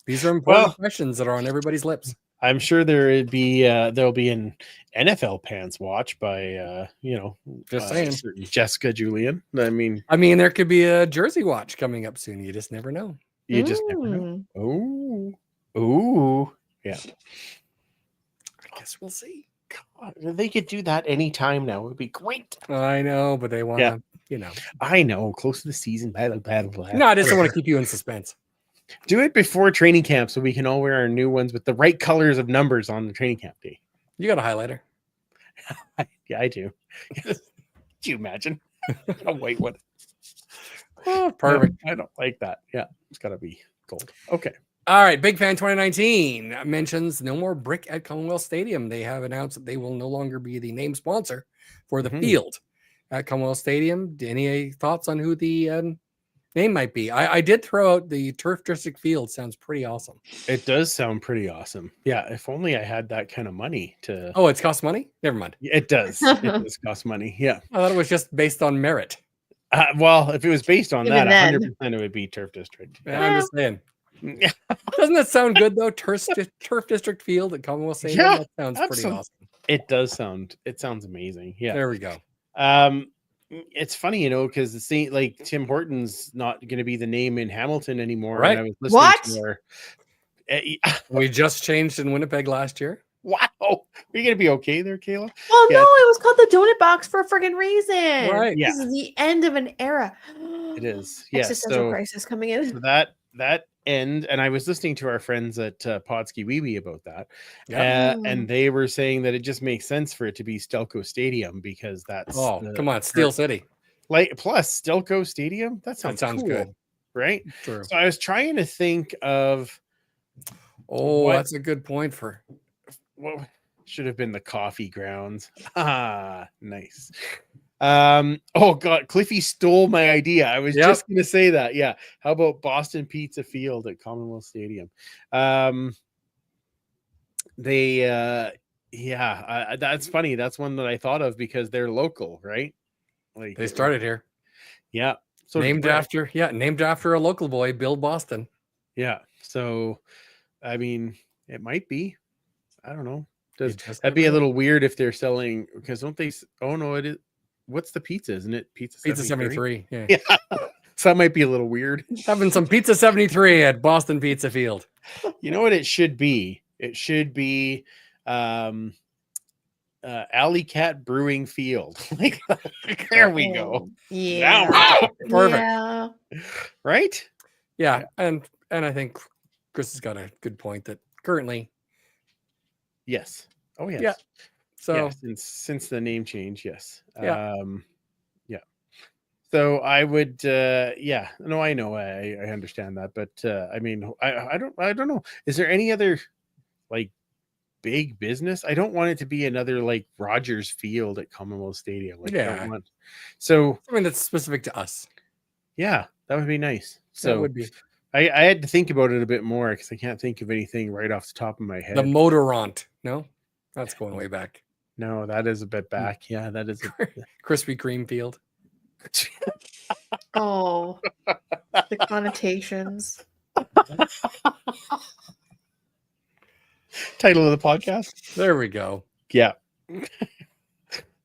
These are important Well, questions that are on everybody's lips. I'm sure there'll be an NFL Pants Watch by Just saying. certain Jessica Julian. I mean, there could be a jersey watch coming up soon. You just never know. you just never know. Mm. Oh, yeah. I guess we'll see. God, they could do that anytime now. It would be great. I know, but they want to, I know. Close to the season. Blah. No, I just don't want to keep you in suspense. Do it before training camp so we can all wear our new ones with the right colors of numbers on the training camp day. You got a highlighter. Yeah, I do. Could you imagine a white one? Oh, perfect. I don't like that. Yeah, it's got to be gold. Okay. All right, Big Fan 2019 mentions no more brick at Commonwealth Stadium. They have announced that they will no longer be the name sponsor for the field at Commonwealth Stadium. Any thoughts on who the name might be? I did throw out the Turf District Field. Sounds pretty awesome. It does sound pretty awesome. Yeah, if only I had that kind of money to. Oh, it's cost money? Never mind. It does. It does cost money. Yeah. I thought it was just based on merit. Well, if it was based on Even that, then. 100% it would be Turf District. Yeah, I'm just saying. Doesn't that sound good though? Turf District Field at Commonwealth Stadium. Yeah, That sounds pretty absolutely. awesome. It does sound. It sounds amazing. Yeah. There we go. It's funny, because the same, like Tim Hortons not going to be the name in Hamilton anymore. Right. And I was listening What? to We just changed in Winnipeg last year. wow. Are you going to be okay there, Kayla? Well, Yeah. no, it was called the Donut Box for a friggin' reason. Right. Yeah. This is the end of an era. It is. Yes. Existential So crisis coming in. that end, and I was listening to our friends at Podski Weeby about that, Yeah. and they were saying that it just makes sense for it to be Stelco Stadium because that's Oh, come on, Steel City. like plus Stelco Stadium. That sounds sounds cool, good. right? True. So I was trying to think of Oh, what- that's a good point for. what should have been the coffee grounds. Ah, nice. Oh god, Cliffy stole my idea. I was Yep. just gonna say that. Yeah. How about Boston Pizza Field at Commonwealth Stadium? That's funny. That's one that I thought of because they're local, right? Like They started here. Yeah. So named after a local boy, Bill Boston. Yeah. So I mean, it might be. I don't know. You just That'd be never a know. little weird if they're selling because don't they? Oh no, it is. What's the pizza? Isn't it Pizza 73. Yeah. Yeah. So that might be a little weird. Having some Pizza 73 at Boston Pizza Field. You know what it should be? It should be Alley Cat Brewing Field. Like there we go. Yeah. Perfect. Yeah. Right? Yeah. And I think Chris has got a good point that currently, Yes. Oh yes. Yeah. so Yeah, since the name change, yes. Yeah. Yeah. So I would yeah, no, I know I understand that, but I mean I don't know. Is there any other like big business? I don't want it to be another like Rogers Field at Commonwealth Stadium. Like I Yeah. don't want so I mean, that's specific to us. yeah, that would be nice. That So would be I had to think about it a bit more because I can't think of anything right off the top of my head. the Motoront. No, that's going way back. No, that is a bit back. Yeah, that is a Krispy Kreme Field. Oh, the connotations. title of the podcast. There we go. Yeah.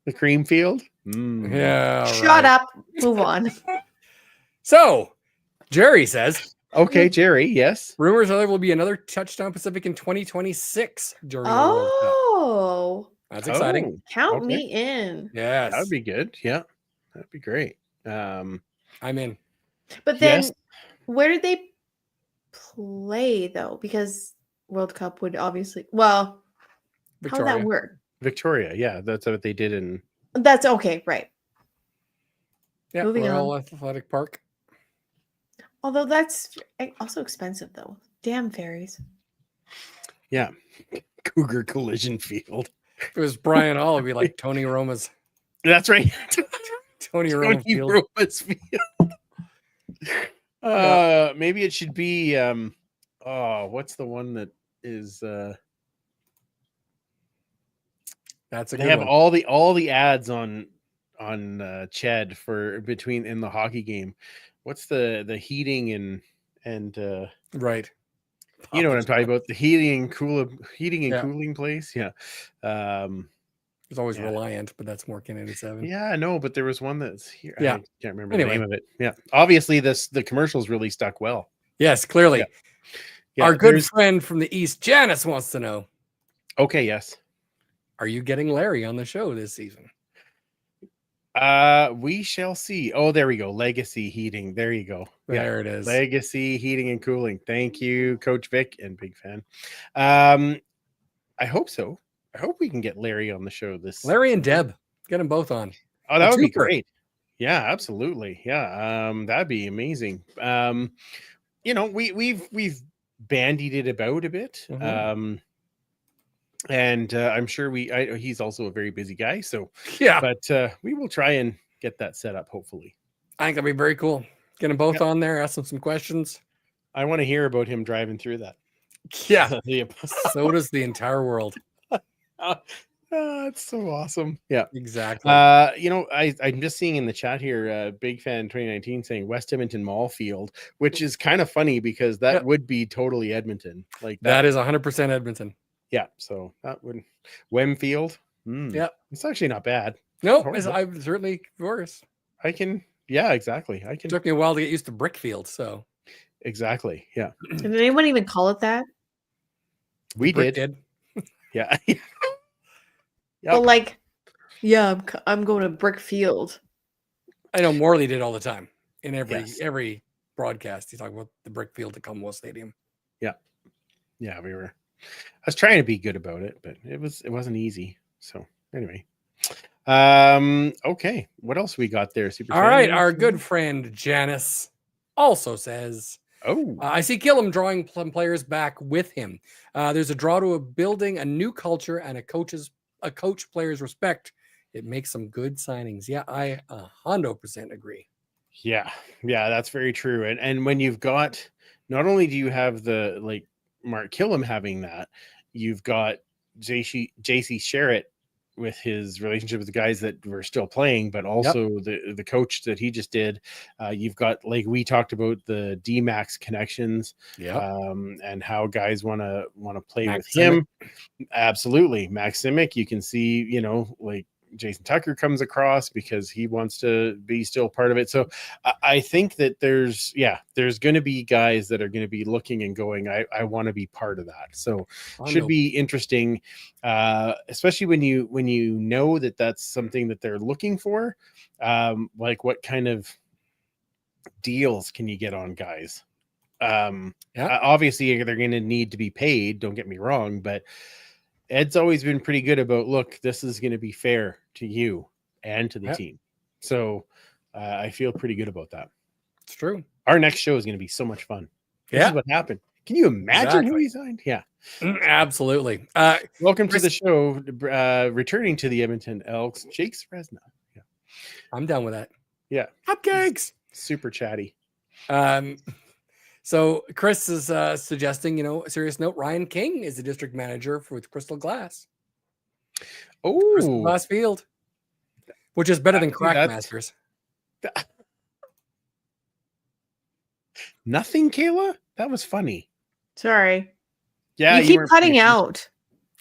The cream field. Mm. Yeah. Shut up. Move on. So, Jerry says Okay, Jerry. Yes. rumors are there will be another Touchdown Pacific in 2026 during the World Cup. Oh, That's exciting. Oh, count Okay. me in. Yes, that would be good. Yeah, that'd be great. I'm in. But then, Yes. where did they play though? Because World Cup would obviously. Well, how would Victoria. that work? Victoria. Yeah, that's what they did in. That's okay, right? Yeah, Moving Royal on. Athletic Park. Although that's also expensive though. Damn ferries. Yeah, Cougar Collision Field. If it was Brian Hall, it'd be like Tony Roma's That's right. Tony Roma Tony Field. Roma's Field. Maybe it should be. Oh, what's the one that is? That's a They good have one. all the ads on Ched for between in the hockey game. What's the heating and Right. you know what I'm talking about? The heating and Yeah. cooling place. Yeah. It's always Yeah. Reliant, but that's more Canadian 7. Yeah, no, but there was one that's here. Yeah. I can't remember Anyway. the name of it. Yeah. Obviously the commercials really stuck well. Yes, clearly. Yeah, Our good there's- friend from the East, Janice, wants to know, Okay, yes. are you getting Larry on the show this season? We shall see. Oh, there we go. Legacy heating. There you go. Yeah. There it is. Legacy heating and cooling. Thank you, Coach Vic and big fan. I hope so. I hope we can get Larry on the show this. Larry and Deb. Get them both on. Oh, that a would be twofer. great. Yeah, absolutely. Yeah, that'd be amazing. We've bandied it about a bit. Mhm. And I'm sure he's also a very busy guy, so Yeah, but we will try and get that set up hopefully. I think that'd be very cool. Get them both Yep. on there, ask them some questions. I want to hear about him driving through that. Yeah, Yeah. so does the entire world. It's so awesome. Yeah. Exactly. I'm just seeing in the chat here, Big Fan 2019 saying West Edmonton Mall Field, which is kind of funny because that Yep. would be totally Edmonton. Like That is 100% Edmonton. yeah. So that would Wem Field. Yep. It's actually not bad. No, Horrible. I'm certainly worse. I can. Yeah, exactly. I can. Took me a while to get used to Brickfield. So Exactly. Yeah. Did anyone even call it that? We Brick did. did. Yeah. But like, yeah, I'm going to Brickfield. I know Morley did all the time in Yes. every broadcast. He's talking about the Brickfield at Commonwealth Stadium. Yeah, we were. I was trying to be good about it, but it wasn't easy. So anyway, okay. What else we got there? Super. All right, our good friend Janice also says, Oh, I see Kilam drawing players back with him. There's a draw to building a new culture and a coach players respect. It makes some good signings. Yeah, I 100% agree. yeah, that's very true. And when you've got, not only do you have the like Mark Kilam having that, you've got JC Sherritt with his relationship with the guys that were still playing, but also the coach that he just did. You've got, like we talked about, the D-Max connections, and how guys want to play with him. Absolutely. Max Simic, you can see, like Jason Tucker comes across because he wants to be still part of it. So I think that there's going to be guys that are going to be looking and going, I want to be part of that. So should be interesting, especially when you know that that's something that they're looking for. Like what kind of deals can you get on guys? Obviously they're going to need to be paid. Don't get me wrong, but Ed's always been pretty good about, look, this is going to be fair to you and to the team. So I feel pretty good about that. It's true. Our next show is going to be so much fun. This is what happened. Can you imagine who he signed? Yeah. Absolutely. Welcome to the show. Returning to the Edmonton Elks, Jake Sresna. Yeah. I'm down with that. Yeah. Cupcakes. Super chatty. So Chris is suggesting, a serious note, Ryan King is the district manager with Crystal Glass. Oh, Crystal Glass Field, which is better than Crack Masters. Nothing, Kayla? That was funny. Sorry. Yeah, you keep cutting out.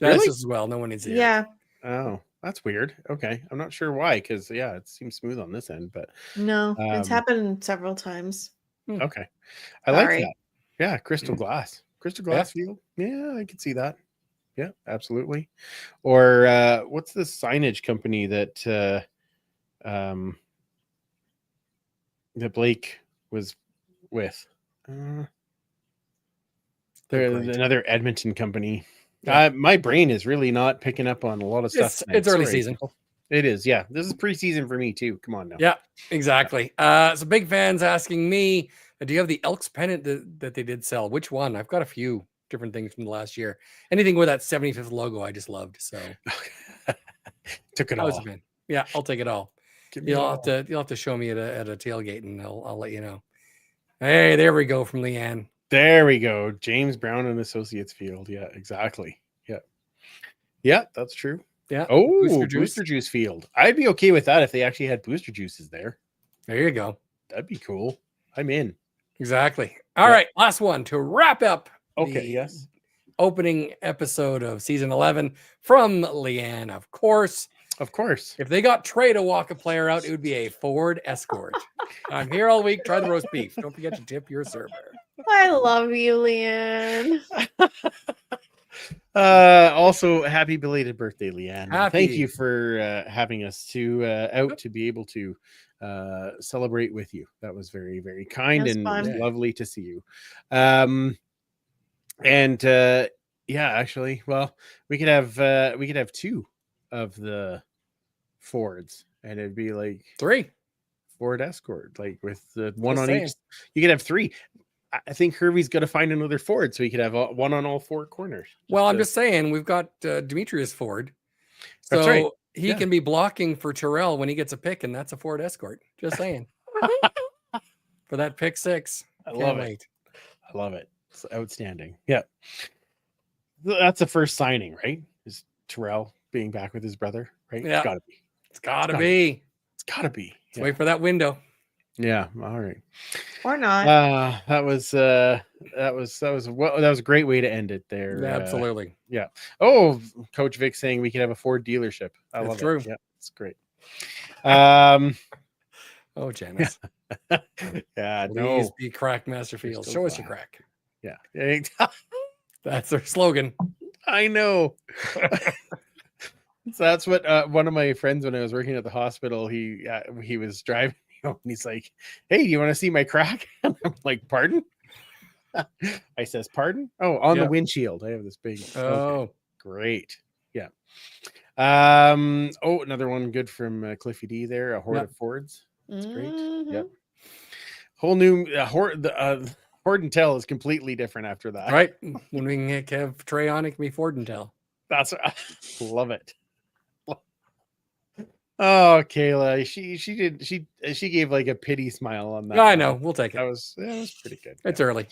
Really? As well. No one needs to hear. Yeah. Oh, that's weird. Okay. I'm not sure why, because it seems smooth on this end, but no, it's happened several times. Okay. I like that. Yeah, Crystal Glass. Crystal Glass Field. Yeah, I can see that. Yeah, absolutely. Or what's the signage company that that Blake was with? There's another Edmonton company. My brain is really not picking up on a lot of stuff. It's early season. It is, yeah. This is preseason for me too. Come on now. Yeah, exactly. So big fans asking me, do you have the Elks pennant that they did sell? Which one? I've got a few different things from the last year. Anything with that 75th logo, I just loved. So took it all. I was a fan. Yeah, I'll take it all. You'll have to show me at a tailgate, and I'll let you know. Hey, there we go from Leanne. There we go. James Brown and Associates Field. Yeah, exactly. Yeah, that's true. Yeah. Oh, Booster Juice Field. I'd be okay with that if they actually had booster juices there. There you go. That'd be cool. I'm in. Exactly. All right. Last one to wrap up. Okay. Yes. Opening episode of season 11 from Leanne, of course. Of course. If they got Trey to walk a player out, it would be a Ford Escort. I'm here all week. Try the roast beef. Don't forget to tip your server. I love you, Leanne. Also, happy belated birthday, Leanne. Thank you for having us out to be able to celebrate with you. That was very, very kind, and it was lovely to see you. Actually, well, we could have two of the Fords, and it'd be like three. Ford Escort, like with the one Just on saying. each. You could have 3. I think Hervey's got to find another Ford so he could have one on all 4 corners. Well, I'm just saying we've got Demetrius Ford, That's so right. he Yeah. can be blocking for Terrell when he gets a pick, and that's a Ford Escort. Just saying. For that pick 6. I Can't love it. wait. I love it. It's outstanding. Yeah. That's the first signing, right? Is Terrell being back with his brother, right? Yeah. It's gotta be. It's gotta gotta be. It's gotta be. Let's wait for that window. Yeah. All right. Or not. That was a great way to end it there. Absolutely. Yeah. Oh, Coach Vic saying we could have a Ford dealership. I That's love true. it. Yeah, it's great. Oh, Janice. Yeah, Please no. be crack Master You're Fields. still Show us your black. crack. Yeah. That's their slogan. I know. So that's what one of my friends, when I was working at the hospital, he was driving home and he's like, "Hey, do you want to see my crack?" And I'm like, "Pardon?" I says, "Pardon?" "Oh, on the Yep. windshield. I have this big." Oh, Okay, great. Yeah. Oh, another one good from Cliffy D there. A horde Yep. of Fords. That's great. Mhm. Yep. Whole new horde. Horde and Tell is completely different after that. right. When we can have Trey on, it can be Ford and Tell. That's love it. Oh, Kayla, she gave like a pity smile on that. I one. know. We'll take That it. was pretty good. It's Yeah. early.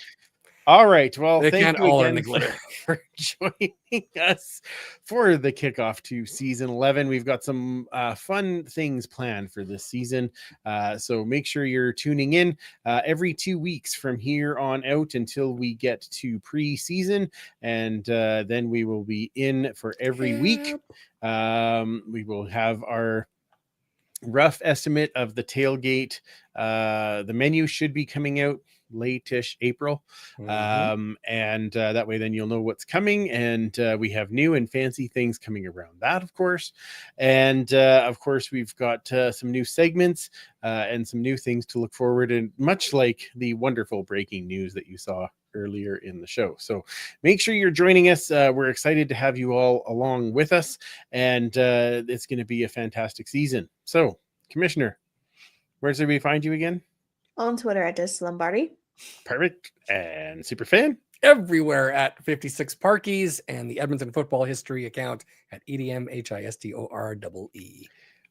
All right. Well, They thank can't you all earn again the glue. for joining us for the kickoff to season 11. We've got some fun things planned for this season. So make sure you're tuning in every 2 weeks from here on out until we get to preseason. And then we will be in for every week. We will have our rough estimate of the tailgate. The menu should be coming out late-ish April, and that way then you'll know what's coming, and we have new and fancy things coming around that, of course. And of course we've got some new segments and some new things to look forward, and much like the wonderful breaking news that you saw earlier in the show. So make sure you're joining us. We're excited to have you all along with us, and it's going to be a fantastic season. So, Commissioner, where does we find you again? On Twitter at Des Lombardi. Perfect. And Superfan? Everywhere at 56 Parkies and the Edmonton Football History account at EDMHISTOREE.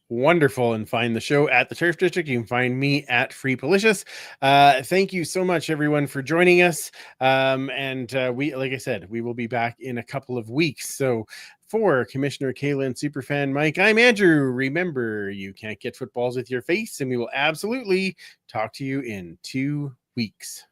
Wonderful. And find the show at the Turf District. You can find me at Free Policious. Thank you so much, everyone, for joining us. And we, like I said, we will be back in a couple of weeks. So for Commissioner Kayla and Superfan Mike, I'm Andrew. Remember, you can't get footballs with your face, and we will absolutely talk to you in 2 weeks.